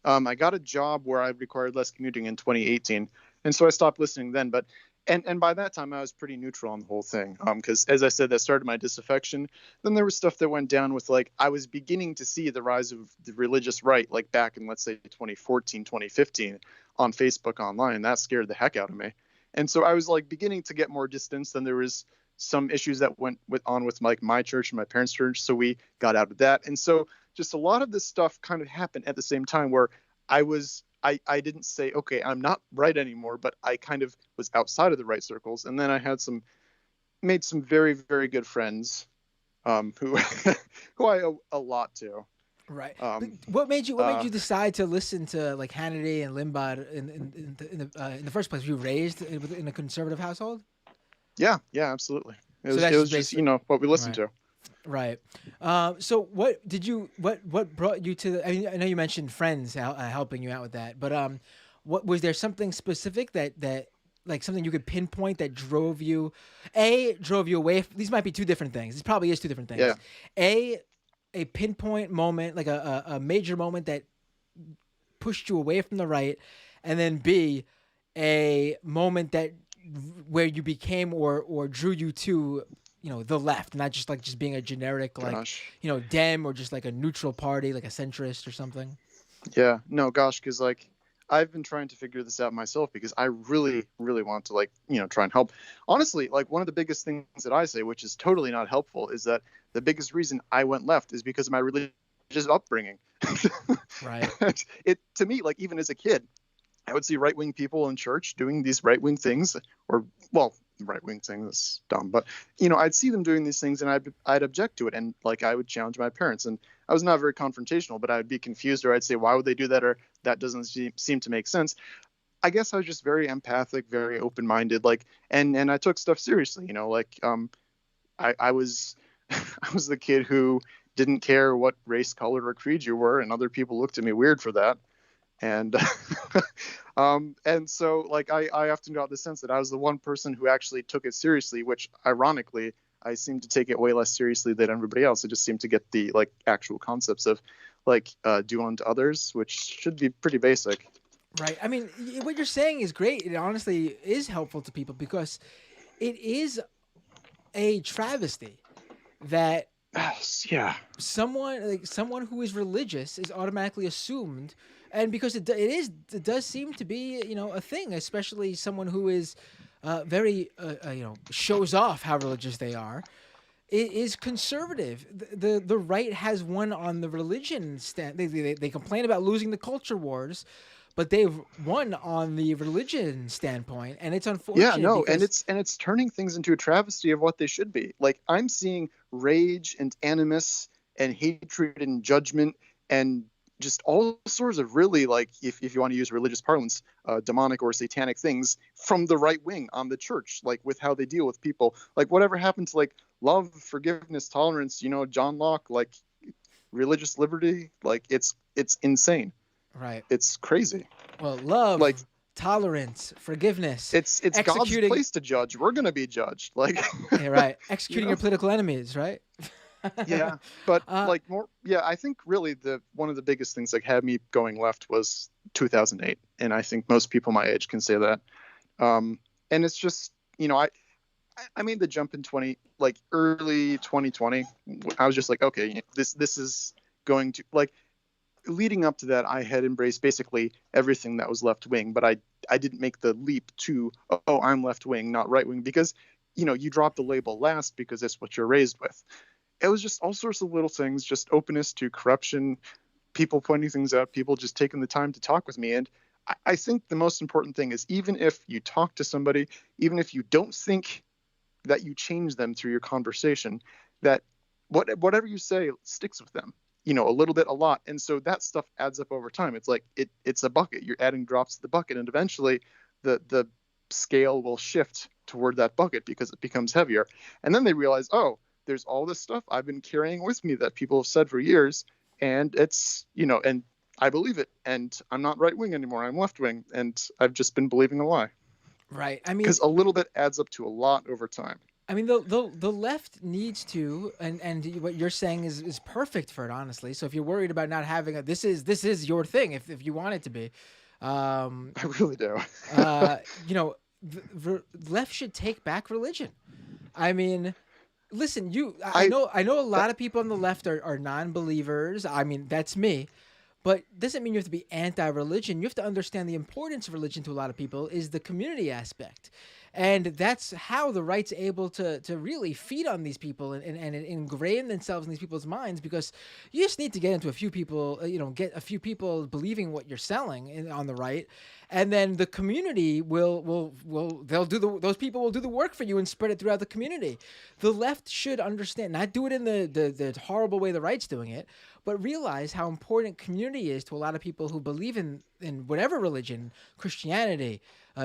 Speaker 5: I got a job where I required less commuting in 2018, and so I stopped listening then. But and by that time I was pretty neutral on the whole thing, because as I said, that started my disaffection. Then there was stuff that went down with, like, I was beginning to see the rise of the religious right, like back in, let's say, 2014, 2015 on Facebook online. That scared the heck out of me. And so I was like beginning to get more distance. Then there was some issues that went on with like my church and my parents' church, so we got out of that. And so just a lot of this stuff kind of happened at the same time, where I was I didn't say, okay, I'm not right anymore, but I kind of was outside of the right circles. And then I had made some very, very good friends, who who I owe a lot to.
Speaker 1: Right. But
Speaker 5: Um,
Speaker 1: what made
Speaker 5: uh,
Speaker 1: you decide to listen to like Hannity and Limbaugh in the first place? Were you raised in a conservative household?
Speaker 5: yeah, absolutely.
Speaker 1: So that's
Speaker 5: It
Speaker 1: just
Speaker 5: was just,
Speaker 1: basically
Speaker 5: what we listened
Speaker 1: right.
Speaker 5: to.
Speaker 1: Right. So what did you what brought you to the, I mean, I know you mentioned friends helping you out with that, but what was there something specific that like something you could pinpoint that drove you away these might be two different things. This probably is two different things.
Speaker 5: Yeah.
Speaker 1: A pinpoint moment, like a major moment that pushed you away from the right, and then B, a moment that where you became or drew you to the left, not just like just being a generic like
Speaker 5: Gosh.
Speaker 1: Dem or just like a neutral party like a centrist or something.
Speaker 5: Yeah. No, gosh, because like I've been trying to figure this out myself because I really, really want to like, try and help. Honestly, like one of the biggest things that I say, which is totally not helpful, is that the biggest reason I went left is because of my religious upbringing.
Speaker 1: Right.
Speaker 5: It to me, like even as a kid, I would see right wing people in church doing these right wing things, or well, right wing thing is dumb, but I'd see them doing these things and I'd object to it, and like I would challenge my parents, and I was not very confrontational, but I'd be confused, or I'd say, why would they do that, or that doesn't seem to make sense. I guess I was just very empathic, very open minded, like, and I took stuff seriously, like I was I was the kid who didn't care what race, color, or creed you were, and other people looked at me weird for that. And and so like I often got the sense that I was the one person who actually took it seriously, which ironically I seemed to take it way less seriously than everybody else. I just seemed to get the like actual concepts of like do unto others, which should be pretty basic.
Speaker 1: Right. I mean, what you're saying is great. It honestly is helpful to people because it is a travesty that
Speaker 5: Yeah.
Speaker 1: someone who is religious is automatically assumed, and because it does seem to be a thing, especially someone who is very shows off how religious they are. It is conservative. The right has won on the religion stand. They complain about losing the culture wars, but they've won on the religion standpoint, and it's unfortunate.
Speaker 5: Yeah, no,
Speaker 1: because,
Speaker 5: and it's turning things into a travesty of what they should be. Like I'm seeing rage and animus and hatred and judgment and just all sorts of really, like, if you want to use religious parlance, demonic or satanic things from the right wing on the church, like with how they deal with people, like whatever happened to like love, forgiveness, tolerance, John Locke, like religious liberty, like it's insane.
Speaker 1: right.
Speaker 5: It's crazy.
Speaker 1: Well, love,
Speaker 5: Like
Speaker 1: tolerance, forgiveness.
Speaker 5: it's God's
Speaker 1: executing.
Speaker 5: place to judge. We're gonna be judged. Like
Speaker 1: Yeah, right. Executing your political enemies, right?
Speaker 5: yeah, but
Speaker 1: Uh,
Speaker 5: like more, yeah, I think really one of the biggest things that had me going left was 2008, and I think most people my age can say that. And it's just I made the jump in early 2020. I was just like, okay, this is going to like. Leading up to that, I had embraced basically everything that was left wing, but I didn't make the leap to, oh, I'm left wing, not right wing, because you drop the label last because it's what you're raised with. It was just all sorts of little things, just openness to corruption, people pointing things out, people just taking the time to talk with me. And I think the most important thing is, even if you talk to somebody, even if you don't think that you change them through your conversation, that whatever you say sticks with them, a little bit, a lot. And so that stuff adds up over time. It's like it's a bucket. You're adding drops to the bucket, and eventually the scale will shift toward that bucket because it becomes heavier. And then they realize, oh, there's all this stuff I've been carrying with me that people have said for years, and it's and I believe it, and I'm not right wing anymore. I'm left wing, and I've just been believing a lie.
Speaker 1: right. I mean,
Speaker 5: Because a little bit adds up to a lot over time.
Speaker 1: I mean, the left needs to, and what you're saying is perfect for it, honestly. So if you're worried about not having this is your thing if you want it to be.
Speaker 5: I really do.
Speaker 1: The left should take back religion. I mean, listen, I know a lot of people on the left are non-believers. I mean, that's me. But doesn't mean you have to be anti-religion. You have to understand the importance of religion to a lot of people is the community aspect. And that's how the right's able to really feed on these people and ingrain themselves in these people's minds, because you just need to get into a few people, get a few people believing what you're selling on the right, and then the community will those people will do the work for you and spread it throughout the community. The left should understand, not do it in the horrible way the right's doing it, but realize how important community is to a lot of people who believe in whatever religion, Christianity,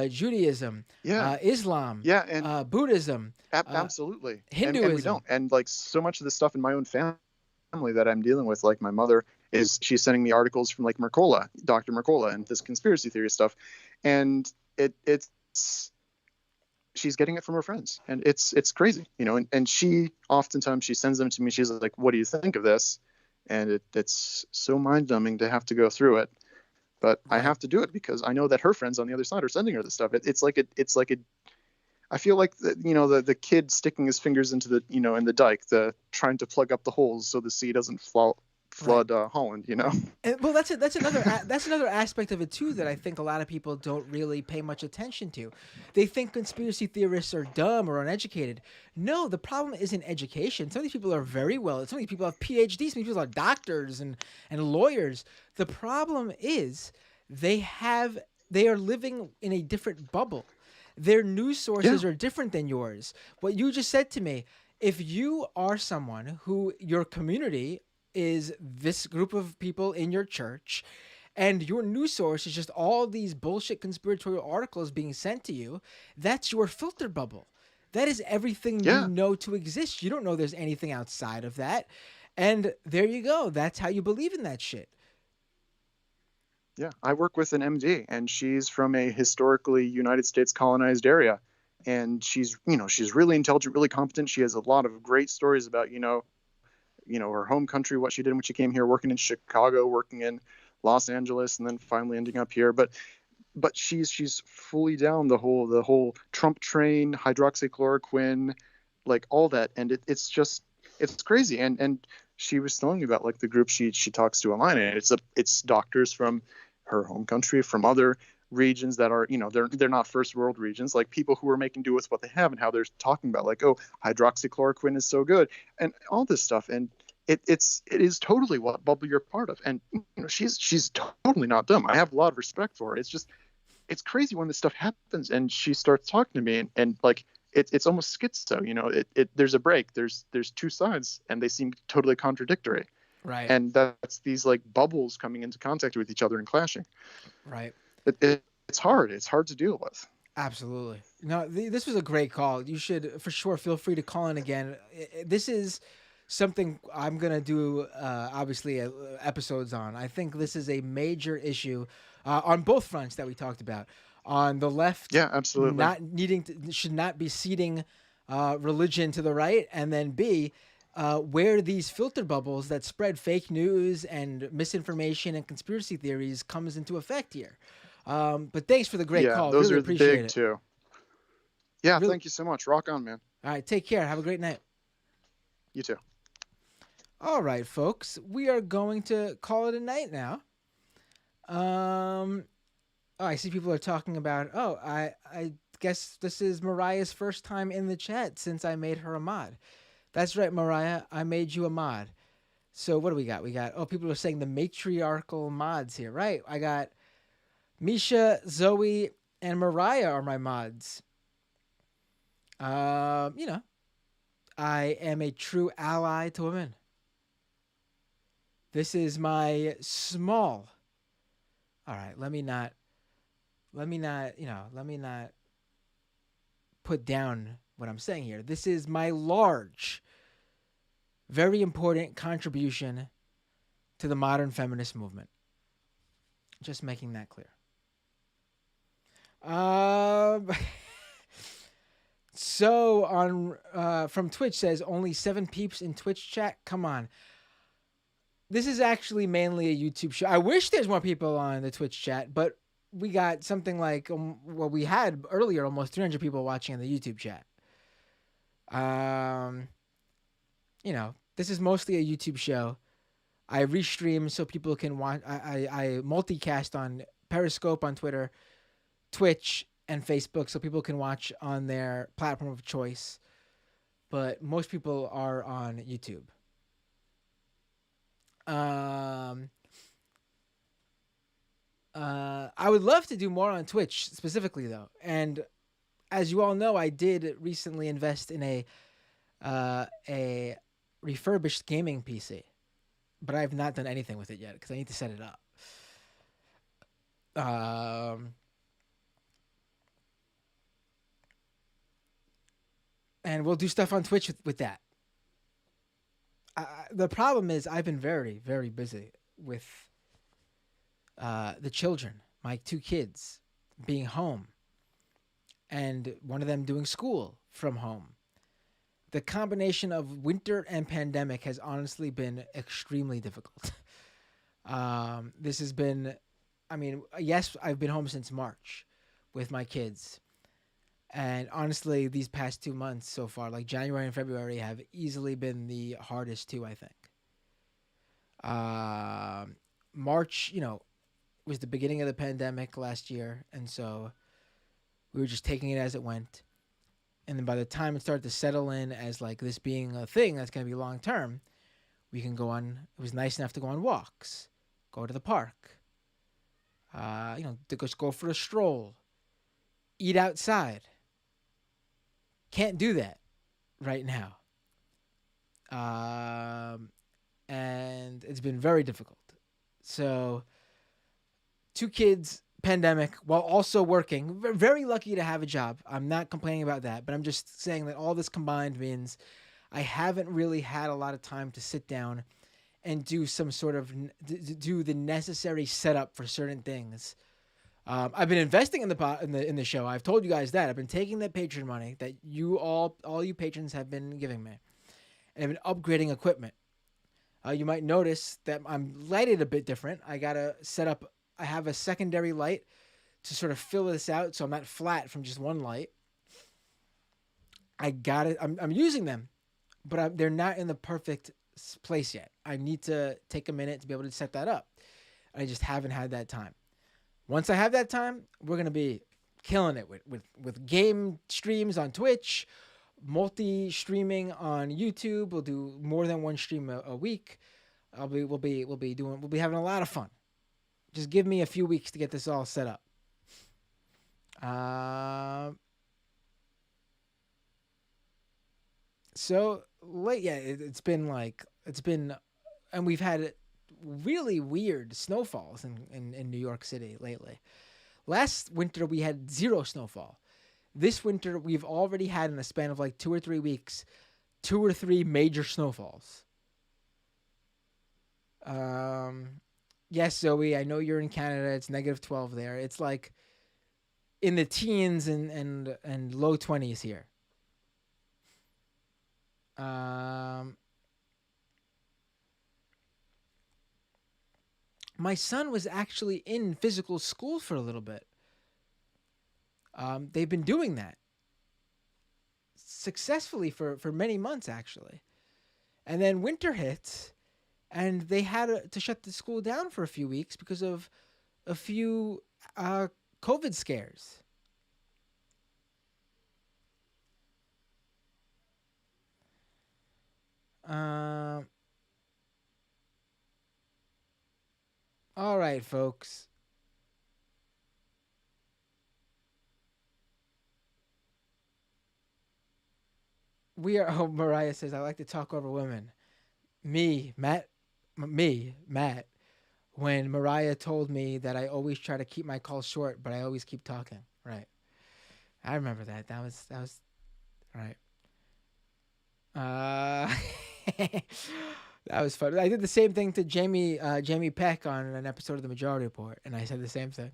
Speaker 1: Judaism, Islam,
Speaker 5: and
Speaker 1: Buddhism,
Speaker 5: absolutely,
Speaker 1: Hinduism.
Speaker 5: and we don't. And like so much of the stuff in my own family that I'm dealing with, like my mother she's sending me articles from like Dr. Mercola, and this conspiracy theory stuff, and it's she's getting it from her friends, and it's crazy, and she oftentimes she sends them to me. She's like, what do you think of this? And it's so mind-numbing to have to go through it, but right. I have to do it because I know that her friends on the other side are sending her this stuff. It's like I feel like the kid sticking his fingers into the in the dike, trying to plug up the holes so the sea doesn't flood right. Holland.
Speaker 1: And, well, that's another aspect of it too that I think a lot of people don't really pay much attention to. They think conspiracy theorists are dumb or uneducated. No, the problem isn't education. Some of these people are very well. Some of these people have PhDs. Some of these people are doctors and lawyers. The problem is they are living in a different bubble. Their news sources are different than yours. What you just said to me, if you are someone who your community is this group of people in your church, and your news source is just all these bullshit conspiratorial articles being sent to you, that's your filter bubble. That is everything you know to exist. You don't know there's anything outside of that. And there you go. That's how you believe in that shit.
Speaker 5: Yeah, I work with an MD, and she's from a historically United States colonized area. And she's really intelligent, really competent. She has a lot of great stories about, her home country, what she did when she came here, working in Chicago, working in Los Angeles, and then finally ending up here. But she's fully down the whole Trump train, hydroxychloroquine, like all that. And it's crazy. And she was telling me about like the group she talks to online, and it's doctors from her home country, from other regions that are, they're not first world regions, like people who are making do with what they have, and how they're talking about like, oh, hydroxychloroquine is so good and all this stuff. And it is totally what bubble you're part of. And she's totally not dumb. I have a lot of respect for her. It's crazy when this stuff happens and she starts talking to me, and like it's almost schizo. There's a break. There's two sides, and they seem totally contradictory.
Speaker 1: Right.
Speaker 5: And that's these like bubbles coming into contact with each other and clashing.
Speaker 1: Right.
Speaker 5: It's hard. It's hard to deal with.
Speaker 1: Absolutely. No, this was a great call. You should for sure feel free to call in again. This is something I'm going to do, obviously, episodes on. I think this is a major issue on both fronts that we talked about. On the left, absolutely, should not be ceding religion to the right, and then B, where these filter bubbles that spread fake news and misinformation and conspiracy theories comes into effect here. But thanks for the great call.
Speaker 5: Those
Speaker 1: really
Speaker 5: are
Speaker 1: appreciate
Speaker 5: big
Speaker 1: it.
Speaker 5: too. Yeah, really, thank you so much. Rock on, man.
Speaker 1: All right, take care. Have a great night.
Speaker 5: You too.
Speaker 1: All right, folks, we are going to call it a night now. I see people are talking about, I guess this is Mariah's first time in the chat since I made her a mod. That's right, Mariah. I made you a mod. So what do we got? People are saying the matriarchal mods here. Right. I got Misha, Zoe, and Mariah are my mods. I am a true ally to women. This is my small. All right, let me not put down what I'm saying here. This is my large, very important contribution to the modern feminist movement. Just making that clear. So on from Twitch says only 7 peeps in Twitch chat. Come on. This is actually mainly a YouTube show. I wish there's more people on the Twitch chat, but we got something like we had earlier, almost 300 people watching in the YouTube chat. This is mostly a YouTube show. I restream so people can watch. I multicast on Periscope on Twitter, Twitch, and Facebook, so people can watch on their platform of choice. But most people are on YouTube. I would love to do more on Twitch specifically, though. And as you all know, I did recently invest in a refurbished gaming PC, but I have not done anything with it yet because I need to set it up. And we'll do stuff on Twitch with that. The problem is I've been very, very busy with the children, my 2 kids being home, and one of them doing school from home. The combination of winter and pandemic has honestly been extremely difficult. This has been, I mean, yes, I've been home since March with my kids. And honestly, these past 2 months so far, like January and February, have easily been the hardest too, I think. March, was the beginning of the pandemic last year. And so we were just taking it as it went. And then by the time it started to settle in as like this being a thing that's going to be long term, we can go on. It was nice enough to go on walks, go to the park, to just go for a stroll, eat outside. Can't do that right now. And it's been very difficult. So 2 kids, pandemic, while also working. Very lucky to have a job. I'm not complaining about that, but I'm just saying that all this combined means I haven't really had a lot of time to sit down and do some sort of do the necessary setup for certain things. I've been investing in the show. I've told you guys that. I've been taking that Patreon money that you all you patrons have been giving me, and I've been upgrading equipment. You might notice that I'm lighted a bit different. I gotta set up. I have a secondary light to sort of fill this out, so I'm not flat from just one light. I got it. I'm using them, but they're not in the perfect place yet. I need to take a minute to be able to set that up. I just haven't had that time. Once I have that time, we're going to be killing it with game streams on Twitch, multi-streaming on YouTube. We'll do more than one stream a week. We'll be having a lot of fun. Just give me a few weeks to get this all set up. It's been, and we've had really weird snowfalls in New York City lately. Last winter we had 0 snowfall. This winter we've already had, in a span of like 2 or 3 weeks, 2 or 3 major snowfalls. Yes, Zoe, I know you're in Canada. It's -12 there. It's like in the teens and low 20s here. My son was actually in physical school for a little bit. They've been doing that successfully for many months, actually. And then winter hit, and they had to shut the school down for a few weeks because of a few COVID scares. All right, folks. Mariah says, I like to talk over women. Matt. When Mariah told me that I always try to keep my calls short, but I always keep talking. Right. I remember that. That was right. That was fun. I did the same thing to Jamie Peck on an episode of The Majority Report, and I said the same thing.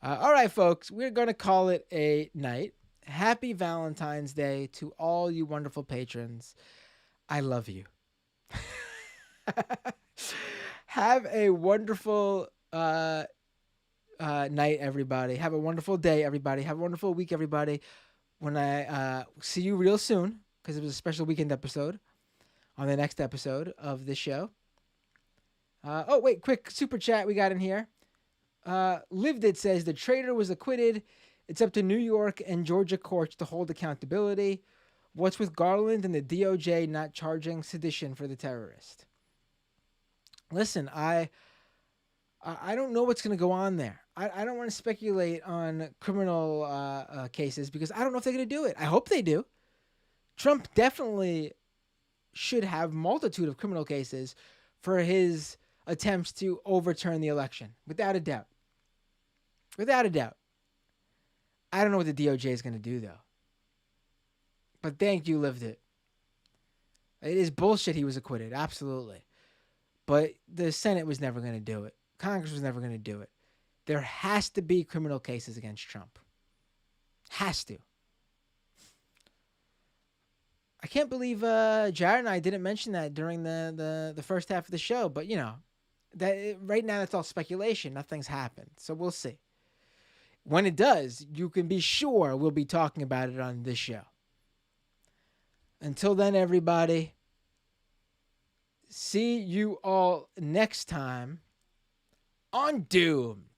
Speaker 1: All right, folks, we're going to call it a night. Happy Valentine's Day to all you wonderful patrons. I love you. Have a wonderful night, everybody. Have a wonderful day, everybody. Have a wonderful week, everybody. When I see you real soon, because it was a special weekend episode, on the next episode of this show. Oh, wait, quick super chat we got in here. Lived It says the traitor was acquitted. It's up to New York and Georgia courts to hold accountability. What's with Garland and the DOJ not charging sedition for the terrorist? Listen, I don't know what's going to go on there. I don't want to speculate on criminal cases because I don't know if they're going to do it. I hope they do. Trump definitely should have multitude of criminal cases for his attempts to overturn the election, without a doubt. Without a doubt. I don't know what the DOJ is going to do, though. But thank you, lived it. It is bullshit he was acquitted, absolutely. But the Senate was never going to do it. Congress was never going to do it. There has to be criminal cases against Trump. Has to. I can't believe Jared and I didn't mention that during the first half of the show, but you know, right now that's all speculation. Nothing's happened, so we'll see. When it does, you can be sure we'll be talking about it on this show. Until then, everybody, see you all next time on Doomed.